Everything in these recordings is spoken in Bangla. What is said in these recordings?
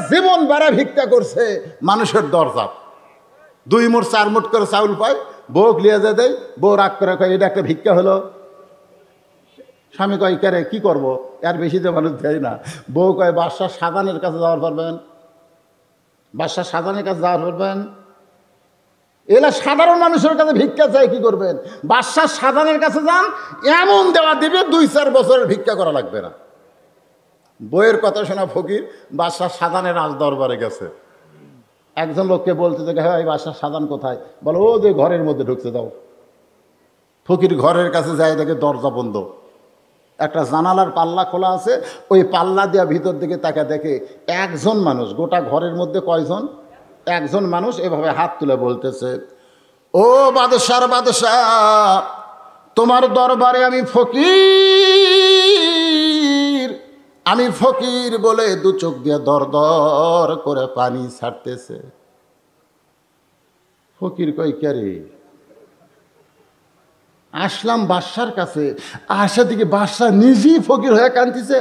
জীবন বেড়া ভিক্ষা করছে মানুষের দরজা। 2 মুঠ 4 মুঠ করে চাউল পায়, বউ লিয়ে যা দেয়, বউ রাগ করে কয় এটা একটা ভিক্ষা হলো। স্বামী কয় কেরে কি করব, এর বেশি তো মানুষ দেয় না। বউ কয় বাদশাহ সাজানের কাছে যাওয়ার পারবেন, বাদশাহ সাজানের কাছে যাওয়ার পারবেন। এলা সাধারণ মানুষের কাছে ভিক্ষা চাই কি করবেন? বাদশাহ সাজানের কাছে যান, এমন দেওয়া দিবে 2-4 বছরের ভিক্ষা করা লাগবে না। বইয়ের কথা শোনা ফকির বাদশাহ সাজানের রাজ দরবারে গেছে। একজন লোককে বলতে যে হ্যাঁ বাদশাহ সাজান কোথায়? বলো ও যে ঘরের মধ্যে ঢুকতে দাও। ফকির ঘরের কাছে যায়, দেখে দরজা বন্ধ, একটা জানালার পাল্লা খোলা আছে, ওই পাল্লা দেওয়া ভিতর দিকে তাকে দেখে একজন মানুষ। গোটা ঘরের মধ্যে কয়জন? একজন মানুষ এভাবে হাত তুলে বলতেছে, ও বাদশার বাদশাহ, তোমার দরবারে আমি ফকির, আমি ফকির বলে 2 চোখ দিয়ে দর দর করে পানি ছাড়তেছে। ফকির কই কে? আসলাম বাদশার কাছে, আসা দিকে বাদশাহ নিজেই ফকির হয়ে কাঁদতেছে।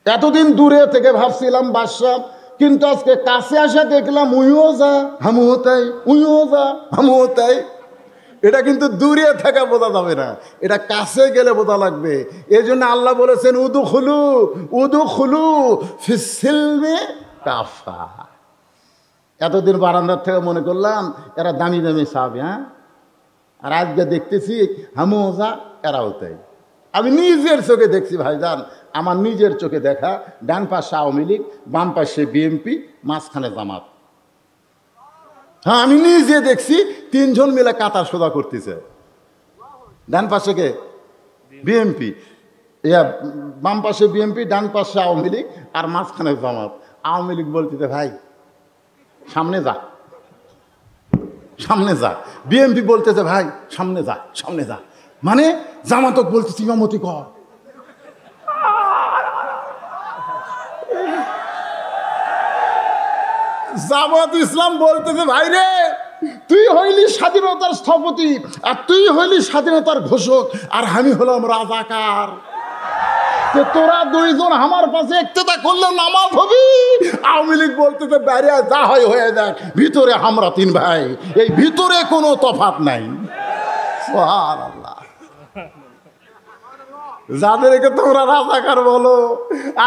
এতদিন দূরে থেকে ভাবছিলাম বাদশাহ, কিন্তু আজকে কাছে আসা দেখলাম উইও যা হামুও তাই, উইও যা হামুও তাই। এটা কিন্তু দূরে থাকা বোঝা যাবে না, এটা কাছে গেলে বোঝা লাগবে। এই জন্য আল্লাহ বলেছেন উদুখুলু ফিস সিলমি কাফা। এতদিন বারান্দার থেকে মনে করলাম এরা দামি দামি সাহাবী, হ্যাঁ, আর আজকে দেখতেছি হামুও যা এরাও তাই। আমি নিজের চোখে দেখছি ভাইজান, আমার নিজের চোখে দেখা। ডান পাশে আওয়ামী লীগ, বাম পাশে বিএনপি, মাঝখানে জামাত। হ্যাঁ আমি নিজে দেখছি 3 জন মিলে কাতার সোজা করতেছে। ডান পাশে কে? বিএনপি, বাম পাশে বিএনপি, ডান পাশে আওয়ামী লীগ, আর মাঝখানে জামাত। আওয়ামী লীগ বলতেছে ভাই সামনে যা, সামনে যা। বিএনপি বলতেছে ভাই সামনে যা, সামনে যা। মানে জামাতক বলতেছে ইমামতি কর। জামাত ইসলাম বলতেছে ভাই রে, তুই হইলি স্বাধীনতার স্থপতি, আর তুই হইলি স্বাধীনতার ঘোষক, আর আমি হলাম রাজাকার। তোরা 2 জন আমার পাশে একতেদা করলে নামাজ হবি। আওয়ামী লীগ বলতেছে বাইরে যা হয় হয়ে যাক, ভিতরে আমরা 3 ভাই, এই ভিতরে কোনো তফাৎ নাই। সুবহানাল্লাহ। যাদেরকে তোমরা রাজাকার বলো,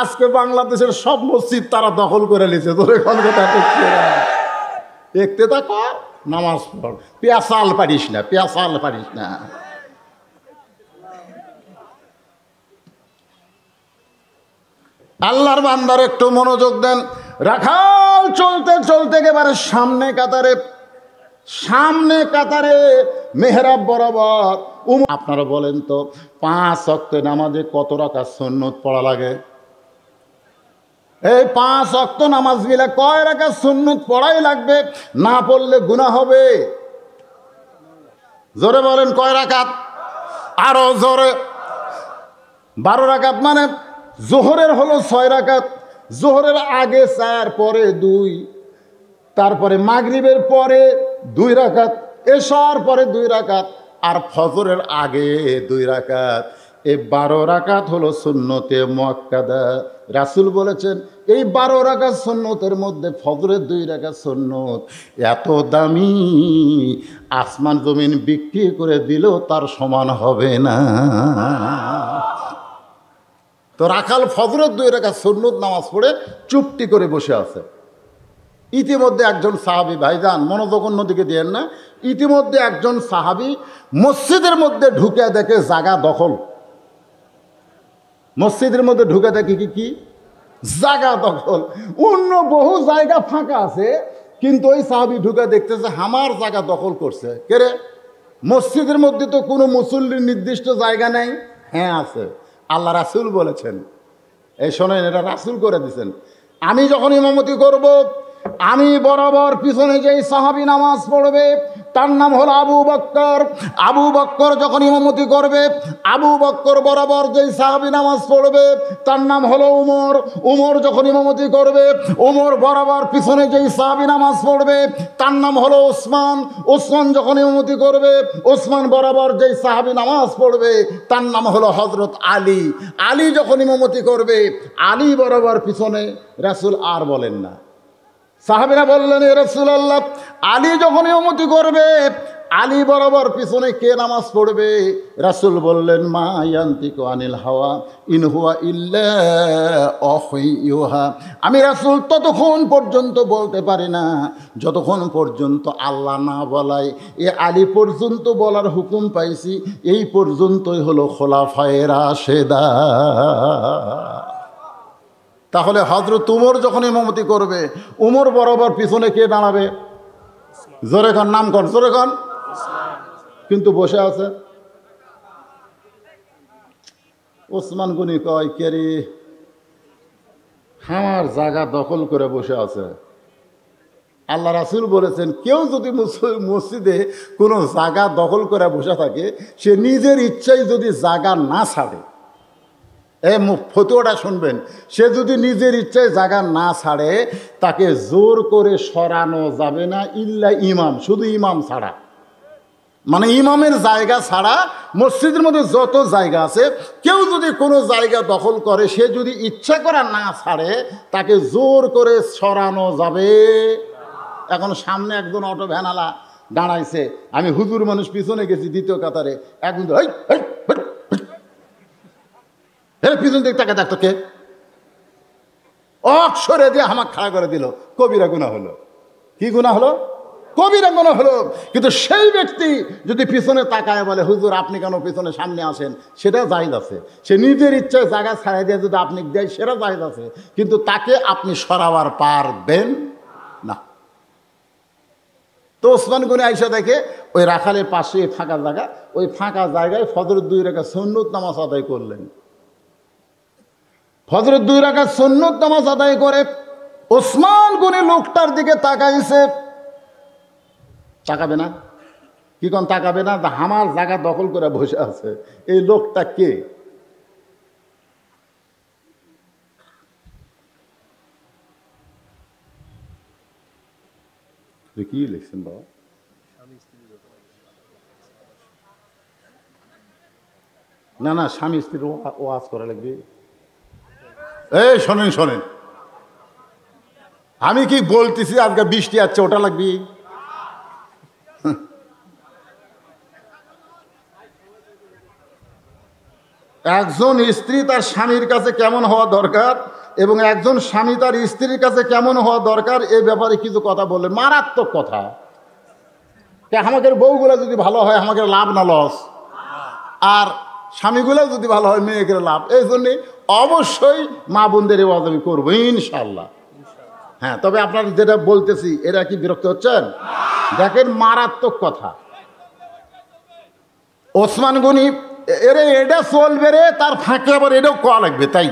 আজকে বাংলাদেশের সব মসজিদ তারা দখল করে নিয়েছে। তোরে কোন কথা একতেদা কর, নামাজ পড়, পেঁচাল পারিস না, পেঁচাল পারিস না। আল্লাহর বান্দার একটু মনোযোগ দেন। রাখাল চলতে চলতে একেবারে সামনে কাতারে মেহরাব বরাবর। আপনারা বলেন তো 5 ওয়াক্ত নামাজে কত রাকাত সুন্নত পড়া লাগে? এই 5 ওয়াক্ত নামাজ গেলে কয় রাকাত সুন্নত পড়াই লাগবে? না পড়লে গুনাহ হবে। জোরে বলেন কয় রাকাত? আরো জোরে। 12 রাকাত। মানে জোহরের হলো 6 রাকাত, জোহরের আগে 4, পরে 2, তারপরে মাগরিবের পরে 2 রাকাত, এশার পরে 2 রাকাত, আর ফজরের আগে 2 রাকাত। এই 12 রাকাত হলো সুন্নতে মুআক্কাদা। রাসূল বলেছেন এই 12 রাকাত সুন্নতের মধ্যে ফজরের 2 রাকাত সুন্নত এত দামি, আসমান জমিন বিক্রি করে দিলেও তার সমান হবে না। তো রাখাল ফজরের 2 রাকাত সুন্নত নামাজ পড়ে চুপটি করে বসে আছে। ইতিমধ্যে একজন সাহাবী, ভাইজান মনোযোগ অন্যদিকে দিয়েন না, ইতিমধ্যে একজন সাহাবী মসজিদের মধ্যে ঢুকে দেখে জায়গা দখল। মসজিদের মধ্যে ঢুকে দেখে কি জায়গা দখল। অন্য বহু জায়গা ফাঁকা আছে, কিন্তু ওই সাহাবী ঢুকে দেখতেছে আমার জায়গা দখল করছে। কে রে? মসজিদের মধ্যে তো কোনো মুসল্লির নির্দিষ্ট জায়গা নেই। হ্যাঁ আছে, আল্লাহ রাসূল বলেছেন। এই শোনেন, এটা রাসূল করে দিয়েছেন। আমি যখন ইমামতি করব, আমি বরাবর পিছনে যেই সাহাবী নামাজ পড়বে তার নাম হলো আবু বকর। আবু বকর যখন ইমামতি করবে, আবু বকর বরাবর যেই সাহাবী নামাজ পড়বে তার নাম হলো উমর। উমর যখন ইমামতি করবে, উমর বরাবর পিছনে যেই সাহাবী নামাজ পড়বে তার নাম হলো ওসমান। ওসমান যখন ইমামতি করবে, ওসমান বরাবর যেই সাহাবী নামাজ পড়বে তার নাম হলো হযরত আলী। আলী যখন ইমামতি করবে, আলী বরাবর পিছনে। রাসূল আর বলেন না। সাহাবীরা বললেন, এ রাসূলুল্লাহ, আলী যখন ইমামতি করবে, আলী বরাবর পিছনে কে নামাজ পড়বে? রাসূল বললেন, মা ইয়ান্তিকু আনিল হাওয়া ইন হুয়া ইল্লা ওয়াহয়ুহা। আমি রাসূল ততক্ষণ পর্যন্ত বলতে পারি না যতক্ষণ পর্যন্ত আল্লাহ না বলায়। এ আলী পর্যন্ত বলার হুকুম পাইছি, এই পর্যন্তই হলো খোলাফায়ে রাশেদা। তাহলে হযরত উমর যখন ইমামতি করবে, উমর বরাবর পিছনে কে দাঁড়াবে? জোরে কর, নাম কর, জোরে কর। কিন্তু বসে আছে ওসমান গনি। কয়, কে রে, আমার জায়গা দখল করে বসে আছে। আল্লাহ রাসূল বলেছেন, কেউ যদি মসজিদে কোনো জায়গা দখল করে বসে থাকে, সে নিজের ইচ্ছায় যদি জায়গা না ছাড়ে, ফতোয়াটা শুনবেন, সে যদি নিজের ইচ্ছায় জায়গা না ছাড়ে, তাকে জোর করে সরানো যাবে না, ইল্লা ইমাম, শুধু ইমাম ছাড়া। মানে ইমামের জায়গা ছাড়া মসজিদের মধ্যে যত জায়গা আছে, কেউ যদি কোনো জায়গা দখল করে, সে যদি ইচ্ছা করা না ছাড়ে, তাকে জোর করে সরানো যাবে। এখন সামনে একজন অটো ভ্যানালা দাঁড়াইছে, আমি হুজুর মানুষ পিছনে গেছি দ্বিতীয় কাতারে, একজন পিছন দিক তাকে দেখতো, কে অক্ষরে দিয়ে আমাকে খাড়া করে দিল, কবিরা গুনাহ হলো। কি গুনাহ হলো? কবিরা গুনাহ হলো। কিন্তু সেই ব্যক্তি যদি পিছনে তাকায় বলে, হুজুর আপনি কেন পিছনে, সামনে আসেন, সেটা জায়েজ আছে। সে নিজের ইচ্ছায় জায়গা ছাড়াই দিয়ে যদি আপনি দেয়, সেটা জায়েজ আছে। কিন্তু তাকে আপনি সরাবার পারবেন না। তো ওসমান গনি আইসা দেখে ওই রাখালের পাশে ফাঁকা জায়গা, ওই ফাঁকা জায়গায় ফজরের 2 রাকাত সুন্নত নামাজ আদায় করলেন। ফজরের 2 রাকাত সুন্নত নামাজ আদায় করে ওসমান গনি লোকটার দিকে তাকাইছে। তাকাবে না? কি কোন তাকাবে না? আমার জায়গা দখল করে বসে আছে, এই লোকটা কে? কি লিখছেন বাবা? না না, স্বামী স্ত্রীর ওয়াজ করা লাগবে। এই শোনেন শোনেন, আমি কি বলতেছি, আজকে বৃষ্টি আছে, ওটা লাগবে। একজন স্ত্রী তার স্বামীর কাছে কেমন হওয়া দরকার এবং একজন স্বামী তার স্ত্রীর কাছে কেমন হওয়া দরকার, এ ব্যাপারে কিছু কথা বললেন, মারাত্মক কথা। আমাদের বউগুলা যদি ভালো হয়, আমাদের লাভ না লস? আর স্বামীগুলো যদি ভালো হয়, মেয়েদের লাভ। এই জন্যে অবশ্যই মা বোনদের ওয়াজ আমি করবো ইনশাল্লাহ। হ্যাঁ, তবে আপনারা যেটা বলতেছি, এরা কি বিরক্ত হচ্ছেন? দেখেন, মারাত্মক কথা। ওসমান গনি এটা চলবে রে, তার ফাঁকে আবার এটাও কয়া লাগবে, তাই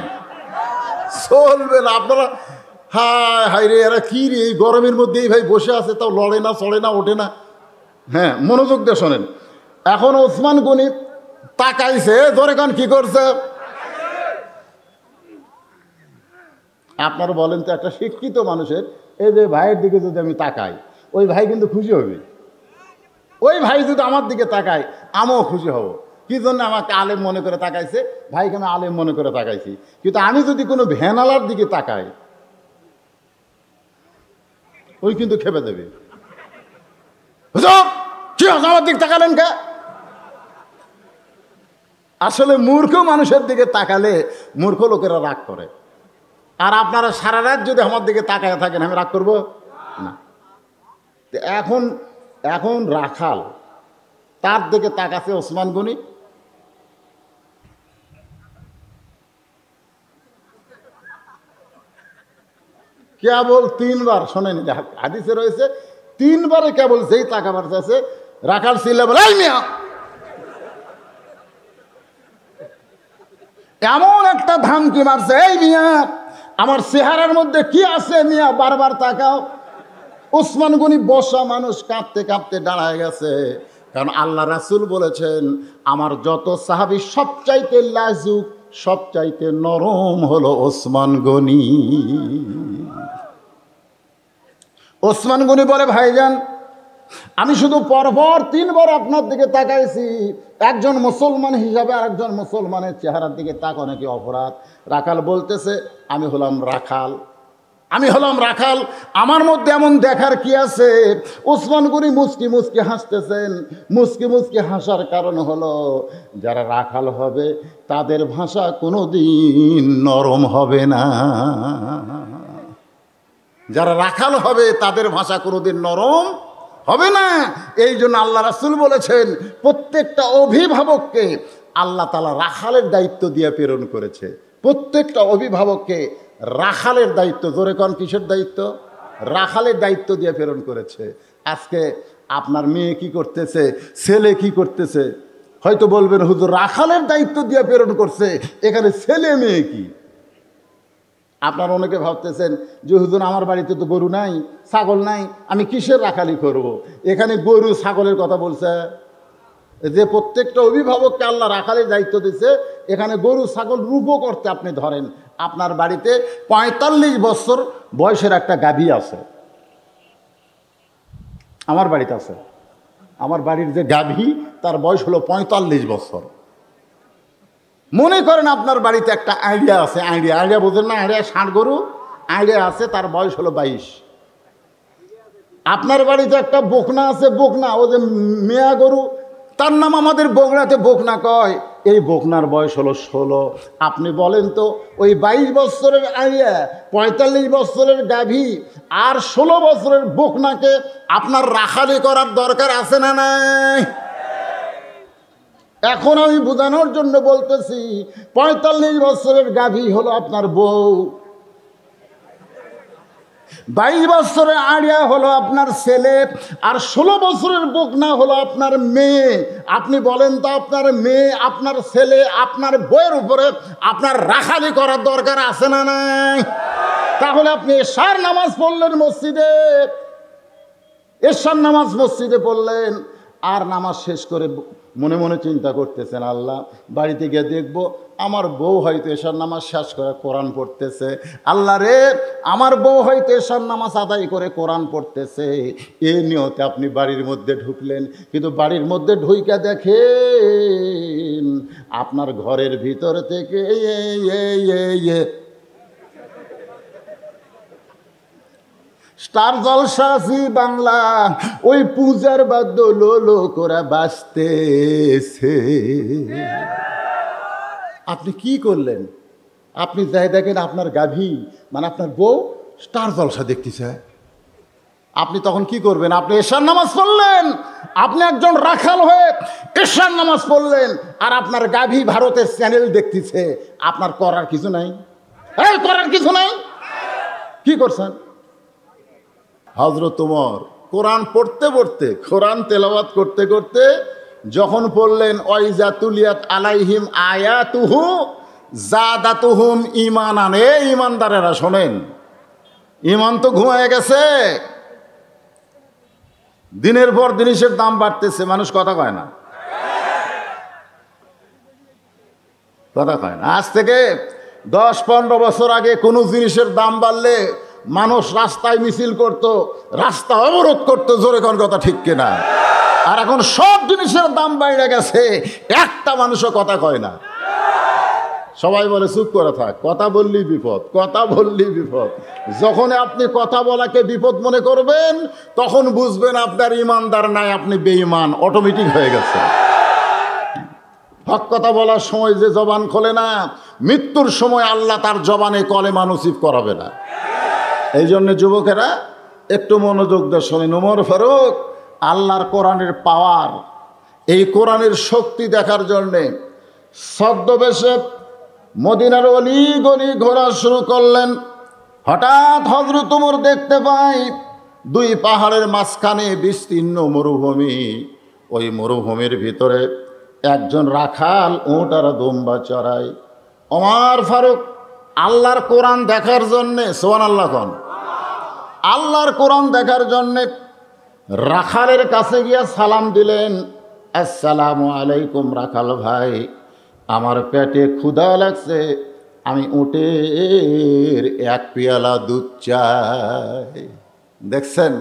চলবে না। আপনারা হায় হায় রে, এরা কি রে, এই গরমের মধ্যে এই ভাই বসে আছে, তাও লড়ে না, চড়ে না, ওঠে না। হ্যাঁ, মনোযোগ দিয়ে শোনেন। এখন ওসমান গনি তাকাইছে, ধরে কান কি করছে? আপনারা বলেন তো, একটা শিক্ষিত মানুষের এই যে ভাইয়ের দিকে যদি আমি তাকাই, ওই ভাই কিন্তু খুশি হবে। ওই ভাই যদি আমার দিকে তাকায়, আমিও খুশি হব। কি জন্য আমাকে আলেম মনে করে তাকাইছে? ভাইকে আমি আলেম মনে করে তাকাইছি। কিন্তু আমি যদি কোনো ভ্যানালার দিকে তাকাই, ওই কিন্তু খেপে দেবে। কি আমার দিকে তাকালেন কে? আসলে মূর্খ মানুষের দিকে তাকালে মূর্খ লোকেরা রাগ করে। আর আপনারা সারা রাত যদি আমার দিকে তাকায় থাকেন, আমি রাগ করব না। এখন রাখাল তার দিকে তাকাছে ওসমান গনি। কেবল 3 বার, শোনেন হাদিসে রয়েছে, 3 বারে কেবল যেই তাকাবার আছে, রাখাল চিল্লা বলে, এই মিয়া, এমন একটা ধামকি মারছে, এই মিয়া আমার চেহারার মধ্যে কি আছে মিয়া, বারবার তাকাও। ওসমান গনি বসা মানুষ কাঁপতে কাঁপতে দাঁড়ায় গেছে, কারণ আল্লাহ রাসূল বলেছেন আমার যত সাহাবী সবচাইতে লাজুক, সবচাইতে নরম হলো ওসমান গনি। ওসমান গনি বলে ভাইজান আমি শুধু পরপর 3 বার আপনার দিকে তাকাইছি, একজন মুসলমান হিসাবে আরেকজন মুসলমানের চেহারার দিকে তাকানো কি অপরাধ? রাখাল বলতেছে আমি হলাম রাখাল, আমি হলাম রাখাল, আমার মধ্যে এমন দেখার কি আছে? ওসমান গনি মুচকি মুচকি হাসতেছেন। মুচকি মুচকি হাসার কারণ হলো যারা রাখাল হবে তাদের ভাষা কোনোদিন নরম হবে না। যারা রাখাল হবে তাদের ভাষা কোনোদিন নরম হবে না। এই জন্য আল্লাহ রাসূল বলেছেন প্রত্যেকটা অভিভাবককে আল্লাহ তাআলা রাখালের দায়িত্ব দিয়ে প্রেরণ করেছে। প্রত্যেকটা অভিভাবককে রাখালের দায়িত্ব, জোরে কোন কিসের দায়িত্ব? রাখালের দায়িত্ব দিয়ে প্রেরণ করেছে। আজকে আপনার মেয়ে কি করতেছে, ছেলে কি করতেছে, হয়তো বলবেন হুজুর রাখালের দায়িত্ব দিয়ে প্রেরণ করছে, এখানে ছেলে মেয়ে কি? আপনার অনেকে ভাবতেছেন যে হুজুর আমার বাড়িতে তো গরু নাই, ছাগল নাই, আমি কিসের রাখালি করব? এখানে গরু ছাগলের কথা বলছে যে প্রত্যেকটা অভিভাবককে আল্লাহ রাখালের দায়িত্ব দিচ্ছে। এখানে গরু ছাগল রূপও করতে আপনি ধরেন, আপনার বাড়িতে 45 বছর বয়সের একটা গাভী আছে, আমার বাড়িতে আছে। আমার বাড়ির যে গাভী তার বয়স হলো 45 বছর। মনে করেন আপনার বাড়িতে একটা আইডিয়া আছে, আইডিয়া বোঝেন না, আইডিয়া ষাঁড় গরু আইডিয়া আছে, তার বয়স হলো 22। আপনার বাড়িতে একটা বকনা আছে, বকনা ও যে মেয়া গরু, তার নাম আমাদের বগুড়াতে বকনা কয়, এই বকনার বয়স হলো 16। আপনি বলেন তো ওই 22 বছরের আইডিয়া, 45 বছরের গাভী আর 16 বছরের বকনাকে আপনার রাখালি করার দরকার আছে না নাই? এখন আমি বোঝানোর জন্য বলতেছি 45 বছরের গাভী হলো আপনার বউ, 22 বছরের আড়িয়া হলো আপনার ছেলে, আর 16 বছরের বকনা হলো আপনার মেয়ে। আপনি বলেন তো আপনার মেয়ে, আপনার ছেলে, আপনার বউয়ের উপরে আপনার রাখালি করার দরকার আছে না নাই? তাহলে আপনি এশার নামাজ পড়লেন মসজিদে, এশার নামাজ মসজিদে পড়লেন, আর নামাজ শেষ করে মনে মনে চিন্তা করতেছেন আল্লাহ বাড়িতে গিয়ে দেখব আমার বউ হয়তো এশার নামাজ শেষ করে কোরআন পড়তেছে, আল্লাহ রে আমার বউ হয়তো এশার নামাজ আদায় করে কোরআন পড়তেছে। এই নিয়তে আপনি বাড়ির মধ্যে ঢুকলেন, কিন্তু বাড়ির মধ্যে ঢুইকা দেখেন আপনার ঘরের ভিতর থেকে স্টার জলসা জি বাংলা ওই পূজার বাদ্য লোলো করে বাজতেছে। আপনি কি করলেন? আপনি যাই দেখেন আপনার গাভী মানে আপনার বউ স্টার জলসা দেখতেছে। আপনি তখন কি করবেন? আপনি এশার নামাজ পড়লেন, আপনি একজন রাখাল হয়ে এশার নামাজ পড়লেন, আর আপনার গাভী ভারতের চ্যানেল দেখতেছে। আপনার করার কিছু নাই, এই করার কিছু নাই। কি করছেন? হযরত ওমর কোরআন পড়তে পড়তে, কোরআন তেলাওয়াত করতে করতে যখন পড়লেন ওয়াইজা তুলিয়াত আলাইহিম আয়াতুহু জাদাতুহুম ঈমানান, এ ঈমানদারেরা শোনেন, ঈমান তো ঘুমায় গেছে, দিনের পর জিনিসের দাম বাড়তেছে, মানুষ কথা কয় না, কথা কয় না। আজ থেকে 10-15 বছর আগে কোনো জিনিসের দাম বাড়লে মানুষ রাস্তায় মিছিল করত, রাস্তা অবরোধ করত, জোরে কোন কথা ঠিক কিনা? আর এখন সব জিনিসের দাম বাইরে গেছে, একটা মানুষও কথা কয় না, সবাই বলে চুপ করে থাক, কথা বললেই বিপদ, কথা বললেই বিপদ। যখন আপনি কথা বলাকে বিপদ মনে করবেন তখন বুঝবেন আপনার ইমানদার নাই, আপনি বেঈমান অটোমেটিক হয়ে গেছে। হক কথা বলার সময় যে জবান খোলে না, মৃত্যুর সময় আল্লাহ তার জবানে কলেমা নসিব করাবে না। এই জন্য যুবকেরা একটু মনোযোগ দিয়ে শোনেন। ওমর ফারুক আল্লাহর কোরআনের পাওয়ার, এই কোরআনের শক্তি দেখার জন্যে ছদ্মবেশে মদিনার অলি গলি ঘোরা শুরু করলেন। হঠাৎ হযরত ওমর দেখতে পাই 2 পাহাড়ের মাঝখানে বিস্তীর্ণ মরুভূমি, ওই মরুভূমির ভিতরে একজন রাখাল উট আর দুম্বা চড়ায়। ওমর ফারুক আল্লাহর কোরআন দেখার জন্যে, সুবহানাল্লাহ কোন, আল্লাহর কোরআন দেখার জন্যে রাখালের কাছে গিয়া সালাম দিলেন, আসসালামু আলাইকুম রাখাল ভাই, আমার পেটে ক্ষুধা লাগছে, আমি উটের এক পেয়ালা দুধ চাই। দেখছেন,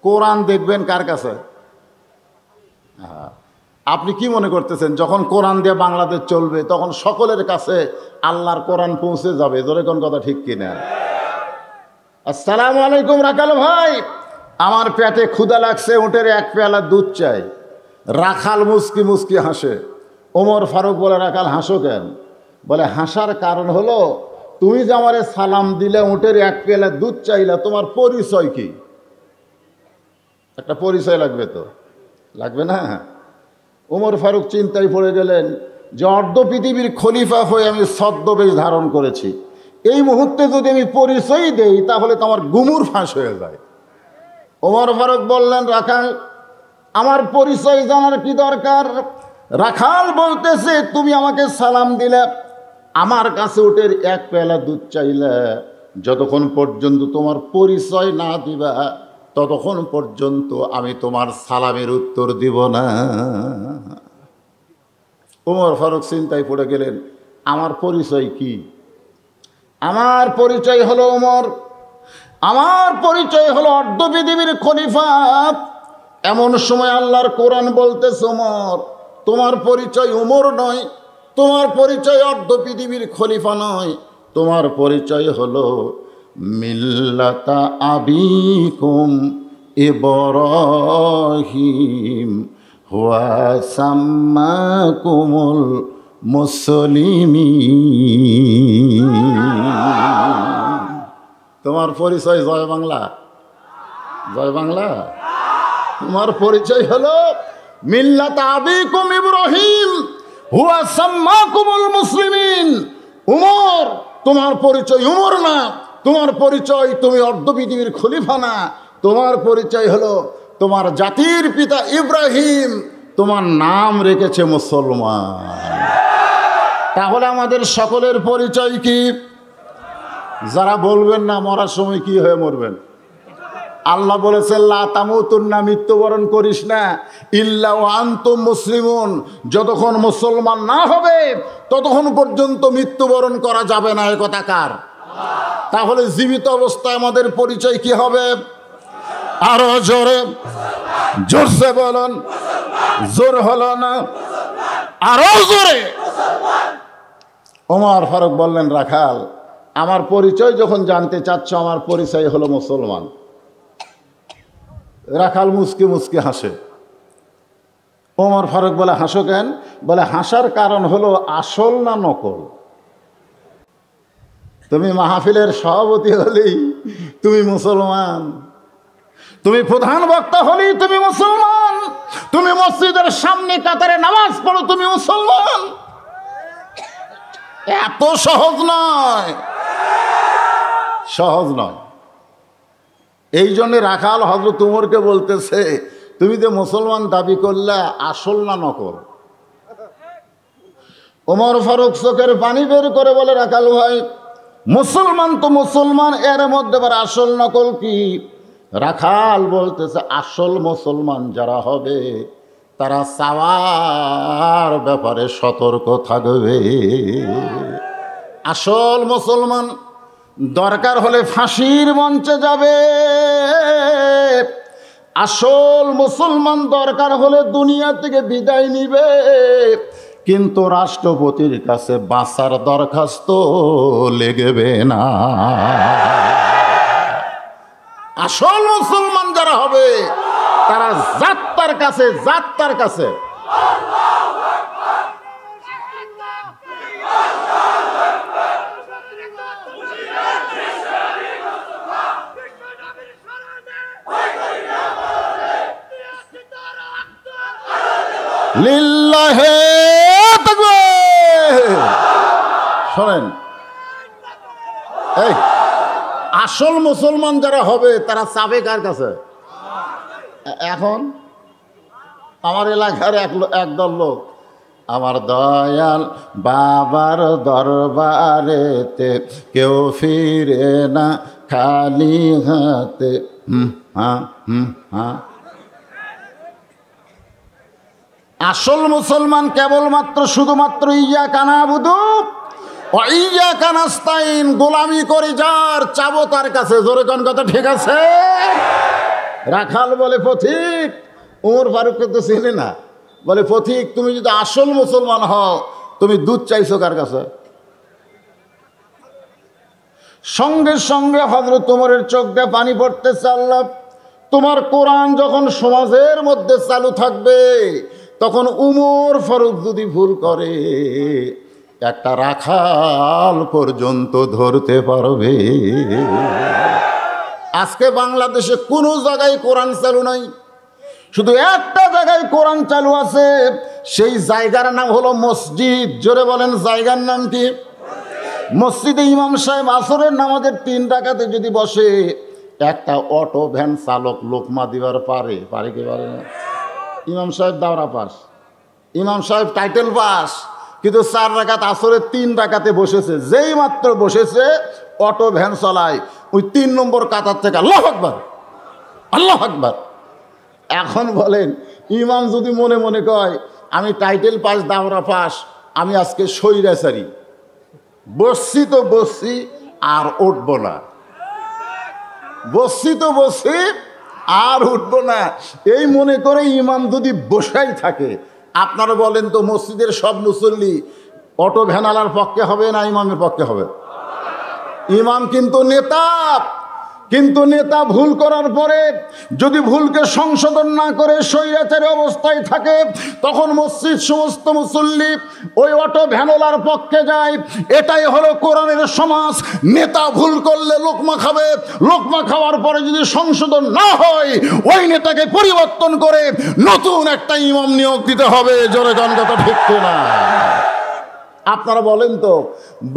কোরআন দেখবেন কার কাছে? আপনি কি মনে করতেছেন যখন কোরআন দিয়ে বাংলাদেশ চলবে তখন সকলের কাছে আল্লাহর কোরআন পৌঁছে যাবে? ধরে কোন কথা ঠিক কিনা? আসসালামু আলাইকুম রাখাল ভাই, আমার পেটে ক্ষুধা লাগছে, উটের এক পেয়ালা দুধ চাই। রাখাল মুস্কি মুস্কি হাসে। ওমর ফারুক বলে, রাখাল হাসো কেন? বলে, হাসার কারণ হলো তুমি যে আমারে সালাম দিলে, উটের এক পেয়ালা দুধ চাইলা, তোমার পরিচয় কি? একটা পরিচয় লাগবে তো, লাগবে না? ওমর ফারুক চিন্তায় পড়ে গেলেন যে অর্ধ পৃথিবীর খলিফা হয়ে আমি ছদ্মবেশ ধারণ করেছি, এই মুহূর্তে যদি আমি পরিচয় দেই তাহলে তো আমার গুমুর ফাঁস হয়ে যায়। ওমর ফারুক বললেন, রাখাল আমার পরিচয় জানার কি দরকার? রাখাল বলতেছে, তুমি আমাকে সালাম দিলে, আমার কাছে উটের এক পেয়ালা দুধ চাইলে, যতক্ষণ পর্যন্ত তোমার পরিচয় না দিবা ততক্ষণ পর্যন্ত আমি তোমার সালামের উত্তর দিব না। ওমর ফারুক চিন্তায় পড়ে গেলেন, আমার পরিচয় কি? আমার পরিচয় হলো ওমর, আমার পরিচয় হলো অর্ধ পৃথিবীর খলিফা। এমন সময় আল্লাহর কোরআন বলতেছে, ওমর তোমার পরিচয় ওমর নয়, তোমার পরিচয় অর্ধ পৃথিবীর খলিফা নয়, তোমার পরিচয় হলো মিল্লাতা আবিকুম ইব্রাহিম হুয়া সাম্মাকুমুল মুসলিমিন। তোমার পরিচয় জয় বাংলা, জয় বাংলা। তোমার পরিচয় হলো মিল্লাত আবিকুম ইব্রাহিম হুয়া সাম্মাকুমুল মুসলিমিন। উমর তোমার পরিচয় উমর না, তোমার পরিচয় তুমি অর্ধ পৃথিবীর খলিফা না, তোমার পরিচয় হলো তোমার জাতির পিতা ইব্রাহিম, তোমার নাম রেখেছে মুসলমান। তাহলে আমাদের সকলের পরিচয় কি? যারা বলবেন না মরার সময় কি হয়ে মরবেন, আল্লাহ বলেছেন লা তামুতুন্না, মৃত্যুবরণ করিস না, ইল্লা ওয়া আনতুম মুসলিমুন, যতক্ষণ মুসলমান না হবে ততক্ষণ পর্যন্ত মৃত্যুবরণ করা যাবে না। এ কথা কার? তাহলে জীবিত অবস্থায় আমাদের পরিচয় কি হবে? আরো জোরে, জোরসে বলুন, জোর হলো না, আরো জোরে। ওমর ফারুক বললেন, রাখাল আমার পরিচয় যখন জানতে চাচ্ছ, আমার পরিচয় হলো মুসলমান। রাখাল মুসকি মুসকি হাসে। ওমর ফারুক বলে, হাসো কেন? বলে, হাসার কারণ হলো আসল না নকল। তুমি মাহফিলের সভাপতি হলেই তুমি মুসলমান, তুমি প্রধান বক্তা হলেই তুমি মুসলমান, তুমি মসজিদের সামনে কাতারে নামাজ পড়ো তুমি মুসলমান। এত সহজ নয়, সহজ নয়। এই জন্যে রাখাল হযরত উমরকে বলতেছে, তুমি যে মুসলমান দাবি করলে, আসল না নকল? ওমর ফারুক চোখের পানি বের করে বলে, রাখাল ভাই মুসলমান তো মুসলমান, এর মধ্যে আবার আসল নকল কি? রাখাল বলতেছে, আসল মুসলমান যারা হবে তারা চাওয়ার ব্যাপারে সতর্ক থাকবে। আসল মুসলমান দরকার হলে ফাঁসির মঞ্চে যাবে, আসল মুসলমান দরকার হলে দুনিয়া থেকে বিদায় নিবে, কিন্তু রাষ্ট্রপতির কাছে বাঁচার দরখাস্ত লেগবে না। আসল মুসলমান যারা হবে তারা জাত্তার কাছে, জাত্তার কাছে। লিল্লাহে তাকবীর। শোনেন, এই আসল মুসলমান যারা হবে তারা চাবে কার কাছে? এখন আমার এলাকার একদল লোক, আমার দয়াল বাবার দরবারেতে কেউ ফিরে না, খালি হাতে আসল মুসলমান কেবলমাত্র শুধুমাত্র ইয়্যাকা না'বুদু ওয়া ইয়্যাকা নাস্তাইন, গোলামি করি যার, চাবো তার কাছে। জোরে কোন কথা ঠিক আছে? রাখাল বলে পথিক, ওমর ফারুককে তো চেনে না, বলে পথিক তুমি যদি আসল মুসলমান হও তুমি দুধ চাইছো কার কাছে? সঙ্গে সঙ্গে হযরত ওমরের চোখ দিয়ে পানি পড়তেছে। আল্লাহ, তোমার কোরআন যখন সমাজের মধ্যে চালু থাকবে তখন উমর ফারুক যদি ভুল করে একটা রাখাল পর্যন্ত ধরতে পারবে। আজকে বাংলাদেশে কোনো জায়গায় কোরআন চালু নাই, শুধু একটা জায়গায় কোরআন চালু আছে, সেই জায়গার নাম হলো মসজিদ। জোরে বলেন জায়গার নাম কি? মসজিদে ইমাম সাহেব আসরের নামাজের 3 রাকাতে যদি বসে, একটা অটো ভ্যান চালক লোকমা দিবার পারে কি পারে না? ইমাম সাহেব দাওরা পাস, ইমাম সাহেব টাইটেল পাস, কিন্তু 4 রাকাত আসরের 3 রাকাতে বসেছে। যেই মাত্র বসেছে অটো ভ্যান চলায়, ওই 3 নম্বর কাতার থেকে আল্লাহু আকবার, আল্লাহু আকবার। এখন বলেন, ইমাম যদি মনে মনে কয় আমি টাইটেল পাস, দাওরা পাস, আমি আজকে স্বৈরাচারী, বসছি তো বসছি আর উঠবো না, বসছি তো বসছি আর উঠবো না, এই মনে করে ইমাম যদি বসাই থাকে, আপনারা বলেন তো মসজিদের সব মুসল্লি অটো ভ্যানালার পক্ষে হবে না ইমামের পক্ষে হবে? ইমাম কিন্তু নেতা, কিন্তু নেতা ভুল করার পরে যদি ভুলকে সংশোধন না করে স্বৈরাচারী অবস্থায় থাকে, তখন মসজিদ সমস্ত মুসল্লি ওই অটো ভ্যানওয়ালার পক্ষে যায়। এটাই হলো কোরআনের সমাজ। নেতা ভুল করলে লোকমা খাবে, লোকমা খাওয়ার পরে যদি সংশোধন না হয়, ওই নেতাকে পরিবর্তন করে নতুন একটা ইমাম নিয়োগ দিতে হবে। জোরে গান কথা ঠিক না? আপনারা বলেন তো,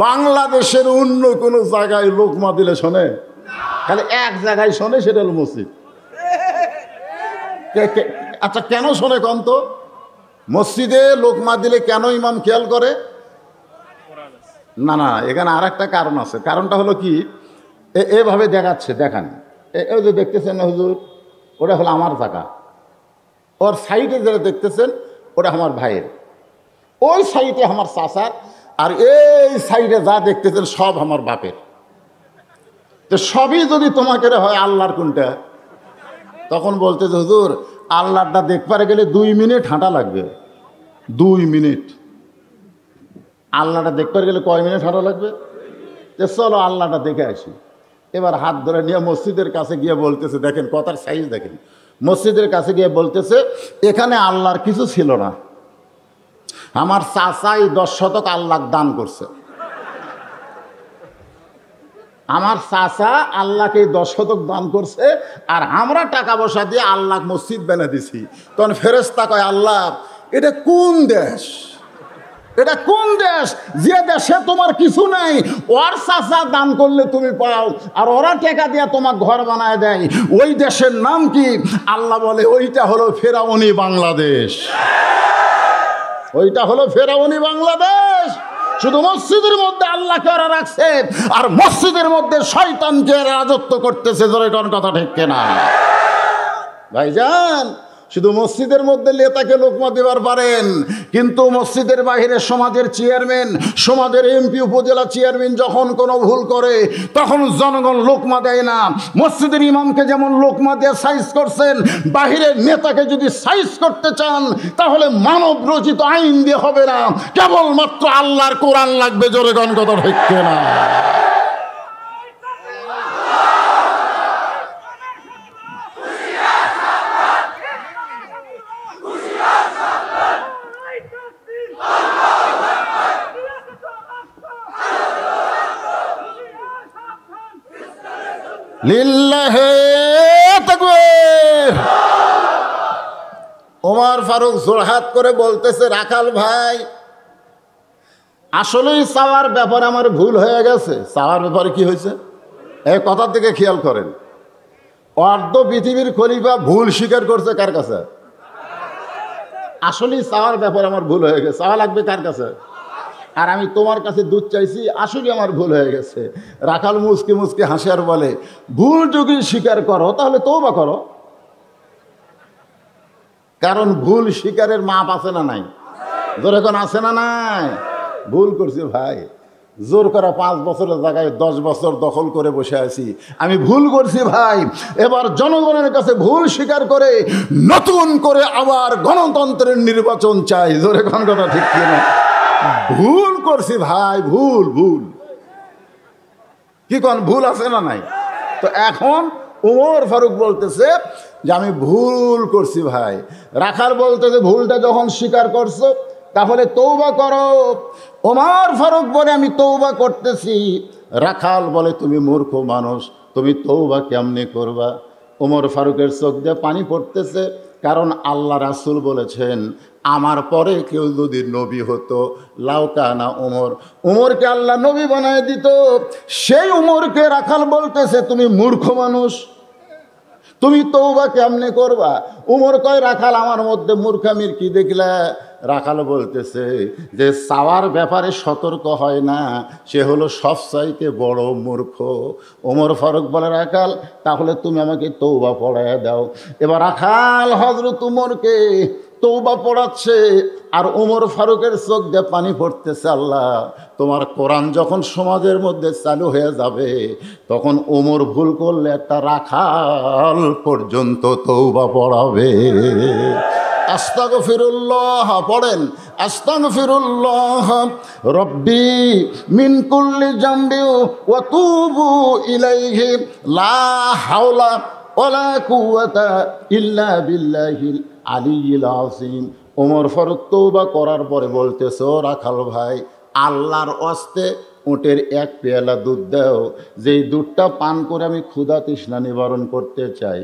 বাংলাদেশের অন্য কোনো জায়গায় লোকমা দিলে শোনে? খালি এক জায়গায় শোনে, সেটা হলো মসজিদ। আচ্ছা কেন শোনে কন তো? মসজিদে লোকমা দিলে কেন ইমাম খেয়াল করে? না না, এখানে আর একটা কারণ আছে। কারণটা হলো কি, এভাবে দেখাচ্ছে, দেখান, এই যে দেখতেছেন না হুজুর, ওটা হলো আমার জায়গা। ওর সাইডে যেটা দেখতেছেন ওটা আমার ভাইয়ের, ওই সাইডে আমার চাচার, আর এই সাইডে যা দেখতেছেন সব আমার বাপের। তো সবই যদি তোমাকে হয়, আল্লাহর কোনটা? তখন বলতে যে হুজুর আল্লাহটা দেখবার গেলে 2 মিনিট হাঁটা লাগবে। 2 মিনিট আল্লাহটা দেখবার গেলে কয় মিনিট হাঁটা লাগবে? যে চলো আল্লাহটা দেখে আসি। এবার হাত ধরে নিয়ে মসজিদের কাছে গিয়ে বলতেছে, দেখেন কথার সাইজ দেখেন, মসজিদের কাছে গিয়ে বলতেছে এখানে আল্লাহর কিছু ছিল না, আমার চাচাই 10 শতক আল্লাহ দান করছে। আমার চাচা আল্লাহকে 10 শতক দান করছে, আর আমরা টাকা পয়সা দিয়ে আল্লাহ মসজিদ বানিয়ে দিছি। তখন ফেরেশতা কয়, আল্লাহ এটা কোন দেশ? এটা কোন দেশ যে দেশে তোমার কিছু নাই, ওর চাচা দান করলে তুমি পাও, আর ওরা টাকা দিয়ে তোমার ঘর বানায় দেয়, ওই দেশের নাম কি? আল্লাহ বলে ওইটা হলো ফেরাউনি বাংলাদেশ। ওইটা হলো ফেরাউনি বাংলাদেশ। শুধু মসজিদের মধ্যে আল্লাহকে ওরা রাখছে, আর মসজিদের মধ্যে শয়তানকে রাজত্ব করতেছে। জোরে কোন কথা ঠিক কিনা ভাইজান? শুধু মসজিদের মধ্যে নেতাকে লোকমা দিবার পারেন, কিন্তু মসজিদের বাইরে সমাজের চেয়ারম্যান, সমাজের এমপি, উপজেলা চেয়ারম্যান যখন কোনো ভুল করে তখন জনগণ লোকমা দেয় না। মসজিদের ইমামকে যেমন লোকমা দিয়ে সাইজ করছেন, বাহিরের নেতাকে যদি সাইজ করতে চান তাহলে মানব রচিত আইন দিয়ে হবে না, কেবলমাত্র আল্লাহর কোরআন লাগবে। জোরে কোন কথা ঠিক কিনা? লিল্লাহে তাকবীর। ওমর ফারুক জোরহাত করে বলতেছে, রাখাল ভাই আসলেই চাওয়ার ব্যাপারে আমার ভুল হয়ে গেছে। চাওয়ার ব্যাপারে কি হয়েছে? এই কথার দিকে খেয়াল করেন। অর্ধ পৃথিবীর খলিফা ভুল স্বীকার করছে কার কাছে? আসলেই চাওয়ার ব্যাপারে আমার ভুল হয়ে গেছে। চাওয়া লাগবে কার কাছে? আর আমি তোমার কাছে দুধ চাইছি, আসলে আমার ভুল হয়ে গেছে। রাখাল মুসকে মুসকে হাসে আর বলে, ভুল যদি স্বীকার করো তাহলে তওবা করো। কারণ ভুল স্বীকারের মাপ আছে না নাই? জোরে কোন আছে না নাই? ভুল করছি ভাই, জোর করা 5 বছরের জায়গায় 10 বছর দখল করে বসে আছি। আমি ভুল করছি ভাই, এবার জনগণের কাছে ভুল স্বীকার করে নতুন করে আবার গণতন্ত্রের নির্বাচন চাই। জোরে কোন কথা ঠিক কিনা? ভুল করছি ভাই, ভুল ভুল কি কোন ভুল আছে না নাই? তো এখন ওমর ফারুক বলতেছে যে আমি ভুল করছি ভাই। রাখাল বলতেছে ভুলটা যখন স্বীকার করছো তাহলে তওবা করো। ওমর ফারুক বলে আমি তওবা করতেছি। রাখাল বলে তুমি মূর্খ মানুষ, তুমি তওবা কেমনে করবা? ওমর ফারুকের চোখ দিয়ে পানি পড়তেছে, কারণ আল্লাহ রাসূল বলেছেন আমার পরে কেউ যদি নবী হতো লাউকানা ওমর, ওমরকে আল্লাহ নবী বানায় দিত। সেই ওমরকে রাখাল বলতেছে তুমি মূর্খ মানুষ, তুমি তওবা কেমনে করবা? উমর কয় রাখাল আমার মধ্যে মূর্খামির কি দেখলা? রাখাল বলতেছে যে চাওয়ার ব্যাপারে সতর্ক হয় না সে হলো সবচাইতে বড় মূর্খ। ওমর ফারুক বলে রাখাল তাহলে তুমি আমাকে তওবা পড়ায় দাও। এবার রাখাল হযরত উমরকে তওবা পড়াচ্ছে, আর ওমর ফারুকের চোখ দিয়ে পানি পড়তেছে। আল্লাহ, তোমার কোরআন যখন সমাজের মধ্যে চালু হয়ে যাবে তখন ওমর ভুল করলে একটা রাখাল পর্যন্ত তওবা পড়াবে। আস্তাগফিরুল্লাহ পড়েন, আস্তাগফিরুল্লাহ রব্বি মিন কুল্লি জামবি ওয়া তুবু ইলাইহি লা হাওলা ওয়ালা কুওয়াতা ইল্লা বিল্লাহিল আলিয়্যিল আযীম। ওমর ফারুক তওবা করার পরে বলতেছে, ও রাখাল ভাই, আল্লাহর ওয়াস্তে উটের 1 পেয়ালা দুধ দাও, যেই দুধটা পান করে আমি ক্ষুধা তৃষ্ণা নিবারণ করতে চাই।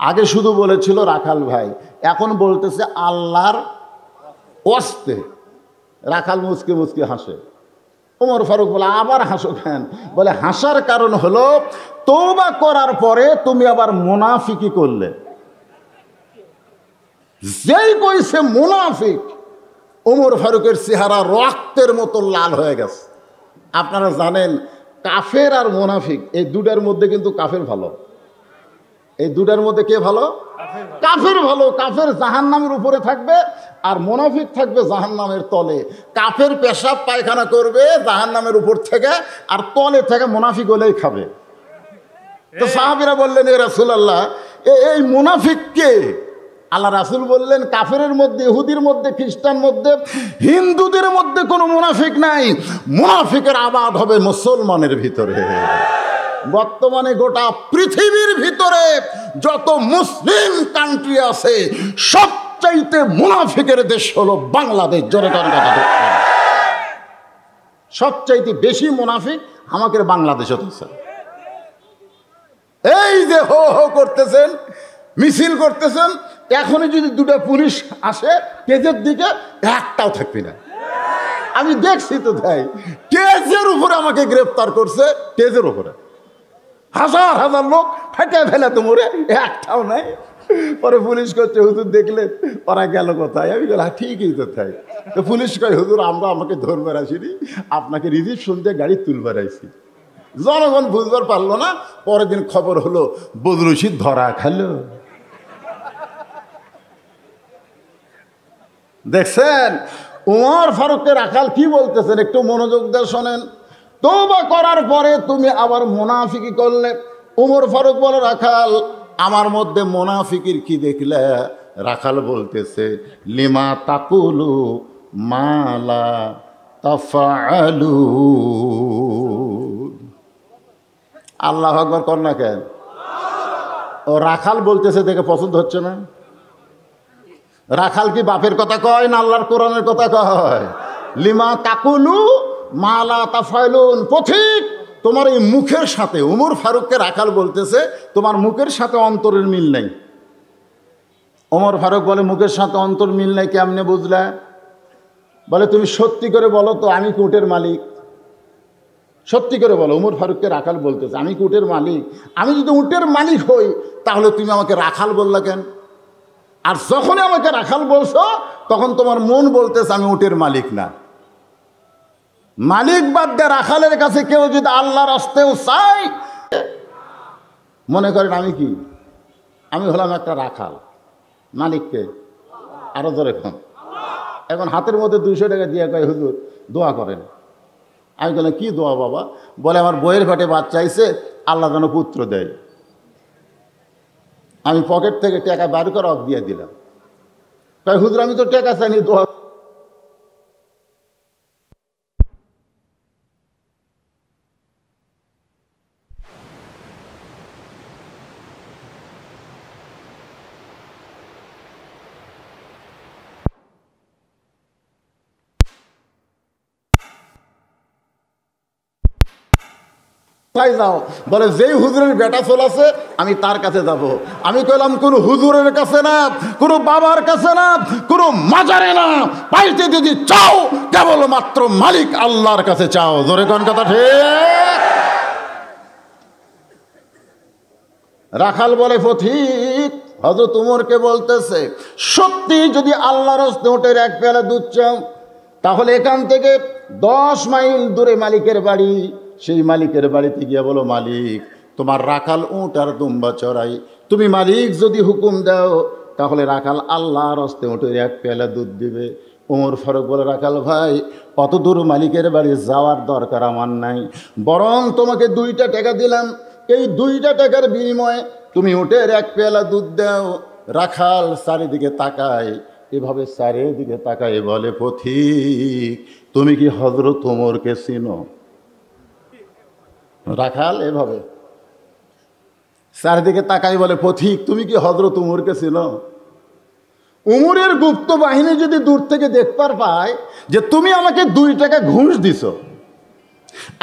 আগে শুধু বলেছিল রাখাল ভাই, এখন বলতেছে আল্লাহর ওয়াস্তে। রাখাল মুচকে মুচকে হাসে। ওমর ফারুক বলে আবার হাসো কেন? বলে হাসার কারণ হলো তওবা করার পরে তুমি আবার মুনাফিকি করলে। যেই কইছে মুনাফিক, ওমর ফারুকের চেহারা রক্তের মতো লাল হয়ে গেছে। আপনারা জানেন কাফের আর মুনাফিক এই দুটার মধ্যে কিন্তু কাফের ভালো। এই দুটার মধ্যে কে ভালো? কাফের ভালো। কাফের জাহান্নামের উপরে থাকবে আর মুনাফিক থাকবে জাহান্নামের তলে। কাফের পেশাব পায়খানা করবে জাহান্নামের উপর থেকে, আর তলে থেকে মুনাফিক হলেই খাবে। তো সাহাবীরা বললেন, এ রাসূলুল্লাহ, এই মুনাফিক কে? আল্লাহ রাসূল বললেন, কাফেরের মধ্যে, ইহুদির মধ্যে, খ্রিস্টান মধ্যে, হিন্দুদের মধ্যে কোনো মুনাফিক নাই। মুনাফিকের আবাদ হবে মুসলমানের ভিতরে। বর্তমানে গোটা পৃথিবীর ভিতরে যত মুসলিম কান্ট্রি আছে সবচাইতে মুনাফিকের দেশ হলো বাংলাদেশ। জোরে কথা বলতে, সবচাইতে বেশি মুনাফিক আমাদের বাংলাদেশ হতেছে। এই যে হো হো করতেছেন, মিছিল করতেছেন, এখনই যদি 2টা পুলিশ আসে কেজের দিকে, একটাও থাকবি না। আমি দেখছি তো ভাই, কেজের উপরে আমাকে গ্রেফতার করছে, কেজের উপরে হাজার হাজার লোক ফেটে ফেলে তো মরে, একটাও নাই। পরে পুলিশ করছে, হুজুর দেখলেন ওরা গেল কোথায়? আমি বললাম ঠিকই তো তাই। তো পুলিশ কয়, হুজুর আমরা আমাকে ধরবার আসিনি, আপনাকে রিসিপশন দিয়ে গাড়ি তুলবার আইছি। জনগণ বুঝবার পারলো না। পরের দিন খবর হলো বদরুল রশিদ ধরা খেলো। দেখছেন ওমর ফারুককে রাখাল কি বলতেছেন, একটু মনোযোগ দিয়ে শোনেন। তওবা করার পরে তুমি আবার মুনাফিকি করলে। ওমর ফারুক বলে, রাখাল আমার মধ্যে মুনাফিকির কি দেখলে? রাখাল বলতেছে, লিমা তাকুলু মালা তাফআলু। আল্লাহু আকবার কর না কেন? ও রাখাল বলতেছে দেখে পছন্দ হচ্ছে না? রাখাল কি বাপের কথা কয় না আল্লাহর কোরআনের কথা কয়? লিমা তাকুলু মালা তাফাইলুন। পথিক, তোমার এই মুখের সাথে, ওমর ফারুককে রাখাল বলতেছে, তোমার মুখের সাথে অন্তরের মিল নাই। ওমর ফারুক বলে, মুখের সাথে অন্তর মিল নাই কেমনে বুঝলা? বলে তুমি সত্যি করে বলো তো, আমি কি উটের মালিক? সত্যি করে বলো। ওমর ফারুককে রাখাল বলতেছে, আমি কি উটের মালিক? আমি যদি উটের মালিক হই তাহলে তুমি আমাকে রাখাল বললা কেন? আর যখনই আমাকে রাখাল বলছো তখন তোমার মন বলতেছে আমি উটের মালিক না। মালিক বাদ দিয়ে রাখালের কাছে কেউ যদি আল্লাহর আসতেও চায়, মনে করেন আমি কি, আমি হলাম একটা রাখাল, মালিককে আরো জোরে এখন এখন হাতের মধ্যে 200 টাকা দিয়ে কয় হুজুর দোয়া করেন। আমি বললাম কি দোয়া বাবা? বলে আমার বইয়ের পেটে বাচ্চা আইছে, আল্লাহ যেন পুত্র দেয়। আমি পকেট থেকে টাকা বার করে অফ দিয়ে দিলাম। কয় হুজুর আমি তো টাকা চাইনি, দোয়া। তাই যাও, বলে যেই হুজুরের বেটা চলাছে আমি তার কাছে যাব। আমি কইলাম কোন হুজুরের কাছে না, কোন বাবার কাছে না, কোন মাজারে না, পাইতে যদি চাও কেবলমাত্র মালিক আল্লাহর কাছে চাও। জোরে কোন কথা ঠিক? রাখাল বলে পথিক, হযরত উমরকে বলতেছে সত্যি যদি আল্লাহর হস্তে ওটের এক পেয়ালা দুধ চাও, তাহলে এখান থেকে 10 মাইল দূরে মালিকের বাড়ি। সেই মালিকের বাড়িতে গিয়ে বলো মালিক তোমার রাখাল উট আর দুম্বা চড়াই, তুমি মালিক যদি হুকুম দাও তাহলে রাখাল আল্লাহর হস্তে ওটের এক পেয়ালা দুধ দিবে। ওমর ফারুক বলে রাখাল ভাই অত দূর মালিকের বাড়ি যাওয়ার দরকার আমার নাই, বরং তোমাকে 2টা টাকা দিলাম, এই 2টা টাকার বিনিময়ে তুমি উটের এক পেয়ালা দুধ দাও। রাখাল চারিদিকে তাকায়, এভাবে চারিদিকে তাকায় বলে পথিক তুমি কি হযরত ওমরকে চিনো? রাখাল এভাবে চারিদিকে তাকাই বলে পথিক তুমি কি হযরত ওমরকে চিনো? উমরের গুপ্ত বাহিনী যদি দূর থেকে দেখবার পায় যে তুমি আমাকে 2 টাকা ঘুষ দিছো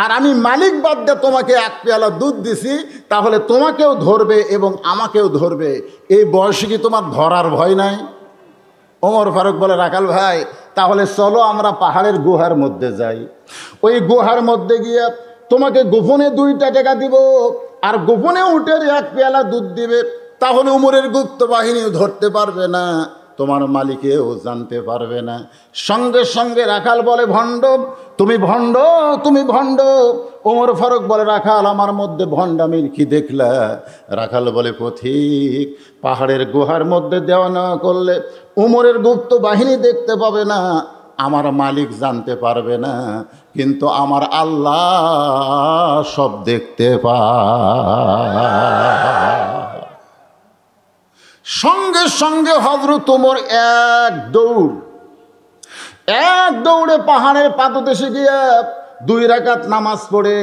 আর আমি মালিক বাদ দিয়ে তোমাকে এক পেয়ালা দুধ দিছি, তাহলে তোমাকেও ধরবে এবং আমাকেও ধরবে। এই বয়সে কি তোমার ধরার ভয় নাই? ওমর ফারুক বলে রাখাল ভাই তাহলে চলো আমরা পাহাড়ের গুহার মধ্যে যাই, ওই গুহার মধ্যে গিয়ে তোমাকে গোপনে 2টা টাকা দিব আর গোপনে উটের এক পেয়ালা দুধ দিবে, তাহলে উমরের গুপ্ত বাহিনীও ধরতে পারবে না, তোমার মালিকেও জানতে পারবে না। সঙ্গে সঙ্গে রাখাল বলে ভণ্ড, তুমি ভণ্ড, তুমি ভণ্ড। ওমর ফারুক বলে রাখাল আমার মধ্যে ভণ্ডামির কি দেখলা? রাখাল বলে পথিক পাহাড়ের গুহার মধ্যে দেওয়া না করলে উমরের গুপ্ত বাহিনী দেখতে পাবে না, আমার মালিক জানতে পারবে না, কিন্তু আমার আল্লাহ সব দেখতে পায়। সঙ্গে সঙ্গে হযরত ওমর এক দৌড়ে পাহাড়ের পাদদেশে গিয়ে 2 রাকাত নামাজ পড়ে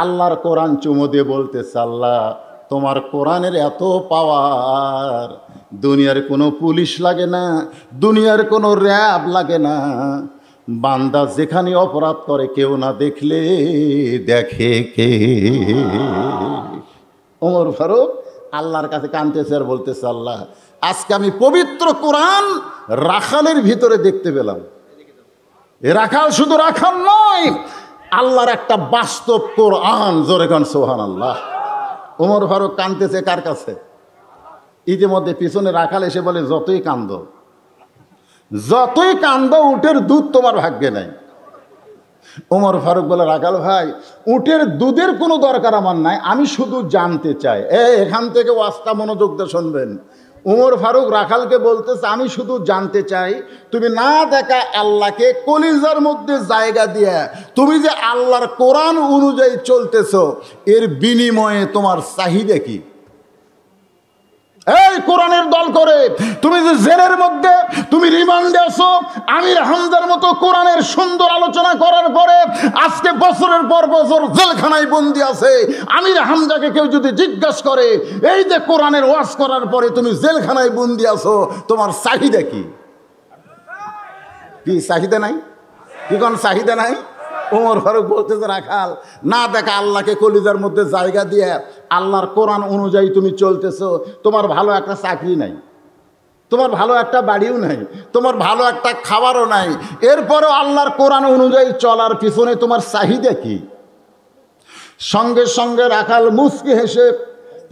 আল্লাহর কোরআন চুমো দিয়ে বলতেছে আল্লাহ তোমার কোরআনের এত পাওয়ার, দুনিয়ার কোনো পুলিশ লাগে না, দুনিয়ার কোনো র্যাব লাগে না, বান্দা যেখানে অপরাধ করে কেউ না দেখলে দেখে কে? ওমর ফারুক আল্লাহর কাছে কাঁদতেছে আর বলতেছে আল্লাহ আজকে আমি পবিত্র কোরআন রাখালের ভিতরে দেখতে পেলাম। এ রাখাল শুধু রাখাল নয়, আল্লাহর একটা বাস্তব কোরআন। জোরে গান সুবহানাল্লাহ। ওমর ফারুক কাঁদতেছে কার কাছে? ইতিমধ্যে পিছনে রাখাল এসে বলে যতই কান্দো উটের দুধ তোমার ভাগ্যে নাই। ওমর ফারুক বলে রাখাল ভাই উটের দুধের কোনো দরকার আমার নাই, আমি শুধু জানতে চাই। এখান থেকে ওয়াজটা মনোযোগ দিয়ে শুনবেন। ওমর ফারুক রাখালকে বলতেছে আমি শুধু জানতে চাই তুমি না দেখা আল্লাহকে কলিজার মধ্যে জায়গা দিয়ে তুমি যে আল্লাহর কোরআন অনুযায়ী চলতেছো, এর বিনিময়ে তোমার চাহিদা কি? এই কোরআনের দল করে তুমি যে জেলের মধ্যে তুমি রিমান্ডে আছো, আমির হামজার মতো কোরআনের সুন্দর আলোচনা করার পরে আজকে বছরের পর বছর জেলখানায় বন্দী আছে, আমির হামজাকে কেউ যদি জিজ্ঞাসা করে এই যে কোরআনের ওয়াজ করার পরে তুমি জেলখানায় বন্দী আছো, তোমার চাহিদা কি? কি চাহিদা নাই? কি কোন চাহিদা নাই? ওমর ফারুক বলতেছে রাখাল না দেখা আল্লাহকে কলিজার মধ্যে জায়গা দিয়ে আল্লাহর কোরআন অনুযায়ী তুমি চলতেছো, তোমার ভালো একটা চাকরি নাই, তোমার ভালো একটা বাড়িও নাই, তোমার ভালো একটা খাবারও নাই, এরপরও আল্লাহর কোরআন অনুযায়ী চলার পিছনে তোমার চাহিদা কি? সঙ্গে সঙ্গে রাখাল মুচকি হেসে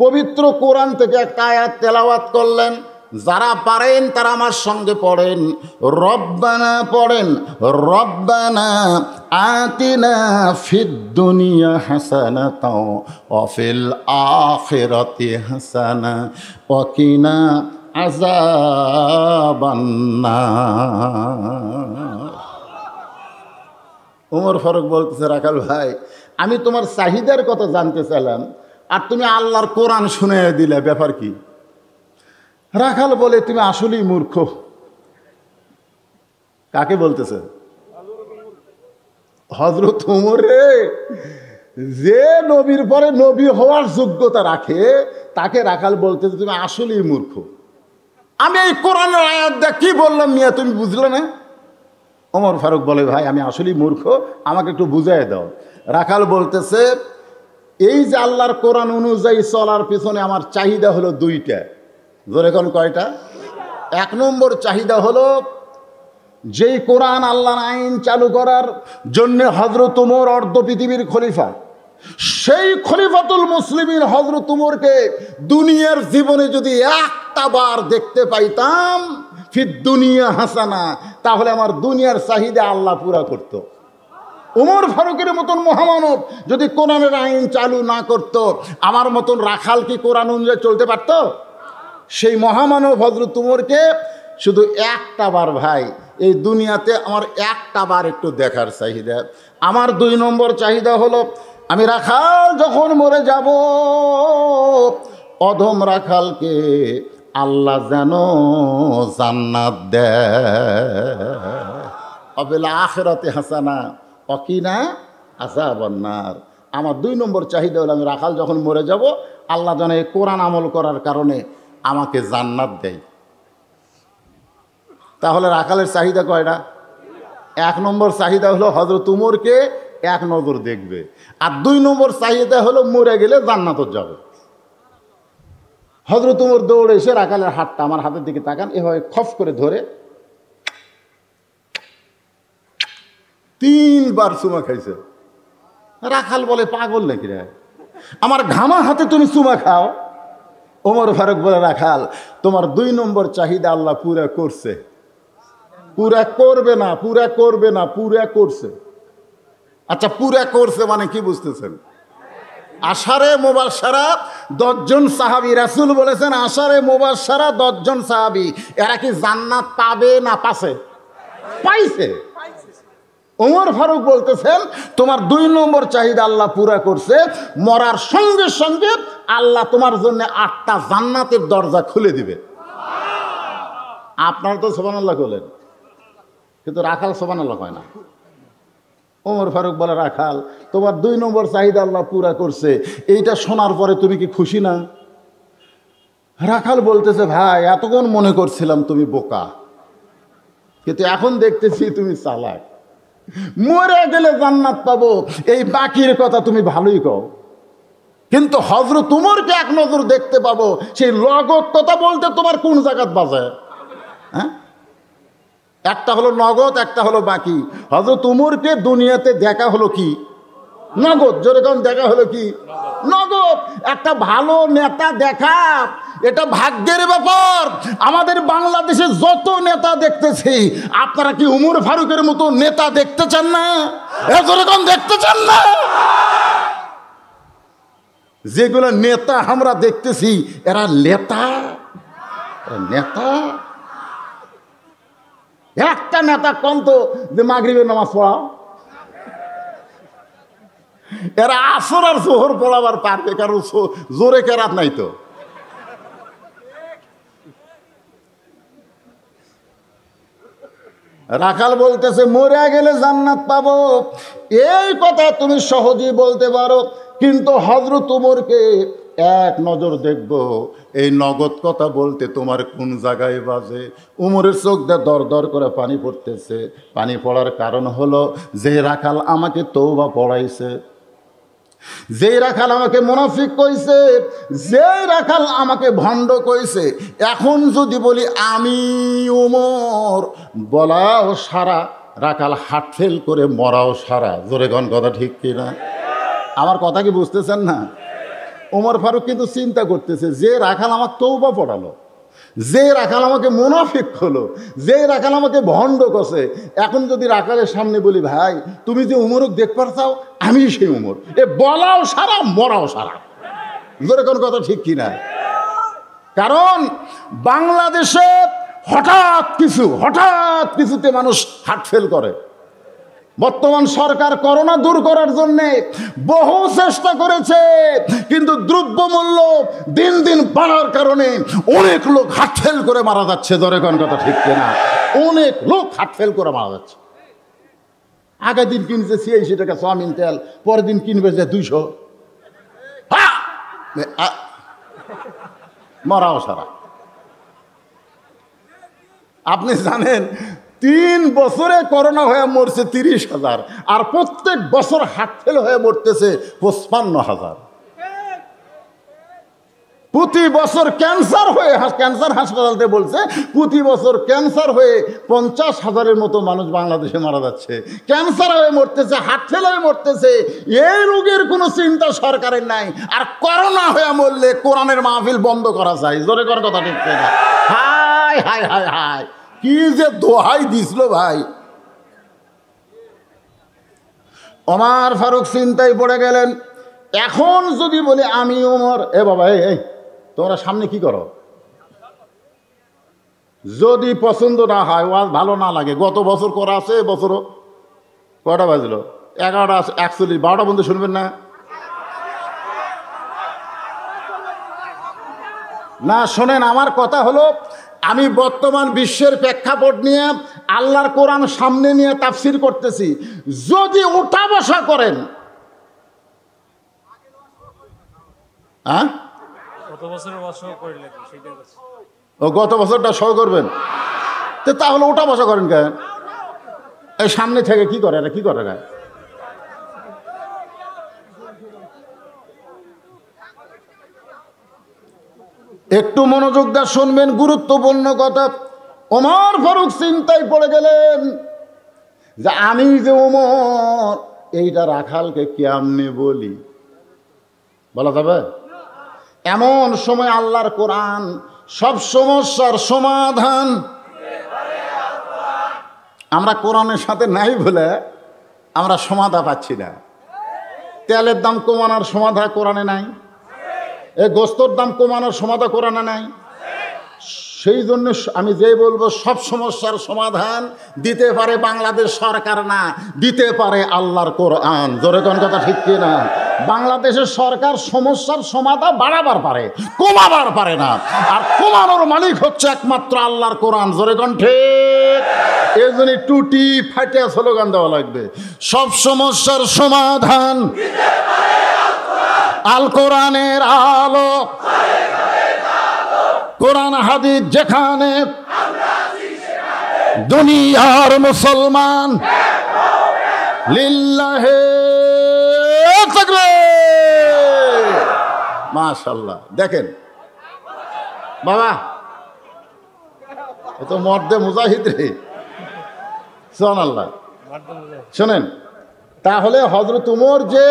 পবিত্র কোরআন থেকে একটা আয়াত তেলাওয়াত করলেন। যারা পারেন তারা আমার সঙ্গে পড়েন, রব্বানা পড়েন, রব্বানা আতিনা ফিদ দুনিয়া হাসানাতাও ওয়া ফিল আখিরাতি হাসানা ওয়া কিনা আযাবান নার। ওমর ফারুক বলতেছে, রাখাল ভাই, আমি তোমার চাহিদার কথা জানতে চাইলাম, আর তুমি আল্লাহর কোরআন শুনে দিলে, ব্যাপার কি? রাখাল বলে, তুমি আসলেই মূর্খ। কাকে বলতেছে? হযরত ওমর রে, যে নবীর পরে নবী হওয়ার যোগ্যতা রাখে, তাকে রাখাল বলতেছে তুমি আসলেই মূর্খ। আমি এই কোরআনের আয়াত দিয়ে কি বললাম মিয়া, তুমি বুঝলে না? ওমর ফারুক বলে, ভাই আমি আসলেই মূর্খ, আমাকে একটু বুঝাই দাও। রাখাল বলতেছে, এই যে আল্লাহর কোরআন অনুযায়ী চলার পিছনে আমার চাহিদা হলো দুইটা। জোরে কোন কয়টা? এক নম্বর চাহিদা হলো, যেই কোরআন আল্লাহর আইন চালু করার জন্য হযরত ওমর অর্ধ পৃথিবীর খলিফা, সেই খলিফাতুল মুসলিমিন হযরত ওমরকে দুনিয়ার জীবনে যদি একটা বার দেখতে পাইতাম ফিদ দুনিয়া হাসানা, তাহলে আমার দুনিয়ার চাহিদা আল্লাহ পুরা করত। ওমর ফারুকের মতন মহামানব যদি কোরআনের আইন চালু না করত, আমার মতন রাখাল কি কোরআন অনুযায়ী চলতে পারত? সেই মহামানব হযরত ওমরকে শুধু একটা বার, ভাই এই দুনিয়াতে আমার একটা বার একটু দেখার চাহিদা। আমার দুই নম্বর চাহিদা হলো, আমি রাখাল যখন মরে যাব, অধম রাখালকে আল্লাহ যেন জান্নাত দেয়, অবিল আখিরাতি হাসানা ওয়া কিনা আযাবান নার। আমার দুই নম্বর চাহিদা হলো, আমি রাখাল যখন মরে যাব, আল্লাহ যেন এই কোরআন আমল করার কারণে আমাকে জান্নাত দেয়। তাহলে রাখালের চাহিদা কয়টা? এক নম্বর চাহিদা হলো হযরত ওমরকে এক নজর দেখবে, আর দুই নম্বর চাহিদা হলো মরে গেলে জান্নাতে যাবে। হযরত ওমর দৌড়ে এসে রাখালের হাতটা আমার হাতের দিকে তাকান, এভাবে খফ করে ধরে 3 বার চুমা খাইছে। রাখাল বলে, পাগল নাকি রে, আমার ঘামা হাতে তুমি চুমা খাও? ওমর ফারুক বলে, রাখাল তোমার দুই নম্বর চাহিদা আল্লাহ পুরা করছে। পুরা করবে না, পুরা করবে না, পুরা করছে। আচ্ছা, পুরা করছে মানে কি বুঝতেছেন? আশারে মুবাশশারা 10 জন সাহাবী, রাসূল বলেছেন আশারে মুবাশশারা 10 জন সাহাবী, এরা কি জান্নাত পাবে না পাছে? পাইছে। ওমর ফারুক বলতেছেন, তোমার দুই নম্বর চাহিদা আল্লাহ পুরা করছে, মরার সঙ্গে সঙ্গে আল্লাহ তোমার জন্য 8টা জান্নাতের দরজা খুলে দিবে। আপনারা তো সুবহানাল্লাহ বলেন, কিন্তু রাখাল সুবহানাল্লাহ কয় না। ওমর ফারুক বলে, রাখাল তোমার দুই নম্বর চাহিদা আল্লাহ পুরা করছে, এইটা শোনার পরে তুমি কি খুশি না? রাখাল বলতেছে, ভাই এতক্ষণ মনে করছিলাম তুমি বোকা, কিন্তু এখন দেখতেছি তুমি চালাক। মরে গেলে জান্নাত পাবো, এই বাকির কথা তুমি ভালোই কও, কিন্তু হযরত ওমরকে এক নজর দেখতে পাবো, সেই নগদ কথা বলতে তোমার কোন জায়গাত বাজে? হ্যাঁ, একটা হলো নগদ, একটা হলো বাকি। হযরত ওমরকে দুনিয়াতে দেখা হলো কি? নগদ। জোরে কোন দেখা হলো কি? নগদ। একটা ভালো নেতা দেখা এটা ভাগ্যের ব্যাপার। আমাদের বাংলাদেশে যত নেতা দেখতেছি, আপনারা কি ওমর ফারুকের মতো নেতা দেখতে চান না? জোরে কোন দেখতে চান না? যেগুলো নেতা আমরা দেখতেছি, এরা নেতা নেতা একটা নেতা কন্ত যে মাগরিবের নামাজ পড়াও, এরা আসর আর জোহর পড়াবার পারবে, কারণ জোরে কেরাত নাই তো। রাখাল বলতেছে, মরে গেলে জান্নাত পাবো, এই কথা তুমি সহজেই বলতে পারো, কিন্তু হযরত ওমরকে এক নজর দেখব, এই নগদ কথা বলতে তোমার কোন জায়গায় বাজে? ওমরের চোখ দিয়ে দর দর করে পানি পড়তেছে। পানি পড়ার কারণ হলো, যে রাখাল আমাকে তওবা পড়াইছে, যেই রাখাল আমাকে মুনাফিক কইছে, যেই রাখাল আমাকে ভণ্ড কইছে, এখন যদি বলি আমি ওমর, বলাও সারা, রাখাল হার্ট ফেল করে মরাও সারা। জোরে গন কথা ঠিক কিনা? আমার কথা কি বুঝতেছেন না? ওমর ফারুক কিন্তু চিন্তা করতেছে, যে রাখাল আমার তওবা পড়ালো, যে রাখাল আমাকে মুনাফিক হলো, যে রাখাল আমাকে ভণ্ড করছে, এখন যদি রাখালের সামনে বলি ভাই তুমি যে উমরক দেখবার চাও আমি সেই উমর, এ বলাও সারা মরাও সারা। জোরে কোন কথা ঠিক কিনা? কারণ বাংলাদেশে হঠাৎ কিছুতে মানুষ হার্ট ফেল করে। বর্তমান সরকার করোনা দূর করার জন্য বহু চেষ্টা করেছে, কিন্তু দ্রব্যমূল্য দিন দিন বাড়ার কারণে অনেক লোক হার্ট ফেল করে মারা যাচ্ছে। জোরে কোন কথা ঠিক কিনা? অনেক লোক হার্ট ফেল করে মারা যাচ্ছে। আগের দিন কিনছে 86 টাকা চাউমিন তেল, পরের দিন কিনবে যে 200, মরাও সারা। আপনি জানেন 3 বছরে করোনা হয়ে মরছে 30,000, আর প্রত্যেক বছর হার্ট ফেল হয়ে মরতেছে 55,000। প্রতি বছর ক্যান্সার হাসপাতালতে বলছে প্রতি বছর ক্যান্সার হয়ে 50,000-এর মতো মানুষ বাংলাদেশে মারা যাচ্ছে। ক্যান্সার হয়ে মরতেছে, হার্ট ফেল হয়ে মরতেছে, এই রোগের কোনো চিন্তা সরকারের নাই। আর করোনা হয়ে মরলে কোরআনের মাহফিল বন্ধ করা যায়। জোরে কর কথা ঠিক না? হায় হায় হায় হায়, কি যে দোহাই দিছিল ভাই। ওমর ফারুক চিন্তায় পড়ে গেলেন। এখন যদি বলি আমি ওমর, এ বাবা এই তোমরা সামনে কি করো, যদি পছন্দ না হয়, ওয়াজ ভালো না লাগে, গত বছর করা আছে, এবছরও কয়টা বাজলো 11টা 41, 12টা বন্ধু শুনবেন না? না শোনেন, আমার কথা হলো আমি বর্তমান বিশ্বের প্রেক্ষাপট নিয়ে আল্লাহর কোরআন সামনে নিয়ে তাফসির করতেছি। যদি উঠা বসা করেন, হ্যাঁ গত বছরটা সহ করবেন, তো তাহলে ওটা বসা করেন কেন? এই সামনে থেকে কি করে, কি করে না? একটু মনোযোগ দিয়ে শুনবেন, গুরুত্বপূর্ণ কথা। ওমর ফারুক চিন্তায় পড়ে গেলেন যে আমি যে ওমর, এইটা রাখালকে কেমনে বলি, বলা যাবে? এমন সময় আল্লাহর কোরআন সব সমস্যার সমাধান। আমরা কোরআনের সাথে নাই বলে আমরা সমাধান পাচ্ছি না। তেলের দাম কমানোর সমাধান কোরআনে নাই, এই গোস্তর দাম কমানোর সমাধান কোরআনে নাই। সেই জন্য আমি যে বলবো সব সমস্যার সমাধান দিতে পারে বাংলাদেশ সরকার না, দিতে পারে আল্লাহর কোরআন। জোরে কোন কথা ঠিক কিনা? বাংলাদেশের সরকার সমস্যার সমাধান বাড়াবার পারে, কমাবার পারে না, আর কমানোর মালিক হচ্ছে একমাত্র আল্লাহর কোরআন। জোরে কোন ঠিক? এই জন্য টুটি ফাটিয়া স্লোগান দেওয়া লাগবে, সব সমস্যার সমাধান আল কোরআনের আলো। কোরআন হাদিস যেখানে, দুনিয়ার মুসলমান লিল্লাহে তাকবীর। মাশাআল্লাহ। দেখেন বাবা, এ তো মর্দে মুজাহিদ রে, সুবহানাল্লাহ। শোনেন, তাহলে হযরত উমর যে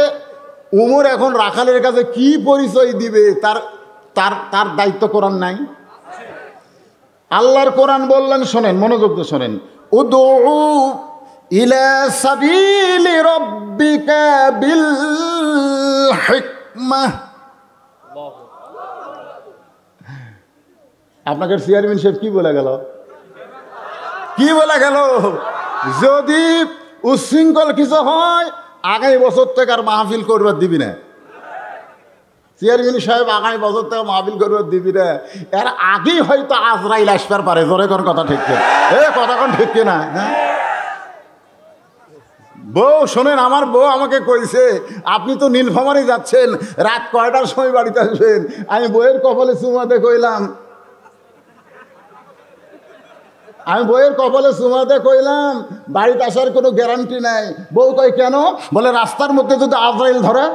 উমর এখন রাখালের কাছে কি পরিচয় দিবে, তার তার তার দায়িত্ব কোরআন নাই? আল্লাহর কোরআন বললেন, শোনেন মনোযোগ দিয়ে শোনেন, উদউ ইলা সাবিলি রাব্বিকা বিল হিকমাহ। আপনাকে চেয়ারম্যান সাহেব কি বলে গেল? কি বলে গেল? যদি উচ্ছৃঙ্খল কিছু হয় আগামী বছর থেকে আর মাহফিল করবার দিবি না। চেয়ারম্যান সাহেব আগামী বছর থেকে মাহফিল করবার দিবি না, এর আগেই হয়তো আজরাইল আসবার পারে। জোরে কোন কথা ঠিক কিনা? কথা কোন ঠিক কিনা? হ্যাঁ বউ, শোনেন, আমার বউ আমাকে কইছে আপনি তো নীলফামারী যাচ্ছেন, রাত কয়টার সময় বাড়িতে আসবেন? আমি বইয়ের কপালে চুমাতে কইলাম, বাড়িতে আসার কোনো গ্যারান্টি নাই। বউ কয় কেন? বলে রাস্তার মধ্যে যদি আজরাইল ধরে।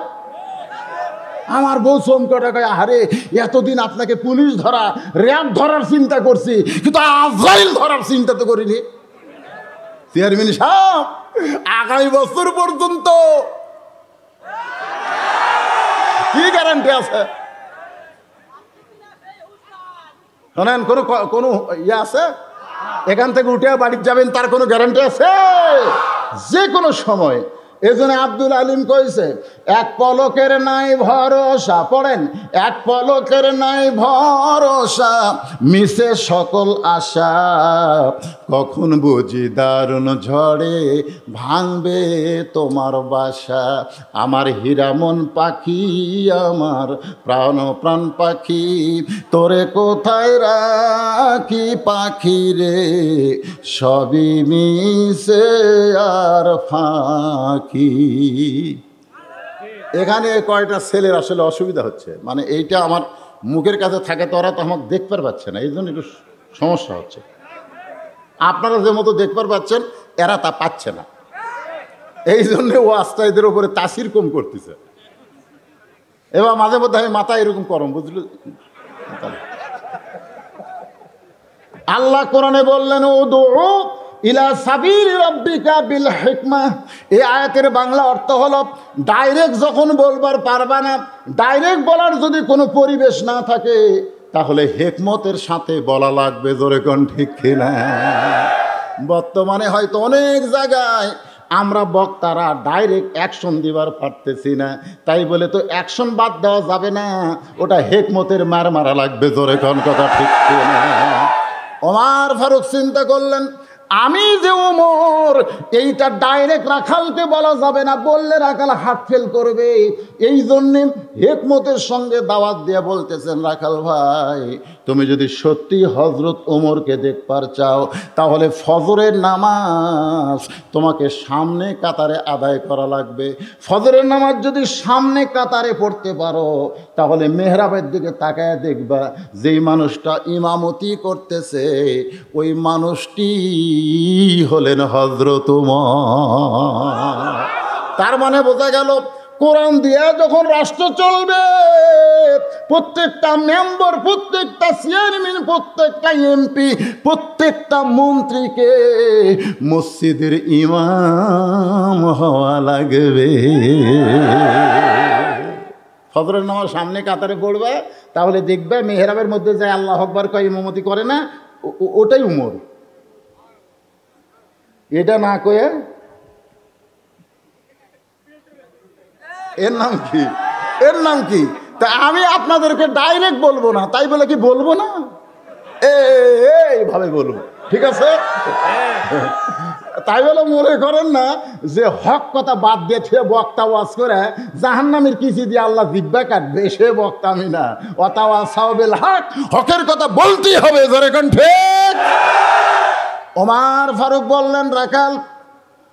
আমার বউ চমকটা কয়, আরে এতদিন আপনাকে পুলিশ ধরা, র্যাব ধরার চিন্তা করছি, কিন্তু আজরাইল ধরার চিন্তা তো করিনি। চেয়ারম্যান সাহেব, আগামী বছর পর্যন্ত কি গ্যারান্টি আছে? শোনেন, কোনো কোনো ইয়ে আছে? এখান থেকে উঠে বাড়িতে যাবেন তার কোনো গ্যারান্টি আছে? যে কোনো সময়। এজন্য আব্দুল আলিম কইছে, এক পলকের নাই ভরসা, পড়েন, এক পলকের নাই ভরসা, মিশে সকল আশা, কখন বুঝি দারুণ ঝড়ে ভাঙবে তোমার বাসা। আমার হীরামন পাখি, আমার প্রাণ পাখি, তোরে কোথায় রাখি পাখি রে, সবই মিশে আর ফাঁকি। এখানে কয়টা ছেলের আসলে অসুবিধা হচ্ছে, মানে এইটা আমার মুখের কাছে থাকে তো ওরা তো আমাকে দেখতে পাচ্ছে না, এই জন্য একটু সমস্যা হচ্ছে। আপনারা যে মতো দেখতে পাচ্ছেন এরা তা পাচ্ছে না, এই জন্য ও আস্তে এদের উপরে তাসির কম করতেছে। এবার মাঝে মধ্যে আমি মাথা এরকম করম, বুঝলি? আল্লাহ কোরআনে বললেন, উদউ ইলা সাবিল রাব্বিকা বিল হিকমা। এই আয়াতের বাংলা অর্থ হলো, ডাইরেক্ট যখন বলবার পারবা না, ডাইরেক্ট বলার যদি কোনো পরিবেশ না থাকে, তাহলে হিকমতের সাথে বলা লাগবে। জোরে কোন ঠিক কিনা? বর্তমানে হয়তো অনেক জায়গায় আমরা বক্তারা ডাইরেক্ট অ্যাকশন দিবার পারতেছি না, তাই বলে তো অ্যাকশন বাদ দেওয়া যাবে না, ওটা হিকমতের মার মারা লাগবে। জোরে কোন কথা ঠিক কিনা? ওমর ফারুক চিন্তা করলেন, আমি যে ওমর, এইটা ডাইরেক্ট রাখালকে বলা যাবে না, বললে রাখাল হাত ফেল করবে। এই জন্যে হিকমতের সঙ্গে দাওয়াত দিয়ে বলতেছেন, রাখাল ভাই, তুমি যদি সত্যি হজরত ওমরকে দেখবার চাও, তাহলে ফজরের নামাজ তোমাকে সামনে কাতারে আদায় করা লাগবে। ফজরের নামাজ যদি সামনে কাতারে পড়তে পারো, তাহলে মেহরাবের দিকে তাকায় দেখবা, যেই মানুষটা ইমামতি করতেছে ওই মানুষটি হলেন হযরত ওমর। তার মানে বোঝা গেল, কোরআন দিয়ে যখন রাষ্ট্র চলবে, প্রত্যেকটা মেম্বার, প্রত্যেকটা চেয়ারম্যান, প্রত্যেকটা এমপি, প্রত্যেকটা মন্ত্রীকে মসজিদের ইমাম হওয়া লাগবে। ফজরের নামাজ সামনে কাতারে পড়বে, তাহলে দেখবে মেহরাবের মধ্যে যায় আল্লাহু আকবার কয়, ইমামতি করে না, ওটাই উমর। এটা না কয়ে এর নাম কি? এর নাম কি? তা আমি আপনাদেরকে ডাইরেক্ট বলবো না, তাই বলে কি বলবো না, এইভাবে বলবো, ঠিক আছে? তাই বলে মনে করেন না যে হক কথা বাদ দিয়ে সে বক্তা ওয়াজ করে জাহান্নামের কিছু দিয়ে আল্লাহ জিব্বা কাটবে, সে বক্তা আমি না। ওয়াতাওয়া সাওবিল হক, হকের কথা বলতেই হবে। জোরে কোন ঠিক? ওমর ফারুক বললেন, রাখাল,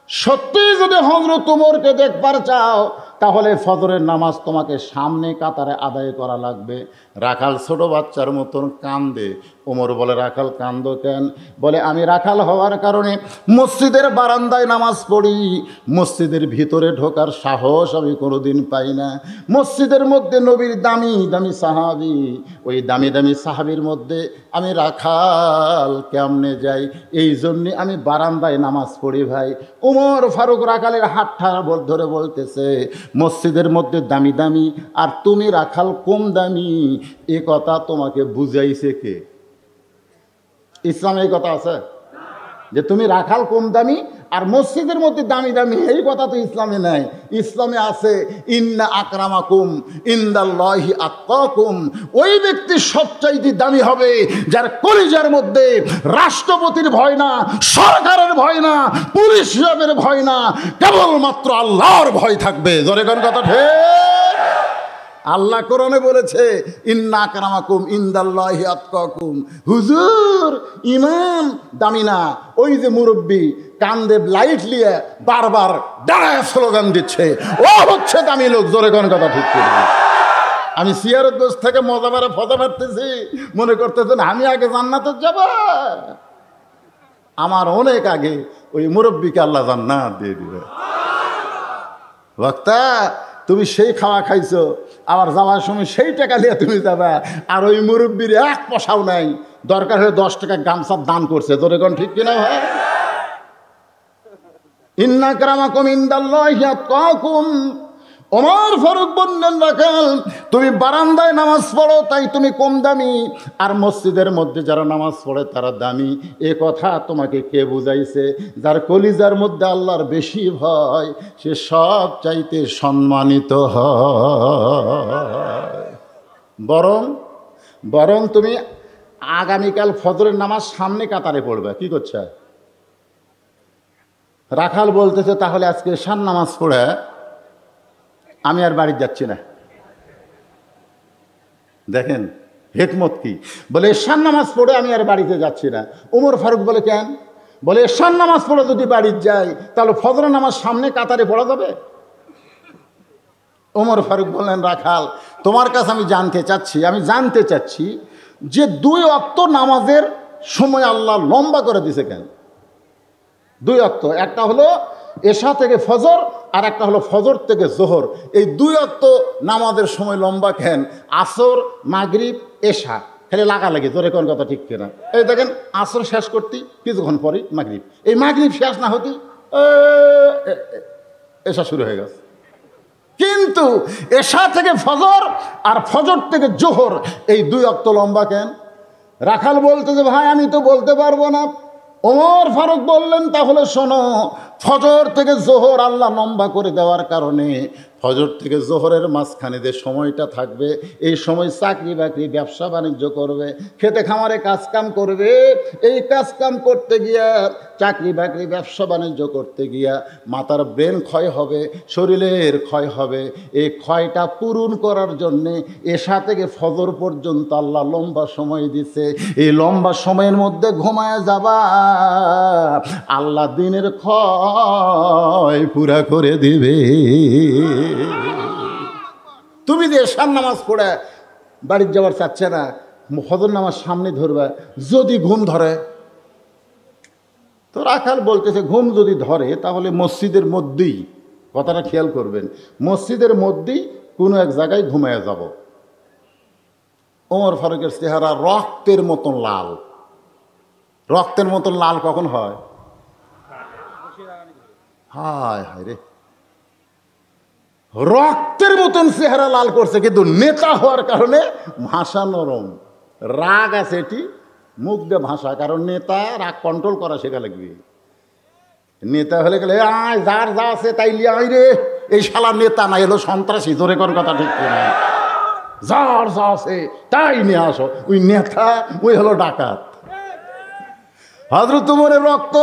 সত্যি যদি হযরত ওমরকে দেখবার চাও, তাহলে ফজরের নামাজ তোমাকে সামনে কাতারে আদায় করা লাগবে। রাখাল ছোট বাচ্চার মতন কান্দে। ওমর বলে, রাখাল কান্দো কেন? বলে, আমি রাখাল হওয়ার কারণে মসজিদের বারান্দায় নামাজ পড়ি, মসজিদের ভিতরে ঢোকার সাহস আমি কোনোদিন পাই না। মসজিদের মধ্যে নবীর দামি দামি সাহাবি, ওই দামি দামি সাহাবির মধ্যে আমি রাখাল কেমনে যাই? এই জন্যে আমি বারান্দায় নামাজ পড়ি ভাই। ওমর ফারুক রাখালের হাতটা ধরে বলতেছে, মসজিদের মধ্যে দামি দামি আর তুমি রাখাল কম দামি, এ কথা তোমাকে বুঝাইছে কে? ইসলামে এই কথা আছে যে তুমি রাখাল কম দামি আর মসজিদের মধ্যে দামি দামি, এই কথা তো ইসলামে নাই। ইসলামে আছে, ইন্না আকরামাকুম ইনদাল্লাহি আতকাকুম। ওই ব্যক্তি সবচাইতে দামি হবে যার কলিজার মধ্যে রাষ্ট্রপতির ভয় না, সরকারের ভয় না, পুলিশ সাহেবের ভয় না, কেবলমাত্র আল্লাহর ভয় থাকবে। জোরে কোন কথা ঠিক? আল্লাহ কোরআনে বলেছে, ইন্না আকরামাকুম ইনদাল্লাহি আতকাকুম। হুজুর, ইমাম দামি না, ওই যে মুরব্বী কান্দে লাইট নিয়ে বারবার দাঁড়ায় স্লোগান দিচ্ছে, ও হচ্ছে দামি লোক। জোরে কোন কথা ঠিক কিনা? আমি সিয়ারত বস থেকে মজা মারে ফজা মারতেছি, মনে করতেছেন আমি আগে জান্নাতে যাব। আমার অনেক আগে ওই মুরব্বীকে আল্লাহ জান্নাত দিয়ে দিবে। বক্তা, তুমি সেই খাওয়া খাইছো, আবার যাওয়ার সময় সেই টাকা নিয়ে তুমি যাবা, আর ওই মুরব্বীর এক পয়সাও নাই, দরকার হলে 10 টাকা গামছার দান করছে। তোরে কোন ঠিক কিনা ভাই? ইন্না আকরামাকুম ইনদাল্লাহি আতকাকুম ওমর ফারুক বললেন, রাখাল তুমি বারান্দায় নামাজ পড়ো তাই তুমি কম দামি, আর মসজিদের মধ্যে যারা নামাজ পড়ে তারা দামি। এ কথা তোমাকে কে বুঝাইছে? যার কলিজার মধ্যে আল্লাহর বেশি ভয় সে সব চাইতে সম্মানিত হয়। বরং তুমি আগামীকাল ফজরের নামাজ সামনে কাতারে পড়বে। কি করছে? রাখাল বলতেছে, তাহলে আজকে এশার নামাজ পড়ে আমি আর বাড়ি যাচ্ছি না। দেখেন হিকমত কি, বলে এশার নামাজ পড়ে আমি আর বাড়িতে যাচ্ছি না। ওমর ফারুক বলে, কেন? বলে এশার নামাজ পড়ে যদি বাড়ি যাই তাহলে ফজরের নামাজ সামনে কাতারে পড়া যাবে। ওমর ফারুক বললেন, রাখাল তোমার কাছে আমি জানতে চাচ্ছি যে 2 ওয়াক্ত নামাজের সময় আল্লাহ লম্বা করে দিছে কেন? 2 ওয়াক্ত, একটা হলো এশা থেকে ফজর আর একটা হলো ফজর থেকে জোহর। এই 2 ওয়াক্ত নামাজের সময় লম্বা কেন? আসর, মাগরিব, এশা খালি লাগালাগি, জোরে কোন কথা ঠিক কিনা? এই দেখেন আসর শেষ করতে কিছুক্ষণ পরই মাগরিব, এই মাগরিব শেষ না হতে এশা শুরু হয়ে গেছে। কিন্তু এশা থেকে ফজর আর ফজর থেকে জোহর এই 2 ওয়াক্ত লম্বা কেন? রাখাল বলতে যে, ভাই আমি তো বলতে পারবো না। ওমর ফারুক বললেন, তাহলে শোনো, ফজর থেকে জোহর আল্লাহ লম্বা করে দেওয়ার কারণে ফজর থেকে জোহরের মাঝখানে যে সময়টা থাকবে এই সময় চাকরি বাকরি ব্যবসা বাণিজ্য করবে, খেতে খামারে কাজকাম করবে। এই কাজকাম করতে গিয়া, চাকরি বাকরি ব্যবসা বাণিজ্য করতে গিয়া মাথার ব্রেন ক্ষয় হবে, শরীরের ক্ষয় হবে। এই ক্ষয়টা পূরণ করার জন্যে এশা থেকে ফজর পর্যন্ত আল্লাহ লম্বা সময় দিছে। এই লম্বা সময়ের মধ্যে ঘুমায় যাবা, আল্লাহ দিনের ক্ষয় পুরা করে দিবে। তুমি যে এশার নামাজ পড়ে বাড়ির যাওয়ার চাচ্ছে না, ফজর নামাজ সামনে ধরবে, যদি ঘুম ধরে তো রাখাল বলতেছে, ঘুম যদি ধরে তাহলে মসজিদের মধ্যেই, কথাটা খেয়াল করবেন, মসজিদের মধ্যেই কোনো এক জায়গায় ঘুমায় যাব। ওমর ফারুকের চেহারা রক্তের মতন লাল। রক্তের মতন লাল কখন হয়? হায় হায় রে, রক্তের মতন চেহারা লাল করছে, কিন্তু নেতা হওয়ার কারণে ভাষা নরম। রাগ আছে এটি, মুখ দিয়ে ভাষা, কারণ নেতা রাগ কন্ট্রোল করা শেখা লাগবে। নেতা হলে গেলে আয় যার যা আছে তাই লিয়ে আয় রে, এই শালা নেতা না, এলো সন্ত্রাসী, জোরে কোন কথা ঠিক না, যার যা আছে তাই নিয়ে আসো, ওই নেতা ওই হলো ডাকাত। হযরত ওমরের রক্ত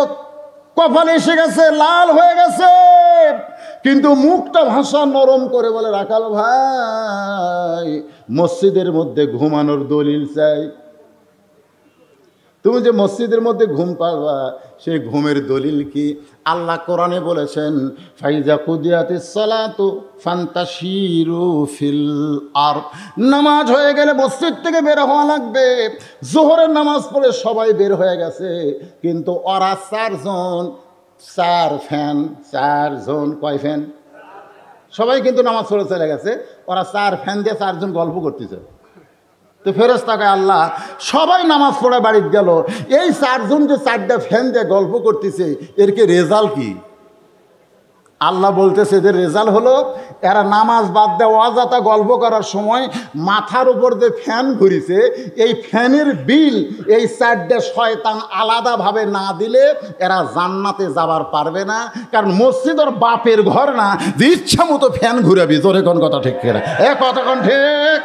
কপালে এসে গেছে, লাল হয়ে গেছে, কিন্তু মুখটা ভাষা নরম করে বলে, রাখাল ভাই মসজিদের মধ্যে ঘুমানোর দলিল চাই। তুমি যে মসজিদের মধ্যে ঘুম পাবা সেই ঘুমের দলিল কি? আল্লাহ কোরআনে বলেছেন, ফাইজা কুদিয়াতিস সালাতু ফান্তাশিরু ফিল আরদ। নামাজ হয়ে গেলে মসজিদ থেকে বের হওয়া লাগবে। জোহরের নামাজ পড়ে সবাই বের হয়ে গেছে, কিন্তু ওরা 4 জন, 4 ফ্যান, 4 জন, কয় ফ্যান? সবাই কিন্তু নামাজ পড়ে চলে গেছে, ওরা 4 ফ্যান দিয়ে 4 জন গল্প করতেছে। তো ফেরেশতাকে আল্লাহ, সবাই নামাজ পড়ে বাড়িতে গেল, এই 4 জন যে 4টা ফ্যান দিয়ে গল্প করতেছে এর কি রেজাল্ট কি? আল্লাহ বলতেছে যে রেজাল্ট হলো, এরা নামাজ বাদ দেওয়া অযথা গল্প করার সময় মাথার উপর যে ফ্যান ঘুরিছে এই ফ্যানের বিল এই 4টা শয়তান আলাদাভাবে না দিলে এরা জান্নাতে যাবার পারবে না। কারণ মসজিদ ওর বাপের ঘর না যে ইচ্ছা মতো ফ্যান ঘুরাবি। তোরে কোন কথা ঠিক কিনা? কথা কোন ঠিক?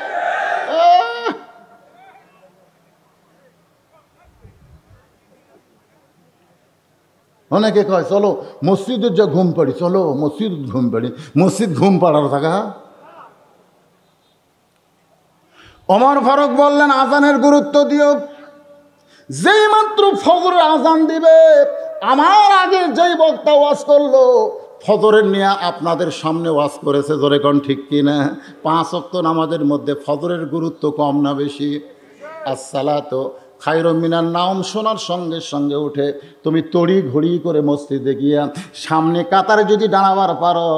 অনেকে কয় চলো মসজিদের যা ঘুম পাড়ি, চলো মসজিদ ঘুম পাড়ি। মসজিদ ঘুম পাড়ার জায়গা? ওমর ফারুক বললেন, আজানের গুরুত্ব দিও। যেই মাত্র ফজরের আজান দিবে, আমার আগে যেই বক্তা ওয়াজ করলো ফজরের নিয়ে আপনাদের সামনে ওয়াজ করেছে, জোরে কোন ঠিক কিনা? 5 ওয়াক্ত নামাজের মধ্যে ফজরের গুরুত্ব কম না বেশি? আসসালাতু খায়রুম মিনান নাওম শোনার সঙ্গে সঙ্গে উঠে তুমি তড়ি ঘড়ি করে মসজিদে গিয়া সামনে কাতারে যদি দাঁড়াবার পারো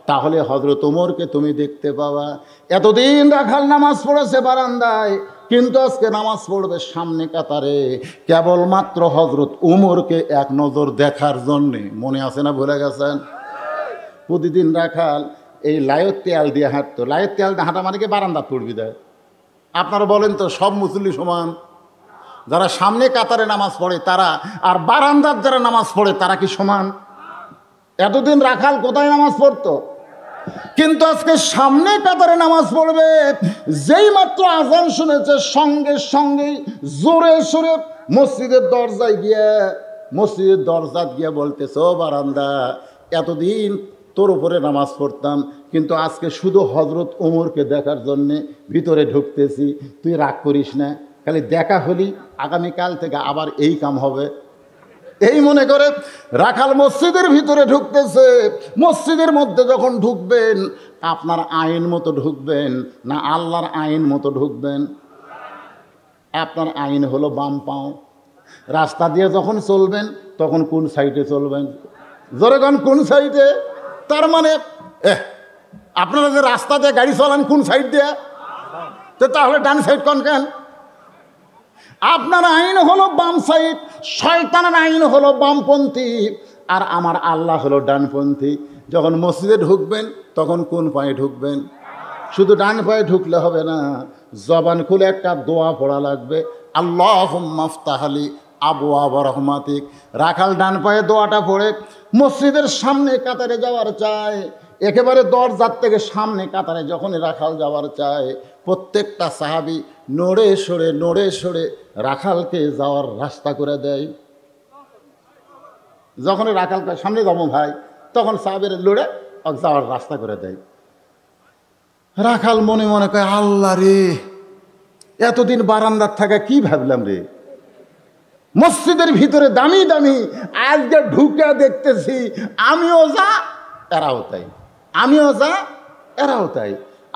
তাহলে হযরত ওমরকে তুমি দেখতে পাবা। এতদিন রাখাল নামাজ পড়েছে বারান্দায়, কিন্তু আজকে নামাজ পড়বে সামনে কাতারে, কেবলমাত্র হযরত ওমরকে এক নজর দেখার জন্যে। মনে আছে না? ভুলে গেছেন? প্রতিদিন রাখাল এই লাইয়ের তেল দিয়ে হাঁটতো। লাইয়ের তেল দিয়ে হাঁটা মানে কি বারান্দা পড়বি দেয়। আপনারা বলেন তো সব মুসল্লি সমান? যারা সামনে কাতারে নামাজ পড়ে তারা আর বারান্দার যারা নামাজ পড়ে তারা কি সমান? এতদিন রাখাল কোথায় নামাজ পড়তো? কিন্তু আজকে সামনে কাতারে নামাজ পড়বে, যেই মাত্র আজান শুনেছে সঙ্গে সঙ্গেই জোরে সোরে মসজিদের দরজায় গিয়ে বলতেছে, ও বারান্দা, এতদিন তোর উপরে নামাজ পড়তাম, কিন্তু আজকে শুধু হজরত ওমরকে দেখার জন্যে ভিতরে ঢুকতেছি, তুই রাগ করিস না, খালি দেখা হলি আগামীকাল থেকে আবার এই কাম হবে। এই মনে করে রাখাল মসজিদের ভিতরে ঢুকতেছে। মসজিদের মধ্যে যখন ঢুকবেন, আপনার আইন মতো ঢুকবেন না আল্লাহর আইন মতো ঢুকবেন? আপনার আইন হলো বাম পাও। রাস্তা দিয়ে যখন চলবেন তখন কোন সাইডে চলবেন? জোরে কোন সাইডে? তার মানে আপনারা যে রাস্তা দিয়ে গাড়ি চালান কোন সাইড দিয়ে? তো তাহলে ডান সাইড কোন কেন? আপনার আইন হলো বাম সাইড, শয়তানের আইন হলো বামপন্থী, আর আমার আল্লাহ হলো ডানপন্থী। যখন মসজিদে ঢুকবেন তখন কোন পায়ে ঢুকবেন? শুধু ডান পায়ে ঢুকলে হবে না, জবান খুলে একটা দোয়া পড়া লাগবে, আল্লাহুম্মা ইফতাহলি আবওয়াব রাহমাতিক। রাখাল ডান পায়ে দোয়াটা পড়ে মসজিদের সামনে কাতারে যাওয়ার চায়। একেবারে দরজার থেকে সামনে কাতারে যখনই রাখাল যাওয়ার চায়, প্রত্যেকটা সাহাবী নড়ে সরে রাখালকে যাওয়ার রাস্তা করে দেয়। যখনই রাখালকে সামনে যাবো ভাই, তখন সাহাবীরা লড়ে যাওয়ার রাস্তা করে দেয়। রাখাল মনে মনে কয়, আল্লাহ রে, এতদিন বারান্দার থাকা কি ভাবলাম রে, মসজিদের ভিতরে দামি দামি, আজকে ঢুকে দেখতেছি আমিও যা এরাও তাই, আমিও যা এরাও তাই।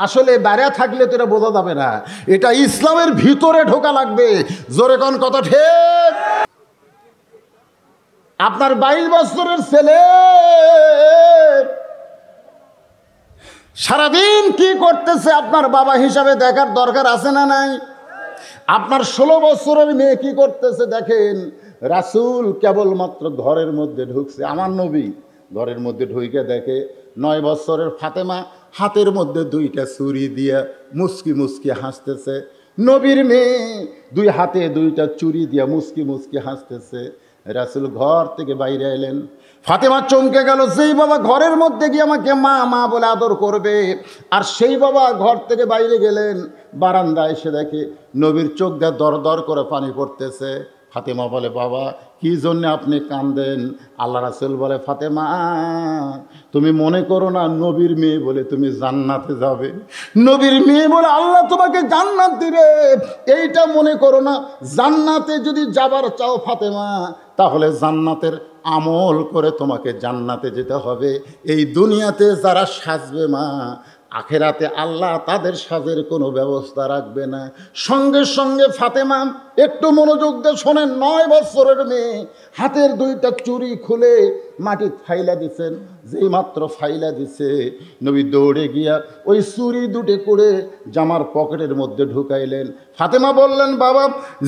আসলে বাইরে থাকলে তো এটা বোঝা যাবে না, এটা ইসলামের ভিতরে ঢোকা লাগবে। জোরে কোন কথা ঠিক? আপনার 22 বছরের ছেলে সারাদিন কি করতেছে আপনার বাবা হিসাবে দেখার দরকার আছে না নাই? আপনার 16 বছরের মেয়ে কি করতেছে দেখেন। রাসূল কেবলমাত্র ঘরের মধ্যে ঢুকছে, আমার নবী ঘরের মধ্যে ঢুকে দেখে 9 বছরের ফাতেমা হাতের মধ্যে 2টা ছুরি দিয়া মুস্কি মুস্কি হাসতেছে। নবীর মেয়ে 2 হাতে 2টা চুরি দিয়া মুস্কি মুস্কি হাসতেছে। রাসূল ঘর থেকে বাইরে এলেন, ফাতেমা চমকে গেল। যেই বাবা ঘরের মধ্যে গিয়ে আমাকে মা মা বলে আদর করবে, আর সেই বাবা ঘর থেকে বাইরে গেলেন, বারান্দায় এসে দেখে নবীর চোখ দিয়ে দর দর করে পানি পড়তেছে। ফাতেমা বলে, বাবা কি জন্য আপনি কাঁদেন? আল্লাহ রাসূল বলে, ফাতেমা তুমি মনে করো না নবীর মেয়ে বলে তুমি জান্নাতে যাবে, নবীর মেয়ে বলে আল্লাহ তোমাকে জান্নাত দিবে, এইটা মনে করো না। জান্নাতে যদি যাবার চাও ফাতেমা, তাহলে জান্নাতের আমল করে তোমাকে জান্নাতে যেতে হবে। এই দুনিয়াতে যারা সাজবে মা, আখেরাতে আল্লাহ তাদের সাজের কোনো ব্যবস্থা রাখবে না। সঙ্গে সঙ্গে ফাতেমা একটু মনোযোগ দিয়ে শোনেন, 9 বছরের মেয়ে হাতের 2টা চুড়ি খুলে মাটি ফাইলা দিছেন। যেই মাত্র ফাইলা দিছে, নবী দৌড়ে গিয়া ওই চুড়ি 2টে করে জামার পকেটের মধ্যে ঢুকাইলেন। ফাতেমা বললেন, বাবা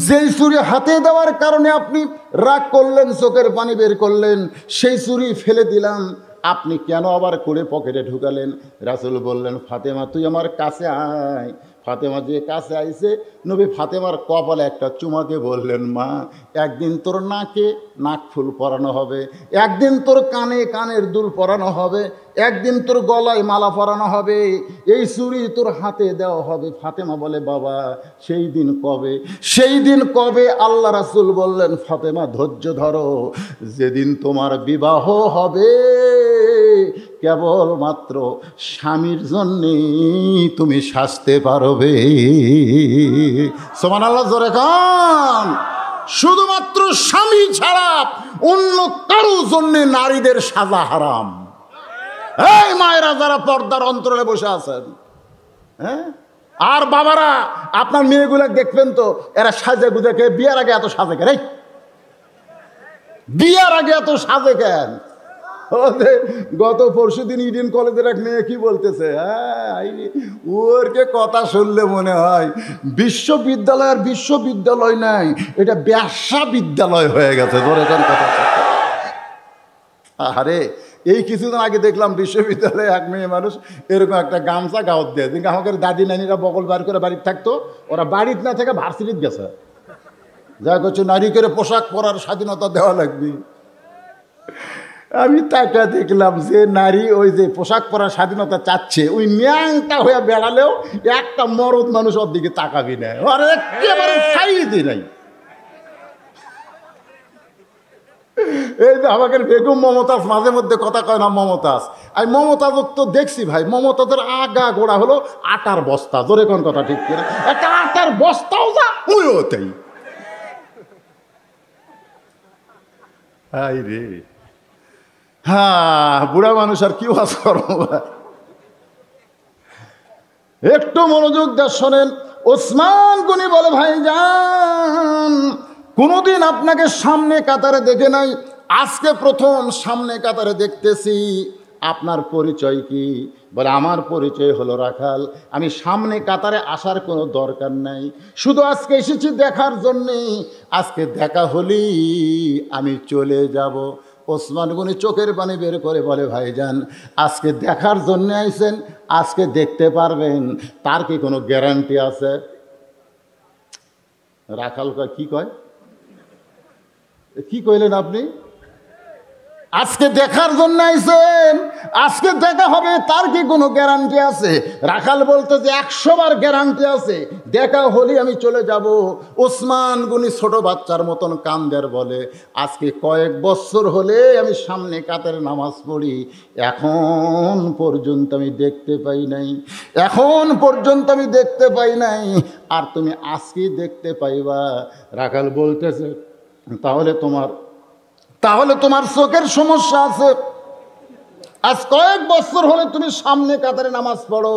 যেই চুড়ি হাতে দেওয়ার কারণে আপনি রাগ করলেন, চোখের পানি বের করলেন, সেই চুড়ি ফেলে দিলাম, আপনি কেন আবার করে পকেটে ঢুকালেন? রাসূল বললেন, ফাতেমা তুই আমার কাছে আয়। ফাতেমা যে কাছে আইছে, নবী ফাতেমার কপালে একটা চুমা দিয়ে বললেন, মা একদিন তোর নাকে নাক ফুল পরানো হবে, একদিন তোর কানে কানের দুল পরানো হবে, একদিন তোর গলায় মালা পরানো হবে, এই চুড়ি তোর হাতে দেওয়া হবে। ফাতেমা বলে, বাবা সেই দিন কবে? সেই দিন কবে? আল্লাহ রাসূল বললেন, ফাতেমা ধৈর্য ধরো, যেদিন তোমার বিবাহ হবে কেবলমাত্র স্বামীর জন্যে তুমি সাজতে পারবে। সুবহানাল্লাহ, জোরে কান। শুধুমাত্র স্বামী ছাড়া অন্য কারো জন্য নারীদের সাজা হারাম। এই মায়েরা যারা পর্দার অন্তরালে বসে আছেন, হ্যাঁ, আর বাবারা আপনার মেয়েগুলো দেখবেন তো, এরা সাজে গুজে বিয়ার আগে এত সাজে কেন? বিয়ার আগে এত সাজে কেন? গত পরশুদিন ইডেন কলেজের এক মেয়ে কি বলতেছে, ওরকে কথা শুনলে মনে হয় বিশ্ববিদ্যালয় আর বিশ্ববিদ্যালয় নাই, এটা ব্যবসা বিদ্যালয় হয়ে গেছে। ধরে কথা, আরে এই কিছুদিন আগে দেখলাম বিশ্ববিদ্যালয়ে এক মেয়ে মানুষ এরকম একটা গামছা গাওয়াত দেয়, কিন্তু আমাদের দাদি নানিরা বগল বার করে বাড়িতে থাকতো, ওরা বাড়িতে না থেকে ভার্সিটিতে গেছে, যা করছে নারী করে পোশাক পরার স্বাধীনতা দেওয়া লাগবে। আমি তাকে দেখলাম যে নারী ওই যে পোশাক পরার স্বাধীনতা চাচ্ছে, ওই ন্যাংটা হয়ে বেড়ালেও একটা মরদ মানুষ ওর দিকে তাকাবি না, আর একেবারে সাইজই নাই। এই যে আমাকে বেগম মমতাজ মাঝে মধ্যে কথা কয় না মমতাজ, আমি মমতাজক তো দেখছি ভাই, মমতাজের আগা গোড়া হলো আটার বস্তা, জোরে কোন কথা ঠিক কিনা, একটা আটার বস্তাও যা ওইও তাই। হাই রে, হ্যাঁ বুড়া মানুষ আর কি ওয়াজ করবো। একটু মনোযোগ দিয়ে শোনেন। ওসমান গনি বলে ভাইজান কোনোদিন আপনাকে সামনে কাতারে দেখে নাই, আজকে প্রথম সামনে কাতারে দেখতেছি। আপনার পরিচয় কি? বলে আমার পরিচয় হলো রাখাল, আমি সামনে কাতারে আসার কোনো দরকার নাই, শুধু আজকে এসেছি দেখার জন্যে, আজকে দেখা হলেই আমি চলে যাব। ওসমান গনি চোখের পানি বের করে বলে ভাইজান আজকে দেখার জন্য আইছেন, আজকে দেখতে পারবেন, তার কি কোনো গ্যারান্টি আছে? রাখাল কয় কি কয়, কি কইলেন আপনি? আজকে দেখার জন্য আইছেন, আজকে দেখা হবে, তার কি কোনো গ্যারান্টি আছে? রাখাল বলতে যে 100 বার গ্যারান্টি আছে, দেখা হলে আমি চলে যাব। ওসমান গনি ছোট বাচ্চার মতন কান্দের বলে আজকে কয়েক বছর হলে আমি সামনে কাতারে নামাজ পড়ি, এখন পর্যন্ত আমি দেখতে পাই নাই, এখন পর্যন্ত আমি দেখতে পাই নাই, আর তুমি আজকেই দেখতে পাইবা। রাখাল বলতেছে তাহলে তোমার চোখের সমস্যা আছে, আজ কয়েক বছর হলে তুমি সামনে কাতারে নামাজ পড়ো,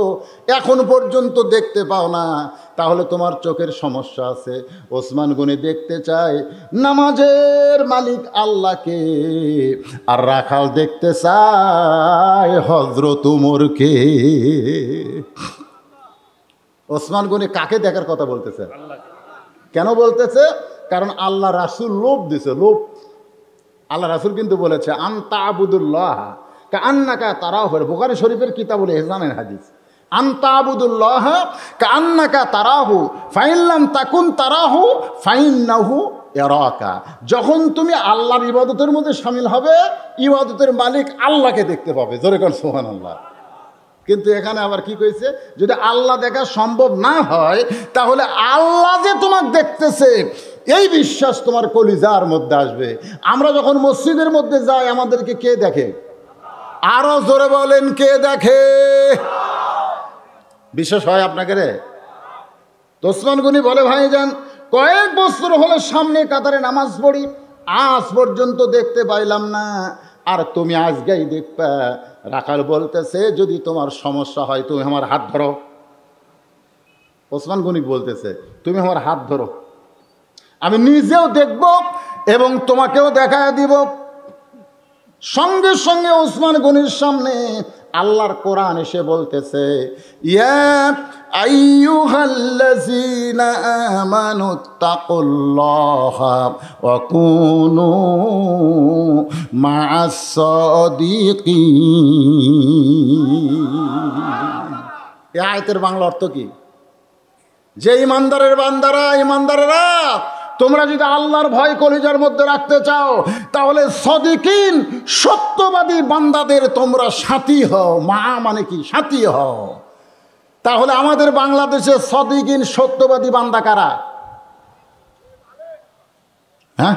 এখন পর্যন্ত দেখতে পাও না, তাহলে তোমার চোখের সমস্যা আছে। ওসমান গনি দেখতে চায় নামাজের মালিক আল্লাহকে, আর রাখাল দেখতে চায় হযরত উমরকে। ওসমান গনি কাকে দেখার কথা বলতেছে? কেন বলতেছে? কারণ আল্লাহ রাসূল লোভ দিছে, লোভ। আল্লাহ রাসূল কিন্তু বলেছে আনতা আবুদুল্লাহ কাআন্নাকা তারাহু, বুখারী শরীফের কিতাবুল ইহসানের হাদিস, আনতা আবুদুল্লাহ কাআন্নাকা তারাহু ফাইন লাম তাকুন তারাহু ফাইন্নাহু ইয়ারাকা। যখন তুমি আল্লাহর ইবাদতের মধ্যে শামিল হবে, ইবাদতের মালিক আল্লাহকে দেখতে পাবে, জোরে কোন সুবহানাল্লাহ। কিন্তু এখানে আবার কি কইছে, যদি আল্লাহ দেখা সম্ভব না হয়, তাহলে আল্লাহ যে তোমাকে দেখতেছে এই বিশ্বাস তোমার কলিজার মধ্যে আসবে। আমরা যখন মসজিদের মধ্যে যাই আমাদেরকে কে দেখে? আরো জোরে বলেন কে দেখে? বিশ্বাস হয় আপনাকে রে? ওসমান গনি বলে ভাইজান কয়েক বছর হলে সামনে কাতারে নামাজ পড়ি, আজ পর্যন্ত দেখতে পাইলাম না, আর তুমি আজকেই দেখবা। রাখাল বলতেছে যদি তোমার সমস্যা হয় তুমি আমার হাত ধরো। ওসমান গনি বলতেছে তুমি আমার হাত ধরো, আমি নিজেও দেখব এবং তোমাকেও দেখায় দিব। সঙ্গে সঙ্গে ওসমান গনির সামনে আল্লাহর কোরআন এসে বলতেছে ইয়া আইয়ুহাল্লাযীনা আমানুত্তাকুল্লাহা ওয়া কুনু মা'আস সাদিকিন। এই আয়াতের বাংলা অর্থ কি? যে ইমানদারের ইমানদারেরা তোমরা যদি আল্লাহর ভয় কলিজার মধ্যে রাখতে চাও, তাহলে সদিকিন সত্যবাদী বান্দাদের তোমরা সাথী হও। মা মানে কি? সাথী হও। তাহলে আমাদের বাংলাদেশে সদিকিন সত্যবাদী বান্দা কারা? হ্যাঁ,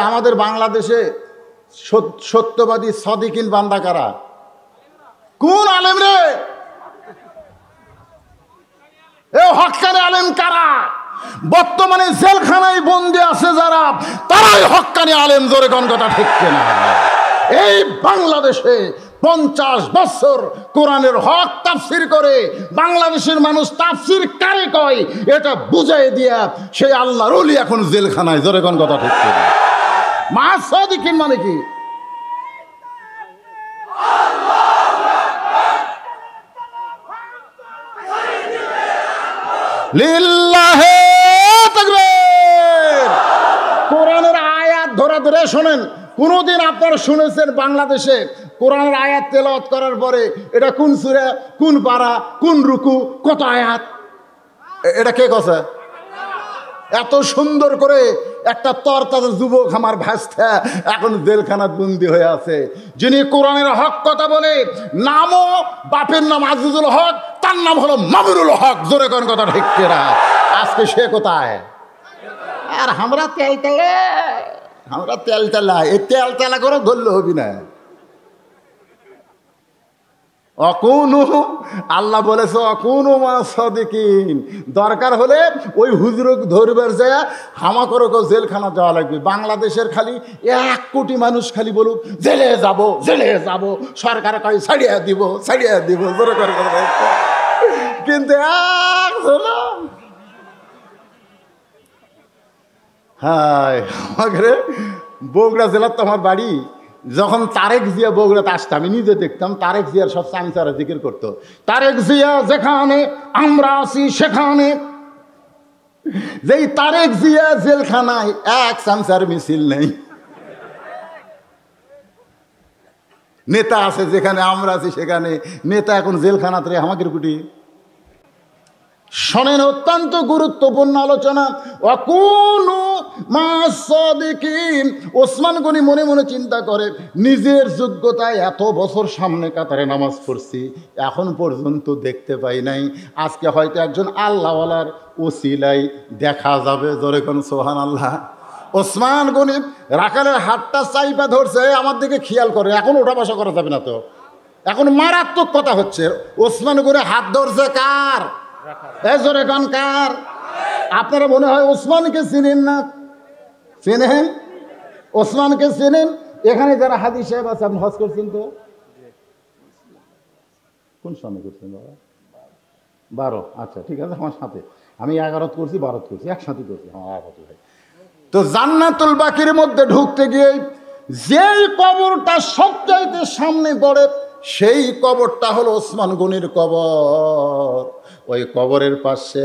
আমাদের বাংলাদেশে সত্যবাদী সদিকিন বান্দা কারা? কোন আলেম রে? হক্কানি আলেম কারা? বর্তমানে জেলখানায় বন্দী আছে যারা, তারাই হক্কানি আলেম। জোরে কোন কথা ঠিক কিনা? এই বাংলাদেশে 50 বছর কোরআনের হক তাফসির করে বাংলাদেশের মানুষ তাফসির কারে কয় এটা বুঝাই দিয়া সেই আল্লাহর ওলি এখন জেলখানায়। জোরে কোন কথা ঠিক কিনা? মা সাদিকিন মানে কি? লিল্লাহে তাকবীর। কোরআনের আয়াত ধরে ধরে শোনেন, কোনোদিন আপনারা শুনেছেন বাংলাদেশে কোরআনের আয়াত তেলাওয়াত করার পরে এটা কোন সূরা, কোন পারা, কোন রুকু, কত আয়াত, এটা কে কথা? এত সুন্দর করে একটা তরতাজা যুবক আমার ভাস্তা এখন জেলখানাত বন্দি হয়ে আছে, যিনি কোরআনের হক কথা বলে, নামও বাপের নাম আজিজুল হক, তার নাম হলো মামুনুল হক। জোরে কোন কথা ঠিক কিনা? আজকে সে কোথায়? আর আমরা তেলতেলা এই তেলতেলা করে ধরলে হবি না। অকুনু, আল্লাহ বলেছে অকুনু মা সাদিকিন, দরকার হলে ওই হুজুরক ধরবার যায় হামা করে জেলখানা যাওয়া লাগবে। বাংলাদেশের খালি 1 কোটি মানুষ খালি বলুক জেলে যাব, জেলে যাব, সরকার কয় ছাড়িয়ে দিব, ছাড়িয়ে দিব, জোরে করে। কিন্তু হায় আমাকে বগুড়া জেলার তো আমার বাড়ি। যখন তারেক জিয়া বগুড়াতে আসতাম, আমি নিজে দেখতাম তারেক জিয়ার সব চামচারা জিকির করতো, তারেক জিয়া যেখানে আমরা আছি সেখানে। যেই তারেক জিয়া জেলখানায় এক চামচার মিছিল নেই। নেতা আছে যেখানে আমরা আছি সেখানে, নেতা এখন জেলখানাতে আমাদের কুটি। শোনেন, অত্যন্ত গুরুত্বপূর্ণ আলোচনা। ওয়াকুনু মা'আস সাদিকিন। ওসমান গনি মনে মনে চিন্তা করে, নিজের যোগ্যতায় এত বছর সামনে কাতারে নামাজ পড়ছি, এখন পর্যন্ত দেখতে পাই নাই। আজকে হয়তো একজন আল্লাহওয়ালার ওসিলাই দেখা যাবে। জোরে কোন সুবহানাল্লাহ। ওসমান গনি রাখালের হাতটা চাইপা ধরছে, আমার দিকে খেয়াল করে। এখন ওঠা বসা করা যাবে না তো, এখন মারাত্মক কথা হচ্ছে। ওসমান গনি হাত ধরছে কার? জোরে গান কার? আপনারা মনে হয় ওসমানকে চিনেন না? চেনেন? ওসমানকে চেনেন? এখানে যারা হাদি সাহেব আছে, আপনি হজ করছেন তো? কোন সামনে করছেন বাবা? 12। আচ্ছা ঠিক আছে, আমার সাথে আমি 11 করছি, 12 করছি, একসাথে করছি। তো জান্নাতুল বাকির মধ্যে ঢুকতে গিয়ে যেই কবরটা সবচাইতে সামনে পড়ে, সেই কবরটা হলো ওসমান গনির কবর। ওই কবরের পাশে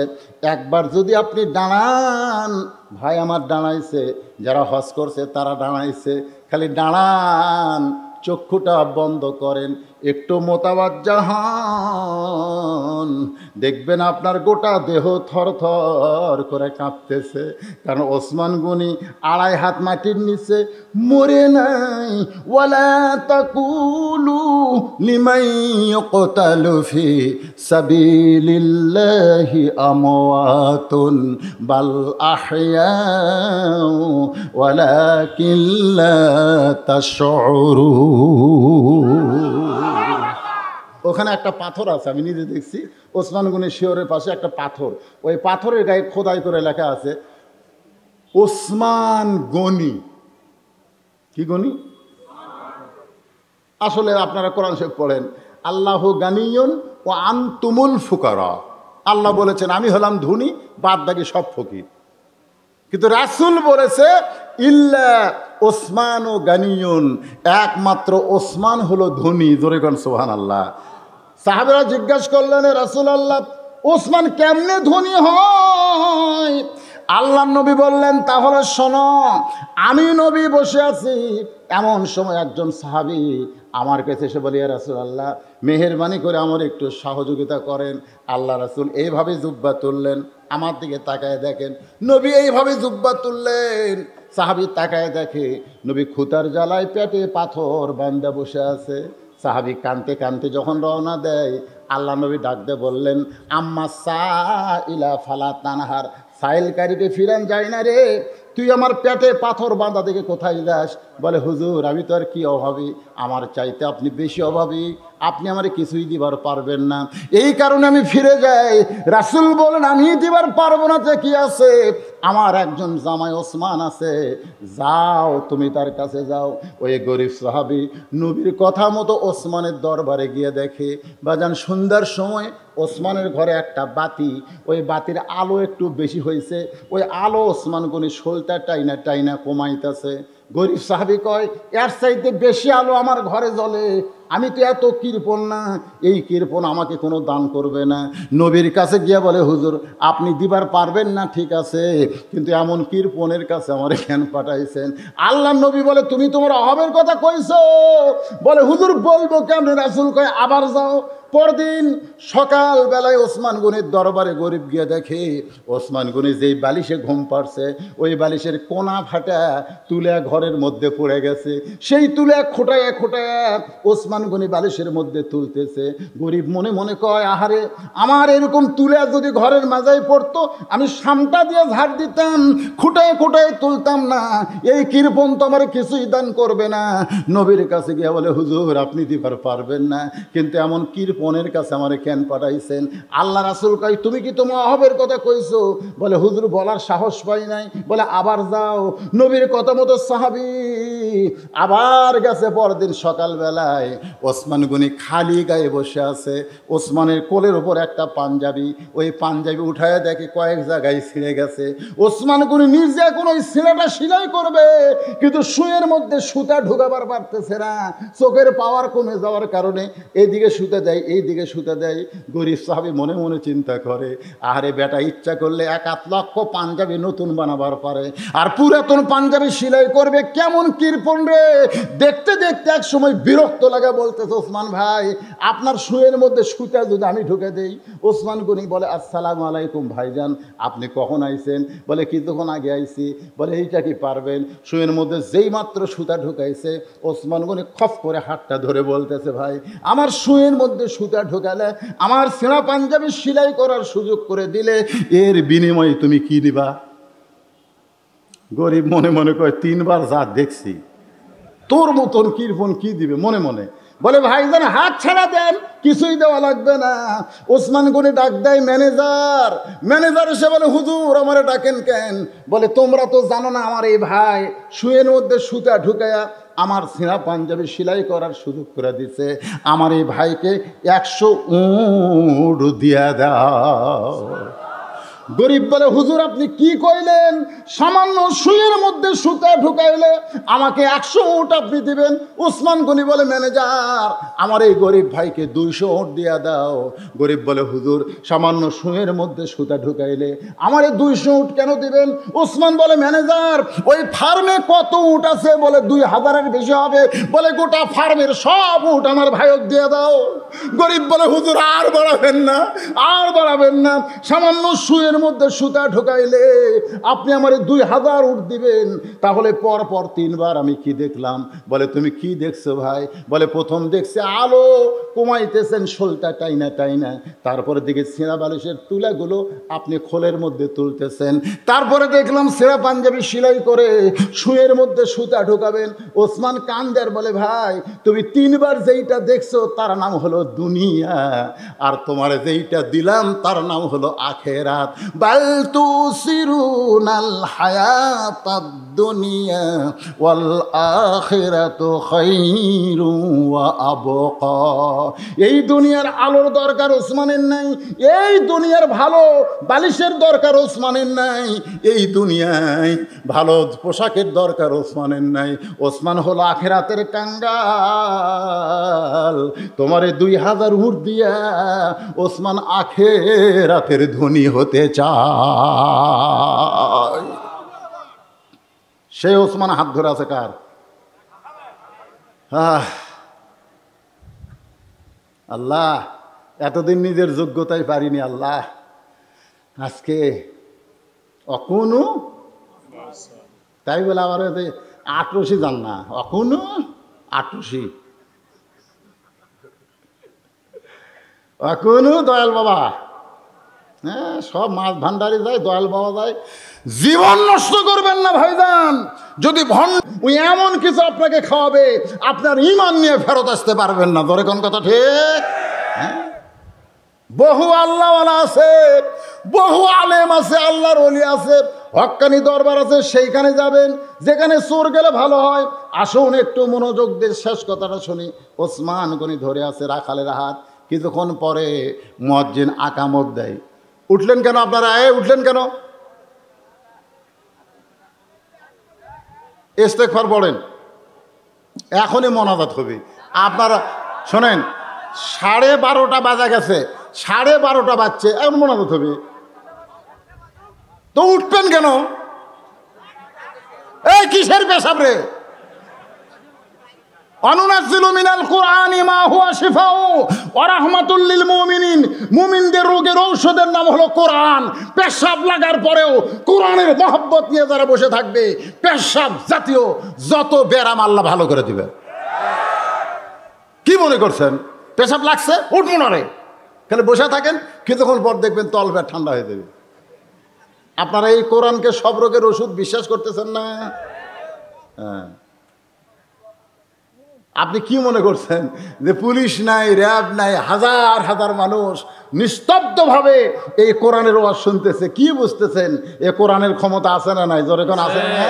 একবার যদি আপনি দাঁড়ান, ভাই আমার দাঁড়াইছে, যারা হজ করছে তারা দাঁড়াইছে, খালি দাঁড়ান, চক্ষুটা বন্ধ করেন, একটু মোতাবাজ্জা হন, দেখবেন আপনার গোটা দেহ থরথর করে কাঁপতেছে। কারণ ওসমান গনি 2.5 হাত মাটির নিচে, মরে নাই। ওয়ালা তাকুলু লিমান ইউকতালু ফি সাবিলিল্লাহি আমওয়াতুন বাল আহইয়াউ ওয়ালাকিন লা তাশউরুন। ওখানে একটা পাথর আছে, আমি নিজে দেখছি। ওসমান গনি শিওরের পাশে একটা পাথর, ওই পাথরের গায়ে খোদাই করে লেখা আছে ওসমান গনি। কি গনি? আসলে আপনারা কোরআন শরীফ পড়েন, আল্লাহু গানিয়ুন ওয়া আনতুমুল ফুকারা। আল্লাহ বলেছেন আমি হলাম ধনী, বাদ বাকি সব ফকির। কিন্তু রাসূল বলেছে ইল্লা ওসমান ও গানিয়ুন, একমাত্র ওসমান হলো ধনী। জোরে কোন সুবহানাল্লাহ। সাহাবারা জিজ্ঞাসা করলেন, রাসূলুল্লাহ ওসমান কেমনে ধনী হয়? আল্লাহ নবী বললেন, তাহলে শোনো, আমি নবী বসে আছি, এমন সময় একজন সাহাবী আমার কাছে এসে বলি, ইয়া রাসূলুল্লাহ মেহেরবানি করে আমার একটু সহযোগিতা করেন। আল্লাহ রাসূল এইভাবে জুব্বা তুললেন, আমার দিকে তাকায় দেখেন, নবী এইভাবে জুব্বা তুললেন। সাহাবী তাকায় দেখে নবী খুতার জ্বালায় পেটে পাথর বান্দা বসে আছে। সাহাবী কানতে কানতে যখন রওনা দেয়, আল্লাহ নবী ডাক দিয়ে বললেন, আম্মা সাইলা ফালা তানহার, সাইলকারীকে ফিরান যায় না রে, তুই আমার পেটে পাথর বাঁধা দেখে কোথায় যাস? বলে হুজুর আমি তো আর কি অভাবী, আমার চাইতে আপনি বেশি অভাবী, আপনি আমার কিছুই দিবার পারবেন না, এই কারণে আমি ফিরে যাই। রাসূল বলেন আমি দিবার পারবো না যে কি আছে, আমার একজন জামাই ওসমান আছে, যাও তুমি তার কাছে যাও। ওই গরিব সাহাবী নবীর কথা মতো ওসমানের দরবারে গিয়ে দেখে, বাজান সন্ধ্যার সময় ওসমানের ঘরে একটা বাতি, ওই বাতির আলো একটু বেশি হয়েছে, ওই আলো ওসমান গনি শোলটা টাইনা টাইনা কমাইতেছে। গরিব সাহাবী কয়, এর চাইতে বেশি আলো আমার ঘরে জ্বলে, আমি তো এত কৃপণ না, এই কৃপণ আমাকে কোনো দান করবে না। নবীর কাছে গিয়ে বলে, হুজুর আপনি দিবার পারবেন না ঠিক আছে, কিন্তু এমন কৃপণের কাছে আমার কেন পাঠাইছেন? আল্লাহ নবী বলে, তুমি তোমার অভাবের কথা কইছো? বলে, হুজুর বলবো কেমন? রাসূল কয়, আবার যাও। পরদিন সকালবেলায় ওসমান গনির দরবারে গরিব গিয়ে দেখে ওসমান গনি যেই বালিশে ঘুম পাড়ছে ওই বালিশের কোনা ফাটা তুলে ঘরের মধ্যে পড়ে গেছে। সেই তুলে খোটায় খোটায় ওসমান গনি বালিশের মধ্যে তুলতেছে। গরিব মনে মনে কয়, আহারে, আমার এরকম তুলে যদি ঘরের মাঝায় পড়তো, আমি সামটা দিয়ে ঝাড় দিতাম, খুঁটায় খুঁটায় তুলতাম না। এই কৃপণ তো আমার কিছুই দান করবে না। নবীর কাছে গিয়ে বলে, হুজুর আপনি দিবার পারবেন না, কিন্তু এমন কৃপণের কাছে আমারে কেন পাঠাইছেন? আল্লাহ রাসূল কয়, তুমি কি তোমার অভাবের কথা কইছো? বলে, হুজুর বলার সাহস পাই নাই। বলে, আবার যাও। নবীর কথা মতো সাহাবী আবার গেছে। পরদিন সকালবেলায় ওসমান গনি খালি গায়ে বসে আছে। ওসমানের কোলের ওপর একটা পাঞ্জাবি, ওই পাঞ্জাবি উঠায় দেখে কয়েক জায়গায় ছিঁড়ে গেছে। ওসমান গনি নিজে এখন ওই ছিঁড়াটা সেলাই করবে, কিন্তু শুয়ের মধ্যে সুতা ঢুকাবার পারতেছে না। চোখের পাওয়ার কমে যাওয়ার কারণে এইদিকে সুতা দেয়, এইদিকে সুতা দেয়। গরিব সাহাবী মনে মনে চিন্তা করে, আরে বেটা ইচ্ছা করলে 1-8 লক্ষ পাঞ্জাবি নতুন বানাবার পারে, আর পুরাতন পাঞ্জাবি সেলাই করবে, কেমন কৃপণ রে। দেখতে দেখতে এক সময় বিরক্ত লাগা বলতেছে, ওসমান ভাই আপনার শুয়ের মধ্যে সুতা যদি আমি ঢুকে দেই? ওসমান গনি বলে, আসসালামু আলাইকুম ভাইজান, আপনি কখন আইছেন? বলে, কিছুক্ষণ আগে আইছি। বলে, এইটা কি পারবেন? শুয়ের মধ্যে যেই মাত্র সুতা ঢুকাইছে ওসমান গনি খপ করে হাতটা ধরে বলতেছে, ভাই আমার শুয়ের মধ্যে সুতা ঢুকালে, আমার ছেঁড়া পাঞ্জাবি সেলাই করার সুযোগ করে দিলে, এর বিনিময়ে তুমি কি দিবা? গরিব মনে মনে কয়, 3 বার যা দেখছি, তোর মতন কৃপণ কি দিবে মনে মনে। বলে, ভাইজান হাত ছাড়া দেন, কিছুই দেওয়া লাগবে না। ওসমান গনি ডাক দেয় ম্যানেজার। ম্যানেজার এসে বলে, হুজুর আমারে ডাকেন কেন? বলে, তোমরা তো জানো না আমার এই ভাই শুয়ের মধ্যে সুতা ঢুকায়া আমার ছেঁড়া পাঞ্জাবি সেলাই করার সুযোগ করে দিচ্ছে, আমার এই ভাইকে 100 উট দিয়া দাও। গরিব বলে, হুজুর আপনি কি কইলেন? সামান্য শুয়ের মধ্যে সুতা ঢুকাইলে আমাকে 100 উট আপনি দিবেন? ওসমান গনি বলে, ম্যানেজার আমার এই গরিব ভাইকে 200 উট দিয়া দাও। গরিব বলে, হুজুর সামান্য শুয়ের মধ্যে সুতা ঢুকাইলে আমারে 200 উট কেন দিবেন? ওসমান বলে, ম্যানেজার ওই ফার্মে কত উট আছে? বলে, 2000-এর বেশি হবে। বলে, গোটা ফার্মের সব উট আমার ভাইক দিয়ে দাও। গরিব বলে, হুজুর আর বাড়াবেন না, আর বাড়াবেন না, সামান্য শুয়ের মধ্যে সুতা ঢুকাইলে আপনি আমারে 2000 উট দিবেন। তাহলে পর পর 3 বার আমি কি দেখলাম? বলে, তুমি কি দেখছো ভাই? বলে, প্রথম দেখছে আলো কমাইতেছেন শোলটা টাইনা টাইনা, তারপরে দিকে ছেঁড়া বালিশের তুলাগুলো আপনি খোলের মধ্যে তুলতেছেন, তারপরে দেখলাম ছেঁড়া পাঞ্জাবি সেলাই করে শুয়ের মধ্যে সুতা ঢুকাবেন। ওসমান কান্দার বলে, ভাই তুমি 3 বার যেইটা দেখছো তার নাম হলো দুনিয়া, আর তোমার যেইটা দিলাম তার নাম হলো আখেরাত। বাল তুসিরুনাল হায়াতাদ দুনিয়া ওয়াল আখিরাতু খায়রুন ওয়া আবকা। এই দুনিয়ার আলোর দরকার ওসমানের নাই, এই দুনিয়ার ভালো বালিশের দরকার ওসমানের নাই, এই দুনিয়ায় ভালো পোশাকের দরকার ওসমানের নাই। ওসমান হলো আখেরাতের কাঙ্গাল। তোমারে 2000 উট দিয়া ওসমান আখেরাতের ধনী হতে চায়। সে ওসমান হাত ধরে আছে কার? আল্লাহ, এতদিন নিজের যোগ্যতায় পারিনি আল্লাহ, আজকে অকুনু তাই বলে আবার 88 যান না, অকুনু 88 অকুনু দয়াল বাবা। হ্যাঁ, সব মাছ ভান্ডারে যায়, দয়াল বাবা যায়। জীবন নষ্ট করবেন না ভাইজান। যদি ওই এমন কিছু আপনাকে খাওয়াবে আপনার ঈমান নিয়ে ফেরত আসতে পারবেন না। ধরে কোন কথা ঠিক? হ্যাঁ, বহু আল্লাহওয়ালা আছে, বহু আলেম আছে, আল্লাহর ওলি আছে, হক্কানি দরবার আছে, সেইখানে যাবেন যেখানে চোর গেলে ভালো হয়। আসুন একটু মনোযোগ দিয়ে শেষ কথাটা শুনি। ওসমান গনি ধরে আছে রাখালের হাত। কিছুক্ষণ পরে মুয়াজ্জিন আকামত দেয়। উঠলেন কেন আপনারা? উঠলেন কেন? ইস্তেগফার পড়েন, এখনই মোনাজাত হবে। আপনারা শোনেন, 12:30 বাজা গেছে, 12:30 বাজছে, এখন মোনাজাত হবে তো উঠবেন কেন? এই কিসের পেশাব রে? অনুনাজ্জিলু মিনাল কুরআনি মা হুয়া শিফাউ ওয়া রাহমাতুল লিল মুমিনিন। মুমিনদের রোগের ঔষধের নাম হলো কোরআন। পেশাব লাগার পরেও কোরআনের মহব্বত নিয়ে যারা বসে থাকবে, পেশাব জাতীয় যত ব্যারাম আল্লাহ ভালো করে দিবে। কি মনে করছেন পেশাব লাগছে উঠবো না রে, খালি বসে থাকেন, কিছুক্ষণ পর দেখবেন তলপেট ঠান্ডা হয়ে যাবে। আপনারা এই কোরআনকে সব রোগের ওষুধ বিশ্বাস করতেছেন না? হ্যাঁ, আপনি কি মনে করছেন যে পুলিশ নাই, র্যাব নাই, হাজার হাজার মানুষ নিস্তব্ধভাবে এই কোরআনের ওয়াজ শুনতেছে, কি বুঝতেছেন এ কোরআনের ক্ষমতা আছে না নাই? জোরে কোন আছে না?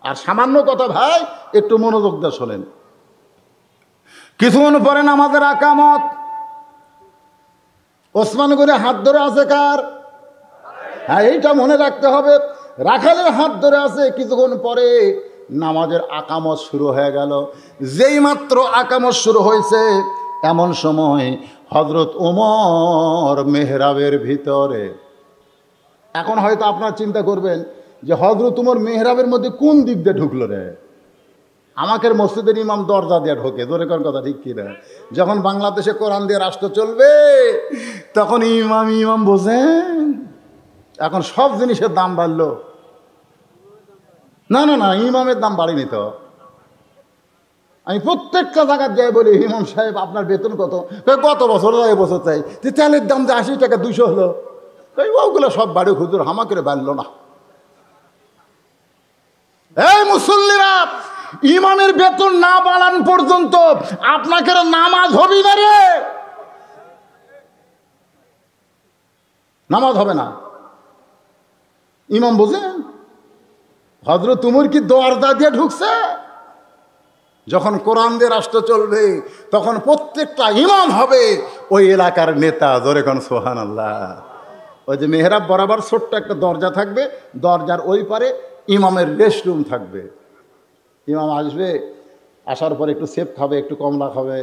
আর সামান্য কথা ভাই, একটু মনোযোগ দিয়ে শোনেন। কিছুক্ষণ পরে নামাজের আকামত। ওসমান গনি হাত ধরে আছে কার? হ্যাঁ, এইটা মনে রাখতে হবে, রাখালের হাত ধরে আছে। কিছুক্ষণ পরে নামাজের আকামত শুরু হয়ে গেল। যেই মাত্র আকামত শুরু হয়েছে, এমন সময় হযরত ওমর মেহরাবের ভিতরে। এখন হয়তো আপনারা চিন্তা করবেন যে হযরত ওমর মেহরাবের মধ্যে কোন দিক দিয়ে ঢুকলো রে? আমাকে মসজিদের ইমাম দরজা দিয়ে ঢোকে, ধরে কোন কথা ঠিক কিনা? যখন বাংলাদেশে কোরআন দিয়ে রাষ্ট্র চলবে, তখন ইমাম বোঝেন। এখন সব জিনিসের দাম বাড়লো। না না না, ইমামের দাম বাড়েনি তো। আমি প্রত্যেকটা জায়গায় যাই বলি, ইমাম সাহেব আপনার বেতন কত? গত বছর এই বছর চাই। যে তেলের দাম যে 80 টাকা 200 হলো, ওগুলো সব বাড়ি হুজুর হামাকে বাড়লো না। এই মুসল্লিরা, ইমামের বেতন না বাড়ান পর্যন্ত আপনাকে নামাজ হবে না রে, নামাজ হবে না। ইমাম বোঝেন হযরত ওমর কি দরজা দিয়ে ঢুকছে? যখন কোরআন দিয়ে রাষ্ট্র চলবে, তখন প্রত্যেকটা ইমাম হবে ওই এলাকার নেতা। জোরে কোন সুবহানাল্লাহ। ওই যে মেহরাব বরাবর ছোট্ট একটা দরজা থাকবে, দরজার ওই পারে ইমামের রেস্ট রুম থাকবে। ইমাম আসবে, আসার পরে একটু সেপ খাবে, একটু কমলা খাবে,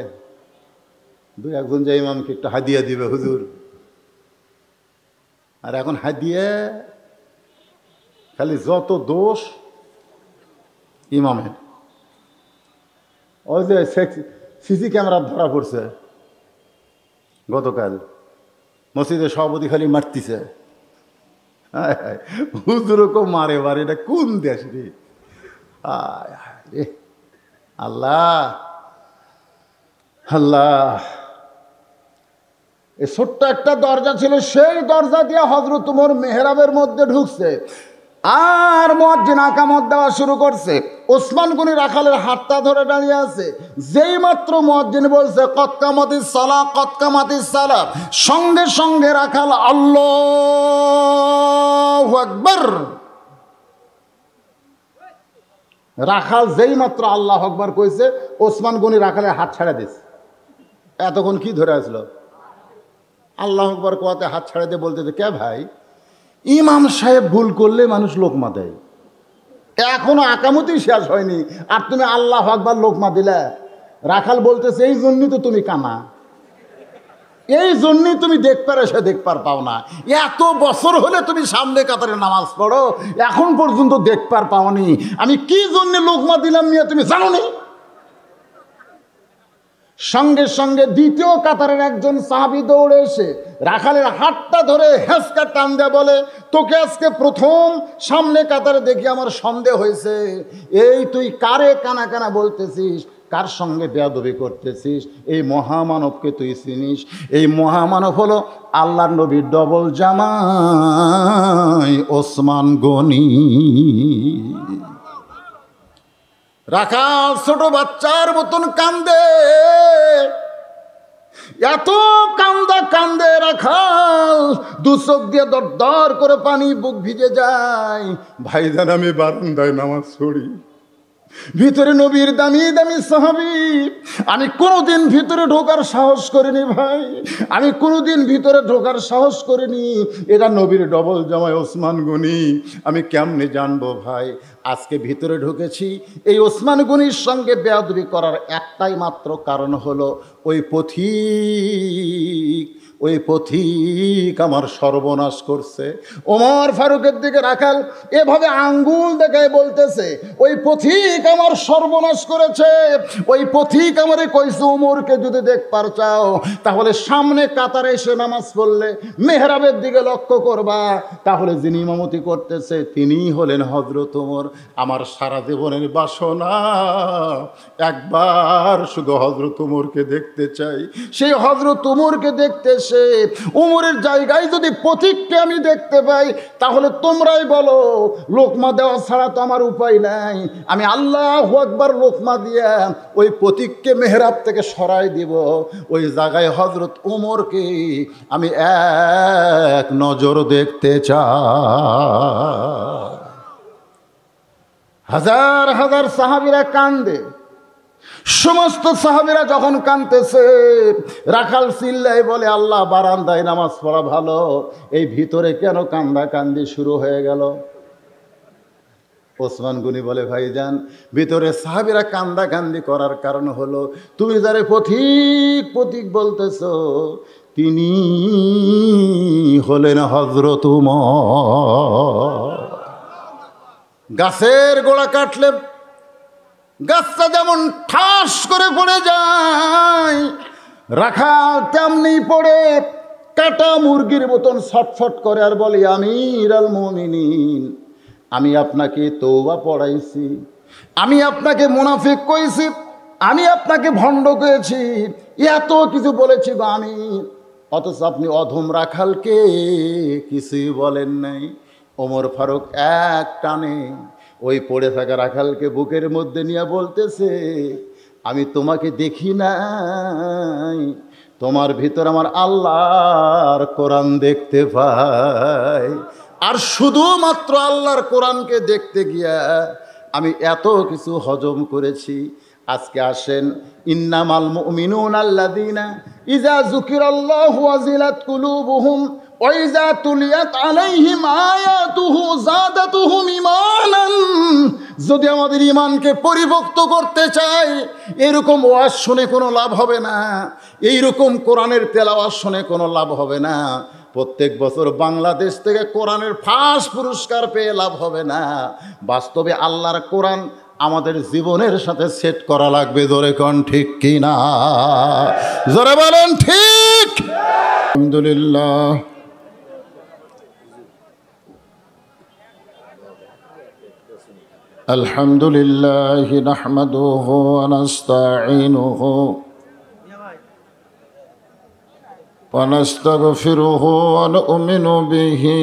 দুই একজন যে ইমামকে একটু হাদিয়া দিবে হুজুর। আর এখন হাদিয়া খালি যত দোষ ইমামের। ওই যে সিসি ক্যামেরা ধরা পড়ছে গতকাল, মসজিদের সভাপতি খালি মারতিছে। হুজুর কো মারে বারে, এটা কোন দেশ রে? আল্লাহ আল্লাহ। এই ছোট্ট একটা দরজা ছিল, সেই দরজা দিয়ে হযরত ওমর মেহরাবের মধ্যে ঢুকছে। আর মুয়াজ্জিন আকামত দেওয়া শুরু করছে। ওসমান গনি রাখালের হাতটা ধরে দাঁড়িয়ে আছে। যেই মাত্র মুয়াজ্জিন বলছে কদ কামাতিস সালাহ, কদ কামাতিস সালাহ, সঙ্গে সঙ্গে রাখাল আল্লাহু আকবার। রাখাল যেই মাত্র আল্লাহু আকবার কইছে, ওসমান গনি রাখালের হাত ছাড়া দিছে। এতক্ষণ কি ধরে আসলো? আল্লাহু আকবার কোয়াতে হাত ছাড়া দিয়ে বলতেছে, কে ভাই, ইমাম সাহেব ভুল করলে মানুষ লোকমা দেয়, এখনো আকামতি শেষ হয়নি আর তুমি আল্লাহু আকবার লোকমা দিলে। রাখাল বলতেছে, এই জন্যই তো তুমি কানা, এই জন্যই তুমি দেখপার এসে দেখপার পাও না। এত বছর হলে তুমি সামনে কাতারে নামাজ পড়ো, এখন পর্যন্ত দেখপার পাওনি। আমি কি জন্য লোকমা দিলাম নিয়ে তুমি জানো নি? সঙ্গে সঙ্গে দ্বিতীয় কাতারের একজন সাহাবী দৌড়ে এসে রাখালের হাতটা ধরে হেঁচকা টান দেয়া বলে, তোকে আজকে প্রথম সামনে কাতারে দেখি আমার সন্দেহ হয়েছে। এই তুই কারে কানা কানা বলতেছিস, কার সঙ্গে বেয়াদবি করতেছিস? এই মহামানবকে তুই চিনিস? এই মহামানব হলো আল্লাহর নবীর ডবল জামাই ওসমান গনি। রাখাল ছোট বাচ্চার মতন কান্দে, এত কান্দা কান্দে রাখাল, দু চোখ দিয়ে দরদর করে পানি বুক ভিজে যায়। ভাইজান আমি বারান্দায় নামাজ পড়ি, ভিতরে নবীর দামি দামি সাহাবী, আমি কোনোদিন ভিতরে ঢোকার সাহস করিনি ভাই, আমি কোনোদিন ভিতরে ঢোকার সাহস করিনি। এরা নবীর ডবল জামাই ওসমান গনি, আমি কেমনে জানবো ভাই? আজকে ভিতরে ঢুকেছি, এই ওসমান গনির সঙ্গে বেয়াদবি করার একটাই মাত্র কারণ হলো ওই পথিক আমার সর্বনাশ করছে। ওমর ফারুকের দিকে রাখাল এভাবে আঙ্গুল দেখায় বলতেছে, ওই পথিক আমার সর্বনাশ করেছে, ওই পথিক আমারে কইছে ওমরকে যদি দেখবার চাও তাহলে সামনে কাতারে এসে নামাজ পড়লে মেহরাবের দিকে লক্ষ্য করবা, তাহলে যিনি ইমামতি করতেছে তিনিই হলেন হযরত ওমর। আমার সারা জীবনের বাসনা একবার শুধু হযরত ওমরকে দেখতে চাই। সেই হযরত ওমরকে দেখতে সে উমরের জায়গায় যদি পথিককে আমি দেখতে পাই, তাহলে তোমরাই বলো লোকমা দেওয়া ছাড়া তো আমার উপায় নাই, আমি আল্লাহু আকবার লোকমা দিয়া ওই পথিককে মেহরাব থেকে সরাই দিব। ওই জায়গায় হযরত উমরকে আমি এক নজর দেখতে চাই। হাজার হাজার সাহাবীরা কান্দে, সমস্ত সাহাবীরা যখন কাঁদতেছে, রাখাল চিল্লায় বলে, আল্লাহ বারান্দায় নামাজ পড়া ভালো, এই ভিতরে কেন কান্দাকান্দি শুরু হয়ে গেল? ওসমান গনি বলে, ভাইজান ভিতরে সাহাবীরা কান্দাকান্দি করার কারণ হলো তুমি যারে পথিক পথিক বলতেছ তিনি হলেন হযরত ওমর। গাছের গোড়া কাটলে গাছটা যেমন ঠাস করে পড়ে যায়, রাখাল তেমনি পড়ে কাটা মুরগির মতন ছটফট করে আর বলে, আমিরুল মুমিনিন, আমি আপনাকে তওবা পড়াইছি, আমি আপনাকে মুনাফিক কইছি, আমি আপনাকে ভণ্ড করেছি, এত কিছু বলেছি গো আমি, অথচ আপনি অধম রাখালকে কিছুই বলেন নাই। ওমর ফারুক এক টানে ওই পড়ে থাকা রাখালকে বুকের মধ্যে নিয়ে বলতেছে, আমি তোমাকে দেখি নাই, তোমার ভিতর আমার আল্লাহর কোরআন দেখতে পাই। আর শুধুমাত্র আল্লাহর কোরআনকে দেখতে গিয়া আমি এত কিছু হজম করেছি। আজকে আসেন, ইন্নামাল মুমিনুনা আল্লাযীনা ইযা যুকিরাল্লাহু ওয়াজিলাত কুলুবুহুম ওয়া ইযা তুলিয়াত আলাইহিম আয়াতুহু যাদাতুহুম ঈমানান। যদি আমাদের ঈমানকে পরিপক্ত করতে চাই, এরকম ওয়াজ শুনে কোনো লাভ হবে না, এইরকম কোরআনের তেলাওয়াত শুনে কোনো লাভ হবে না। প্রত্যেক বছর বাংলাদেশ থেকে কোরআনের ফার্স্ট পুরস্কার পেয়ে লাভ হবে না। বাস্তবে আল্লাহর কোরআন আমাদের জীবনের সাথে সেট করা লাগবে। জোরে কোন ঠিক কি না? জোরে বলেন ঠিক। আলহামদুলিল্লাহ, আলহামদুলিল্লাহ নাহমাদুহু ওয়া নাস্তাঈনুহু ওয়া নাস্তাগফিরুহু ওয়া নু'মিনু বিহি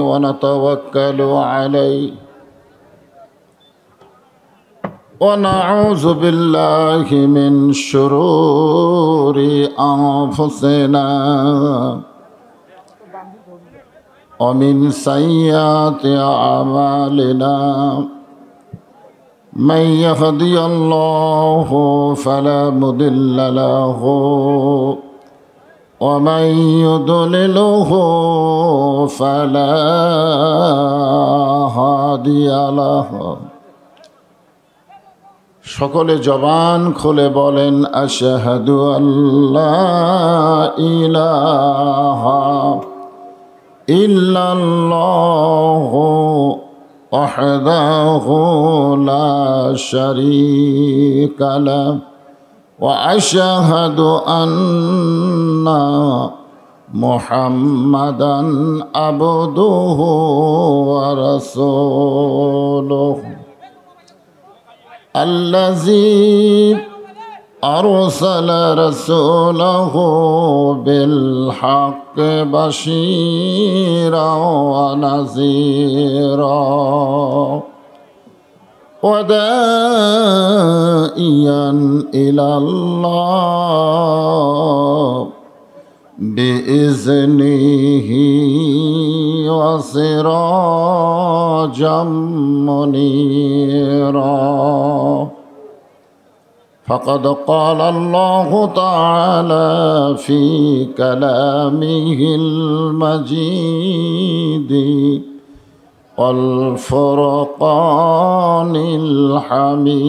ওয়া নাতাওয়াক্কালু আলাইহি ونعوذ بالله من شرور أنفسنا ومن سيئات أعمالنا من يهدي الله فلا مضل له ومن يضلله فلا هادي له। সকলে জবান খুলে বলেন, আশহাদু আল্লা ইলাহা ইল্লাল্লাহু ওয়াহদাহু লা শারীকা লাহু ওয়া আশহাদু আন্না মুহাম্মাদান আবদুহু ওয়া রাসূলুহু الذي أرسل رسوله بالحق بشيرا ونذيرا وداعيا إلى الله بإذنه وسراجا منيرا فقد قال الله تعالى في كلامه المجيد والفرقان الحميد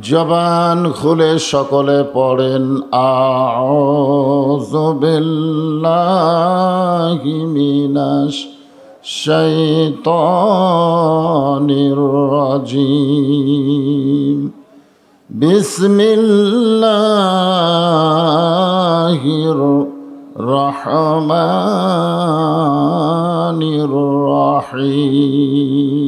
জবান খুলে সকলে পড়েন আউযু বিল্লাহি মিনাশ শাইতানির রাজিম বিসমিল্লাহির রহমানির রহিম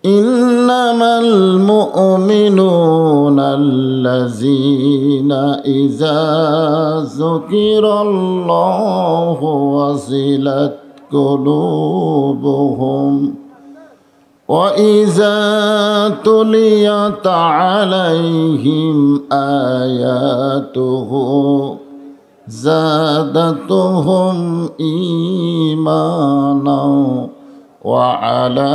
إنما المؤمنون الذين إذا ذكر الله وجلت قلوبهم وإذا تليت عليهم آياته زادتهم إيمانا وعلى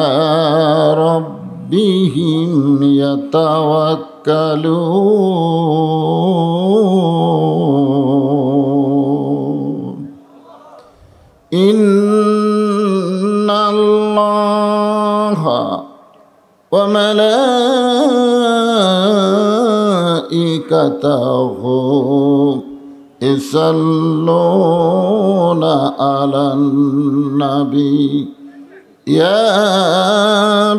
ربهم يتوكلون إن الله وملائكته يصلون على النبي يا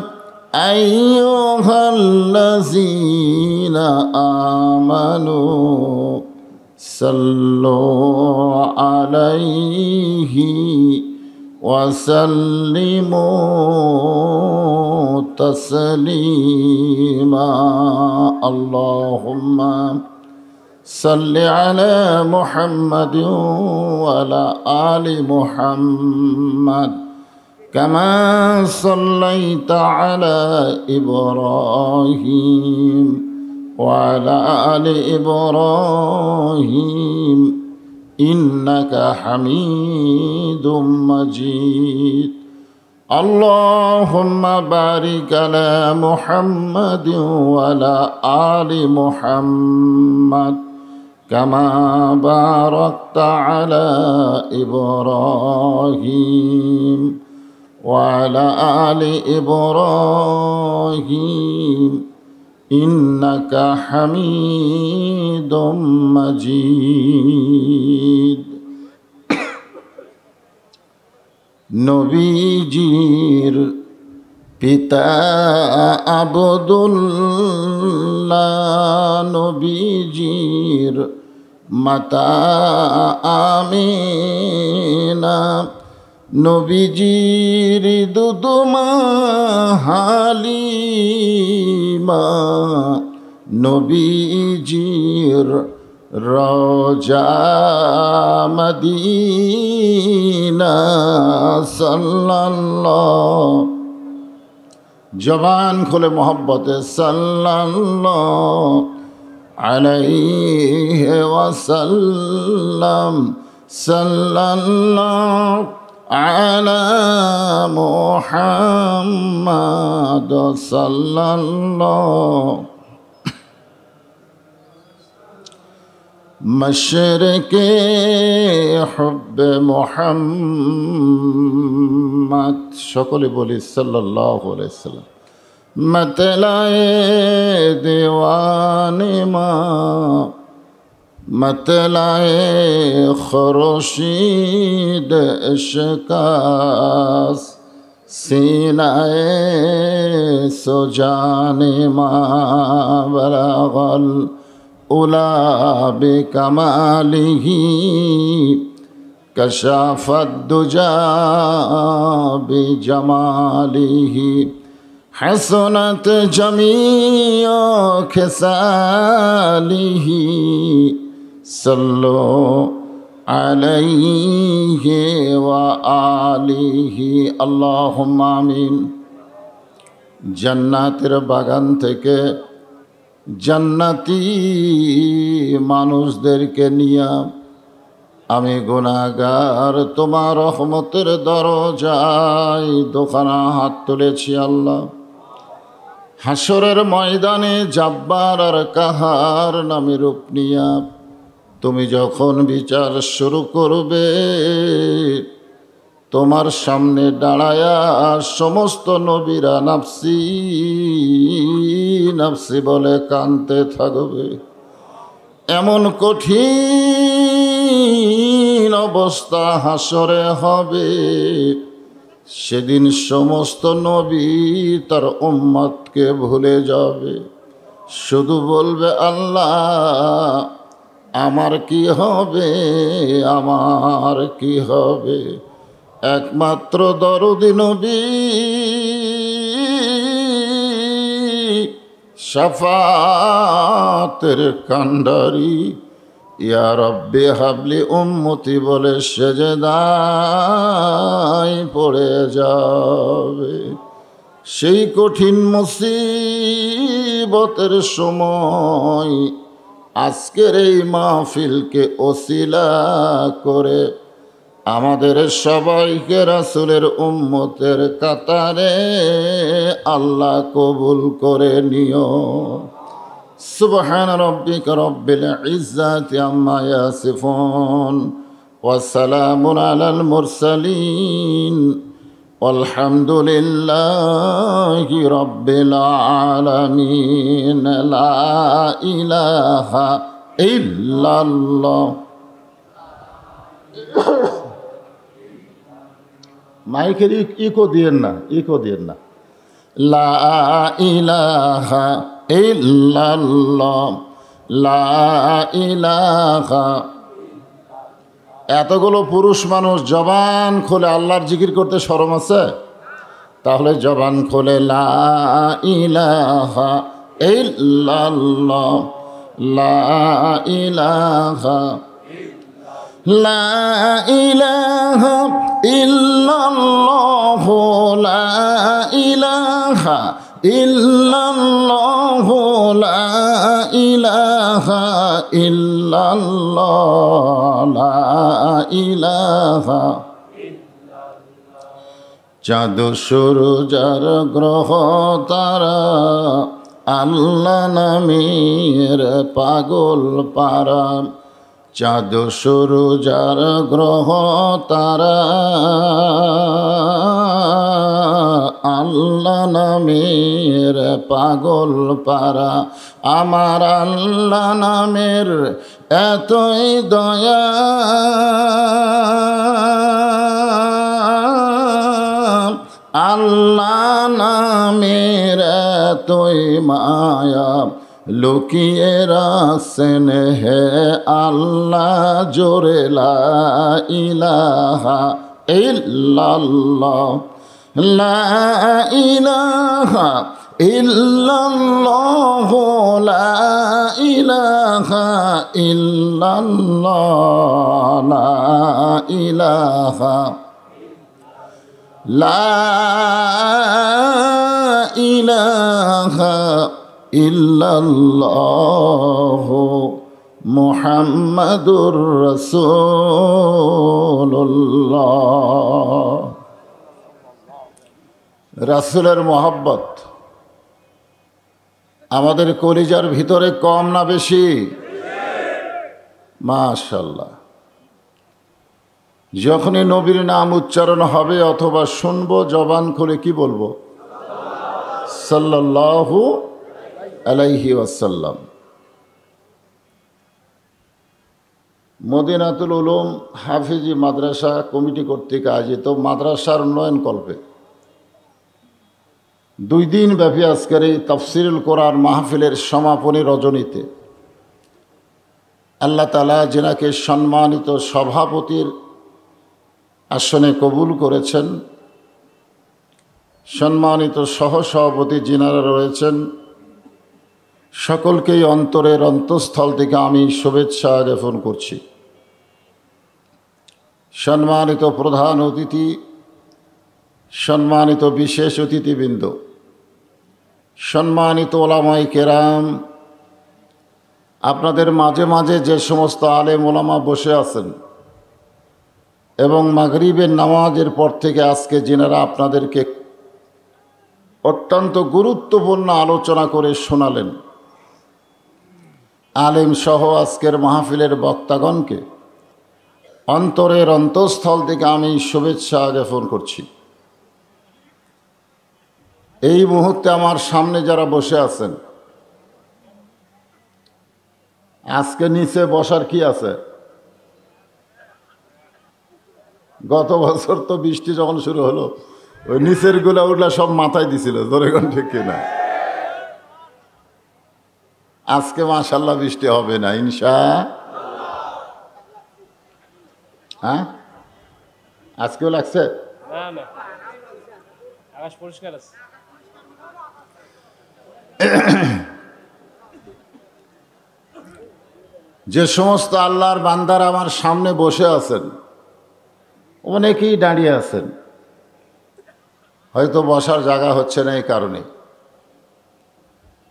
أيها الذين آمنوا صلوا عليه وسلموا تسليما اللهم صل على محمد وعلى آل محمد كما صليت على إبراهيم وعلى آل إبراهيم إنك حميد مجيد اللهم بارك على محمد وعلى آل محمد كما باركت على إبراهيم وعلى آل إبراهيم إنك حميد مجيد নবীজির পিতা আব্দুল্লাহ নবীজির মাতা আমিনা নবীজির দুদমা হালিমা নবীজির রওজা মদিনা সাল্লাল্লাহু জবান খুলে মোহব্বতে সাল্লাল্লাহু আলাইহি ওয়াসাল্লাম সাল্লাল্লাহু আলা মুহাম্মাদ সাল্লাল্লাহু মশরকে হুব্বে মুহাম্মদ সকলে বলি সাল্লাল্লাহু আলাইহি ওয়াসাল্লাম मतलाए दीवाने माँ मतलाए खुर्शीद इश्कास सीनाए सुजाने माँ बलगल उला बिकमालिही कशाफत दुजा बिजमालिही حسنت جميع خصاله صلوا عليه وآله اللهم آمين জান্নাতের বাগান থেকে জান্নাতি মানুষদেরকে নিয়া আমি গুনাহগার তোমার রহমতের দরজায় দোকানা হাত তুলেছি আল্লাহ। হাসরের ময়দানে জাব্বার আর কাহার নামে রূপ নিয়া তুমি যখন বিচার শুরু করবে, তোমার সামনে দাঁড়ায়া সমস্ত নবীরা নাফসি নাফসি বলে কাঁদতে থাকবে। এমন কঠিন অবস্থা হাসরে হবে, সেদিন সমস্ত নবী তার উম্মতকে ভুলে যাবে, শুধু বলবে আল্লাহ আমার কি হবে, আমার কি হবে। একমাত্র দরদি নবী শাফাতের কান্ডারি ইয়া রব্বি হাবলি উম্মতি বলে সেজদায় পড়ে যাবে। সেই কঠিন মুসিবতের সময় আজকের এই মাহফিলকে ওসিলা করে আমাদের সবাইকে রাসূলের উম্মতের কাতারে আল্লাহ কবুল করে নিও। সুবহান রাব্বিকা রব্বিল ইজ্জাতি আম্মা ইয়াসিফুন ওয়া সালামুন আলাল মুরসালিন আলহামদুলিল্লাহি রাব্বিল আলামিন। লা ইলাহা ইল্লাল্লাহ। মাইকের ইকো দিয়েন না, ইকো দিয়েন না। লা ইলাহা ইল্লাল্লাহ, লা ইলাহা। এতগুলো পুরুষ মানুষ জবান খুলে আল্লাহর জিকির করতে শরম আছে? তাহলে জবান খুলে লা ইলাহা ইল্লাল্লাহ, লা ইলাহা, লা ইলাহা ইল্লাল্লাহ, লা ইলাহা ইল্লাল্লাহ, লা ইলাহা ইল্লাল্লাহ, লা ইলাহা। চাঁদ সূরজ আর গ্রহ তারা আল্লাহ নামের পাগল পারা। চাঁদ সূরজ আর গ্রহ তারা আল্লাহ নামের পাগল পারা। আমার আল্লাহ নামের এতই দয়া, আল্লাহ নামের এতই মায়া, লুকিয়ে রাখছেন হে আল্লাহ জোরে লা ইলাহা ইল্লাল্লাহ, লা ইলাহা ইল্লাল্লাহ, লা ইলাহা ইল্লাল্লাহ, লা ইলাহা, লা ইলাহা ইল্লাল্লাহ মুহাম্মাদুর রাসূলুল্লাহ। রাসূলের মহব্বত আমাদের কলিজার ভিতরে কম না বেশি? মাশাআল্লাহ। যখনই নবীর নাম উচ্চারণ হবে অথবা শুনবো, জবান খুলে কি বলবো? সাল্লাল্লাহু আলাইহি ওয়াসাল্লাম। মদিনাতুল উলুম হাফিজি মাদ্রাসা কমিটি কর্তৃক আয়োজিত মাদ্রাসার উন্নয়ন কল্পে 2 দিন ব্যাপী আজকের এই তাফসিরুল কোরআন মাহফিলের সমাপনী রজনীতে আল্লাহ তাআলা যিনাকে সম্মানিত সভাপতির আসনে কবুল করেছেন, সম্মানিত সহসভাপতি যিনারা রয়েছেন, সকলকেই অন্তরের অন্তঃস্থল থেকে আমি শুভেচ্ছা জ্ঞাপন করছি। সম্মানিত প্রধান অতিথি, সম্মানিত বিশেষ অতিথিবৃন্দ, সম্মানিত ওলামায়ে কেরাম, আপনাদের মাঝে মাঝে যে সমস্ত আলেম ওলামা বসে আছেন এবং মাগরিবের নামাজের পর থেকে আজকে যিনারা আপনাদেরকে অত্যন্ত গুরুত্বপূর্ণ আলোচনা করে শোনালেন, আলেম সহ আজকের মাহফিলের বক্তাগণকে অন্তরের অন্তঃস্থল থেকে আমি শুভেচ্ছা জ্ঞাপন করছি। এই মুহূর্তে আমার সামনে যারা বসে আছেন, আজকে নিচে বসার কি আছে? গত বছর তো বৃষ্টি যখন শুরু হলো ওই নিচের গুলা উঠলা সব মাথায় দিছিল, ধরে কোন ঠিক কিনা? আজকে মাশাআল্লাহ বৃষ্টি হবে না হ্যাঁ, আজকেও লাগছে? না, আকাশ পরিষ্কার আছে। যে সমস্ত আল্লাহর বান্দারা আমার সামনে বসে আছেন, অনেকেই দাঁড়িয়ে আছেন, হয়তো বসার জায়গা হচ্ছে না এই কারণে।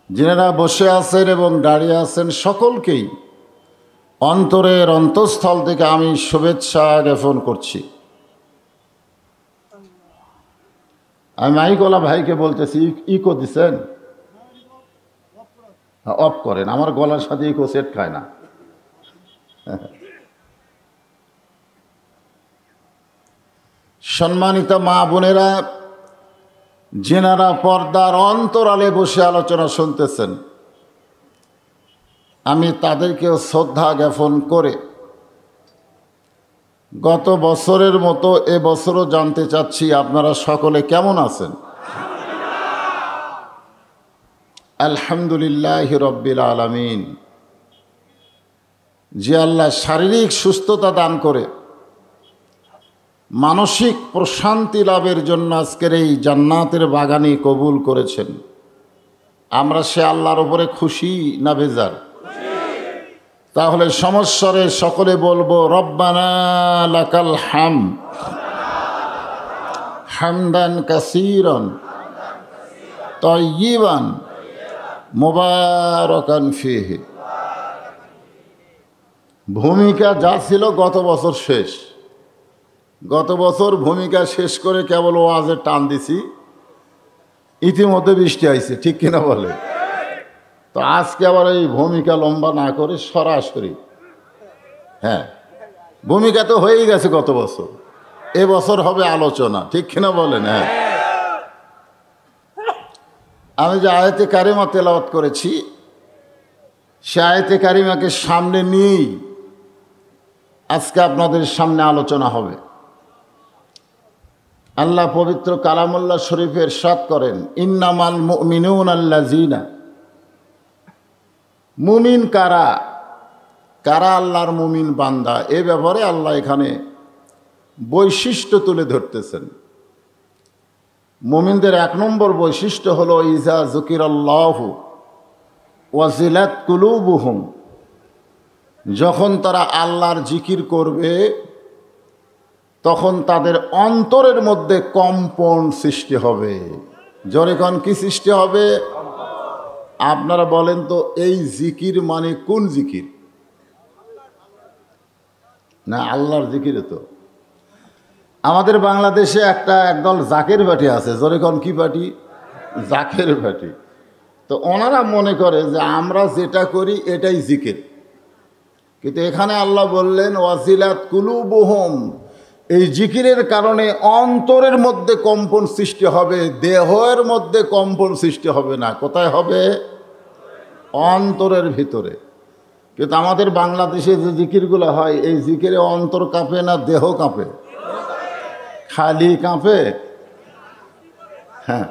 যিনারা বসে আছেন এবং দাঁড়িয়ে আছেন সকলকেই অন্তরের অন্তঃস্থল থেকে আমি শুভেচ্ছা জ্ঞাপন করছি। আমি মাইকওয়ালা ভাইকে বলতেছি, ইকো দিছেন? অফ করেন, আমার গলার সাথে ইকো সেট খায় না। সম্মানিত মা বোনেরা, যিনারা পর্দার অন্তরালে বসে আলোচনা শুনতেছেন, আমি তাদেরকেও শ্রদ্ধা জ্ঞাপন করে গত বছরের মতো এবছরও জানতে চাচ্ছি আপনারা সকলে কেমন আছেন? আলহামদুলিল্লাহ রব্বিল আলামিন। যে আল্লাহ শারীরিক সুস্থতা দান করে মানসিক প্রশান্তি লাভের জন্য আজকের এই জান্নাতের বাগানে কবুল করেছেন, আমরা সে আল্লাহর উপরে খুশি না বেজার? তাহলে সমস্বরে সকলে বলবো রব্বানা লাকাল হামদ হামদান কাসীরান তাইয়িবান মুবারাকান ফীহি। ভূমিকা যা ছিল গত বছর শেষ, গত বছর ভূমিকা শেষ করে কেবল ওয়াজে টান দিছি, ইতিমধ্যে বৃষ্টি আইছে, ঠিক কিনা বলে? তো আজকে আবার এই ভূমিকা লম্বা না করে সরাসরি, হ্যাঁ ভূমিকা তো হয়েই গেছে গত বছর, এবছর হবে আলোচনা, ঠিক কিনা বলেন? হ্যাঁ, আমি যে আয়াতে কারিমা তেলাওয়াত করেছি সে আয়াতে কারিমাকে সামনে নিয়েই আজকে আপনাদের সামনে আলোচনা হবে। আল্লাহ পবিত্র কালামুল্লাহ শরীফে ইরশাদ করেন, ইন্নামাল মুমিনুনা আল্লাযিনা, মুমিন কারা? কারা আল্লাহর মুমিন বান্দা? এ ব্যাপারে আল্লাহ এখানে বৈশিষ্ট্য তুলে ধরতেছেন। মুমিনদের এক নম্বর বৈশিষ্ট্য হলো ইজা যুকিরাল্লাহু ওয়াজিলাত কুলুবুহুম, যখন তারা আল্লাহর জিকির করবে তখন তাদের অন্তরের মধ্যে কম্পন সৃষ্টি হবে। জোরে কোন কি সৃষ্টি হবে? আপনারা বলেন তো এই জিকির মানে কোন জিকির? না আল্লাহর জিকিরে তো আমাদের বাংলাদেশে একদল জাকের পার্টি আছে। জোরে কোন কি পার্টি? জাকের পার্টি। তো ওনারা মনে করে যে আমরা যেটা করি এটাই জিকির, কিন্তু এখানে আল্লাহ বললেন ওয়াজিলাত কুলুবুহুম, এই জিকিরের কারণে অন্তরের মধ্যে কম্পন সৃষ্টি হবে, দেহের মধ্যে কম্পন সৃষ্টি হবে না। কোথায় হবে? অন্তরের ভিতরে। কিন্তু আমাদের বাংলাদেশে যে জিকিরগুলো হয় এই জিকিরে অন্তর কাঁপে না দেহ কাঁপে? খালি কাঁপে। হ্যাঁ,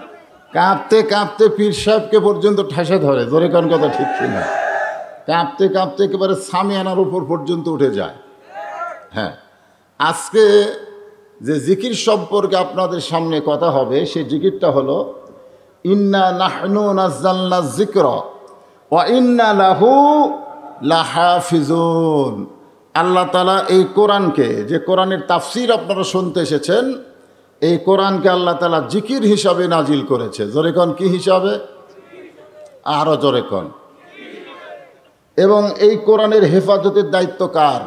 কাঁপতে কাঁপতে পীর সাহেবকে পর্যন্ত ঠাসে ধরে। জোরে কোন কথা ঠিক কিনা? কাঁপতে কাঁপতে একেবারে সামিয়ানার উপর পর্যন্ত উঠে যায়। হ্যাঁ, আজকে যে জিকির সম্পর্কে আপনাদের সামনে কথা হবে সেই জিকিরটা হলো ইন্না নাহনু নাযালনা যিকরা ওয়া ইন্না লাহু লাহাফিজুন। আল্লাহ তাআলা এই কোরআনকে, যে কোরআনের তাফসীর আপনারা শুনতে এসেছেন, এই কোরআনকে আল্লাহ তাআলা জিকির হিসাবে নাজিল করেছে। জোরে কোন কি হিসাবে? আরো জোরে কোন। এবং এই কোরআনের হেফাজতের দায়িত্ব কার?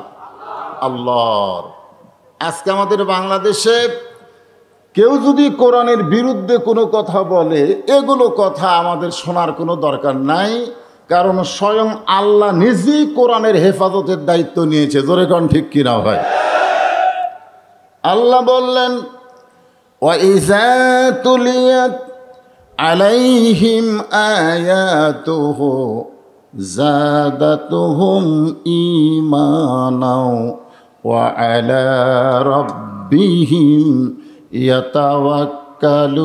আল্লাহর। আজকে আমাদের বাংলাদেশে কেউ যদি কোরআনের বিরুদ্ধে কোনো কথা বলে, এগুলো কথা আমাদের শোনার কোনো দরকার নাই, কারণ স্বয়ং আল্লাহ নিজেই কোরআনের হেফাজতের দায়িত্ব নিয়েছে। জোরে কোন ঠিক কিনা হয়? আল্লাহ বললেন, وَإِذَا تُلِيَتْ عَلَيْهِمْ آيَاتُهُ زَادَتْهُمْ إِيمَانًا وَعَلَى رَبِّهِمْ يَتَوَكَّلُونَ।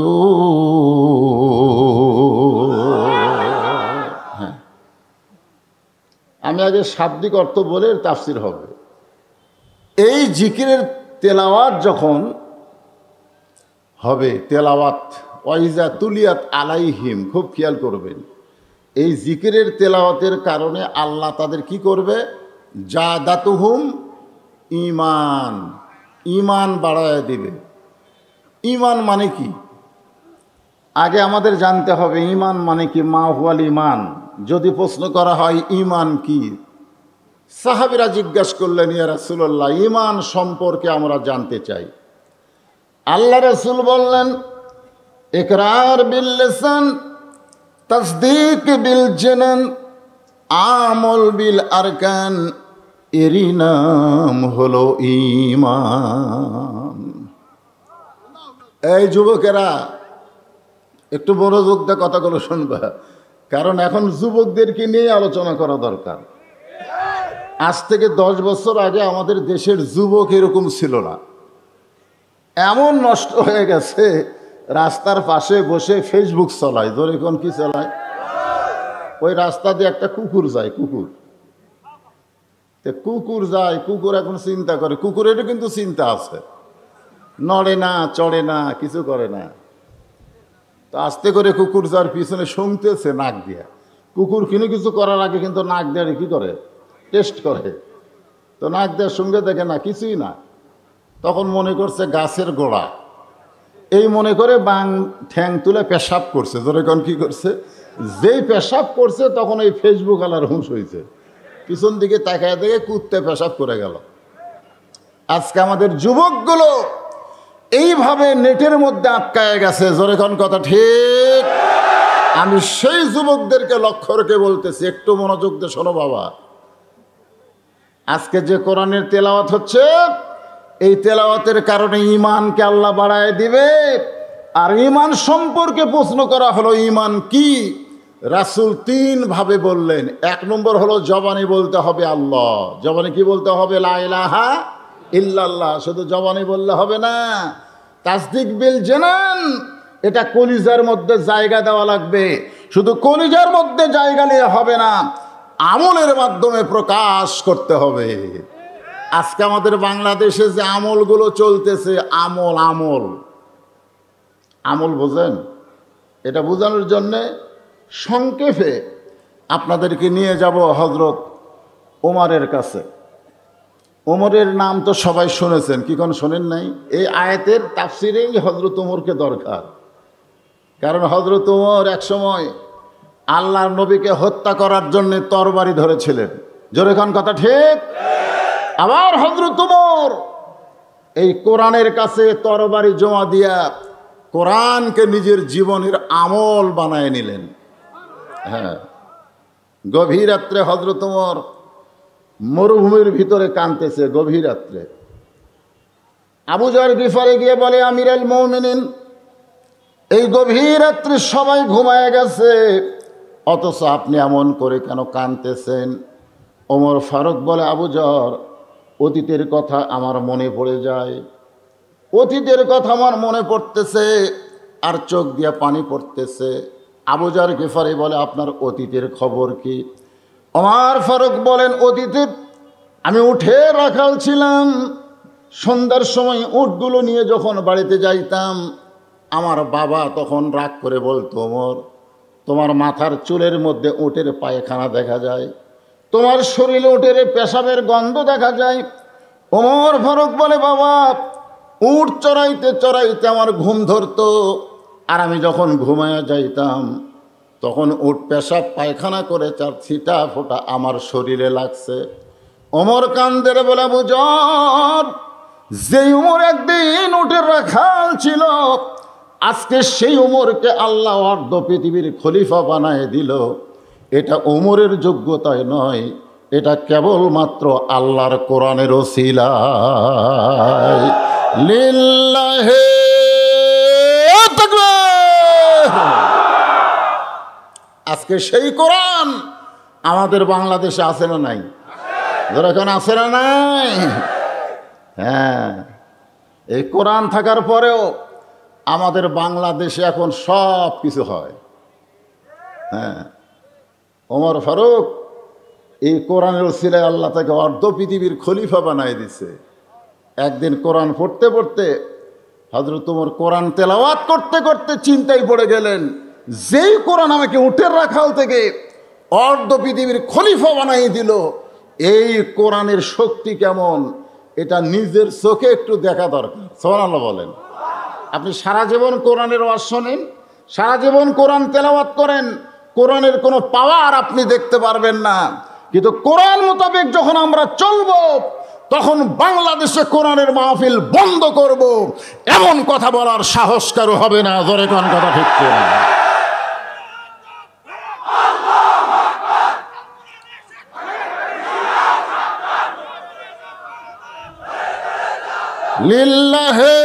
আমি আগে শাব্দিক অর্থ বলে তাফসির হবে। এই জিকিরের তেলাওয়াত যখন হবে, তেলাওয়াত ওয়াইজা তুলিয়াত আলাইহিম, খুব খেয়াল করবেন, এই জিকিরের তেলাওয়াতের কারণে আল্লাহ তাদের কি করবে? জাদাতুহুম ঈমান, ঈমান বাড়ায় দিবে। ঈমান মানে কি? আগে আমাদের জানতে হবে ঈমান মানে কি। মা হুয়াল ঈমান, যদি প্রশ্ন করা হয় ঈমান কি, সাহাবীরা জিজ্ঞাসা করলেন, ইয়া রাসূলুল্লাহ, ঈমান সম্পর্কে আমরা জানতে চাই। আল্লাহ রাসূল বললেন, ইকরার বিল লিসান, তাসদীক বিল জানান, আমল বিল আরকান, এরই নাম হলো ঈমান। এই যুবকেরা একটু মনোযোগ দিয়ে কথাগুলো শুনবা, কারণ এখন যুবকদেরকে নিয়ে আলোচনা করা দরকার। আজ থেকে 10 বছর আগে আমাদের দেশের যুবক এরকম ছিল না, এমন নষ্ট হয়ে গেছে, রাস্তার পাশে বসে ফেসবুক চালায়। ধরে কোন কি চালায়? ওই রাস্তা দিয়ে একটা কুকুর যায়, কুকুর যায়, কুকুর এখন চিন্তা করে, কুকুরেরও কিন্তু চিন্তা আছে, নড়ে না, চড়ে না, কিছু করে না। তো আস্তে করে কুকুর যার পিছনে শুনতেছে নাক দিয়া। কুকুর কিছু করার আগে কিন্তু নাক দিয়ে কি করে? টেস্ট করে। তো নাক দেওয়ার সঙ্গে দেখে না, কিছুই না। তখন মনে করছে গাছের গোড়া, এই মনে করে বাং ঠ্যাং তুলে পেশাব করছে। যখন কি করছে? যেই পেশাব করছে তখন এই ফেসবুক আলার হুঁশ হয়েছে, পিছন দিকে তাকায় দেখে কুত্তে পেশাব করে গেল। আজকে আমাদের যুবকগুলো এইভাবে নেটের মধ্যে আটকায় গেছে। যখন কথা ঠিক। আমি সেই যুবকদেরকে লক্ষ্য রেখে বলতেছি, একটু মনোযোগ দিয়ে শোনো বাবা। আজকে যে কোরআনের তেলাওয়াত হচ্ছে, এই তেলাওয়াতের কারণে ঈমানকে আল্লাহ বাড়ায় দিবে। আর ঈমান সম্পর্কে প্রশ্ন করা হলো, ঈমান কি? রাসূল 3 ভাবে বললেন। 1 নম্বর হলো জবানে বলতে হবে আল্লাহ। জবানে কি বলতে হবে? লা ইলাহা ইল্লাল্লাহ। শুধু জবানে বললে হবে না, তাসদিক বিল জানান, এটা কলিজার মধ্যে জায়গা দেওয়া লাগবে। শুধু কলিজার মধ্যে জায়গা নিয়ে হবে না, আমলের মাধ্যমে প্রকাশ করতে হবে। আজকে আমাদের বাংলাদেশে যে আমলগুলো চলতেছে, আমল আমল আমল বোঝেন? এটা বোঝানোর জন্যে সংক্ষেপে আপনাদেরকে নিয়ে যাব হজরত ওমরের কাছে। ওমরের নাম তো সবাই শুনেছেন, কি কোন শোনেন নাই? এই আয়াতের তাফসিরেই হজরত ওমরকে দরকার। কারণ হজরত ওমর এক সময় আল্লাহর নবীকে হত্যা করার জন্য তরবারি ধরেছিলেন। জোরে খান কথা ঠিক। আবার হজরত ওমর এই কোরআনের কাছে তরবারি জমা দিয়া কোরআনকে নিজের জীবনের আমল বানায় নিলেন। হ্যাঁ, গভীর রাত্রে হজরত ওমর মরুভূমির ভিতরে কাঁদতেছে। গভীর রাত্রে আবু যর গিফারে গিয়ে বলে, আমিরুল মুমিনিন, এই গভীর রাত্রে সবাই ঘুমায় গেছে, অথচ আপনি এমন করে কেন কাঁদতেছেন? ওমর ফারুক বলে, আবু যর, অতীতের কথা আমার মনে পড়ে যায়, অতীতের কথা আমার মনে পড়তেছে আর চোখ দিয়ে পানি পড়তেছে। আবু যর গিফারি বলে, আপনার অতীতের খবর কি? ওমর ফারুক বলেন, অতীতে আমি উঠে রাখাল ছিলাম, সন্ধ্যার সময় উটগুলো নিয়ে যখন বাড়িতে যাইতাম, আমার বাবা তখন রাগ করে বলতো, ওমর, তোমার মাথার চুলের মধ্যে উটের পায়খানা দেখা যায়, তোমার শরীরে উটের পেশাবের গন্ধ দেখা যায়। ওমর ফারুক বলে, বাবা, উট চড়াইতে চড়াইতে আমার ঘুম ধরতো, আর আমি যখন ঘুমায়া যাইতাম তখন উট পেশাব পায়খানা করে চার ছিটা ফোঁটা আমার শরীরে লাগছে। ওমর কান্দের বলে, বুঝর, যেই উমর একদিন উটের রাখাল ছিল, আজকে সেই উমরকে আল্লাহ অর্ধ পৃথিবীর খলিফা বানায় দিল। এটা উমরের যোগ্যতায় নয়, এটা কেবলমাত্র আল্লাহর কোরআনের ওসিলায়। লিল্লাহে তাকবীর। আজকে সেই কোরআন আমাদের বাংলাদেশে আছে না নাই? এখন আছে না নাই? হ্যাঁ, এই কোরআন থাকার পরেও আমাদের বাংলাদেশে এখন সব কিছু হয়। হ্যাঁ, ওমর ফারুক এই কোরআনের ওসিলায় আল্লাহ তাকে অর্ধ পৃথিবীর খলিফা বানায় দিছে। একদিন কোরআন পড়তে পড়তে হযরত ওমর কোরআন তেলাওয়াত করতে করতে চিন্তায় পড়ে গেলেন, যেই কোরআন আমাকে উটের রাখাল থেকে অর্ধ পৃথিবীর খলিফা বানাই দিল, এই কোরআনের শক্তি কেমন এটা নিজের চোখে একটু দেখা দরকার। সুবহানাল্লাহ বলেন। আপনি সারা জীবন কোরআনের ওয়াজ শোনেন, সারা জীবন কোরআন তেলাওয়াত করেন, কোরআনের কোনো পাওয়ার আপনি দেখতে পারবেন না। কিন্তু কোরআন মোতাবেক যখন আমরা চলব, তখন বাংলাদেশে কোরআনের মাহফিল বন্ধ করব, এমন কথা বলার সাহস কারো হবে না। জোরে কোন কথা ঠিক না? লিল্লাহে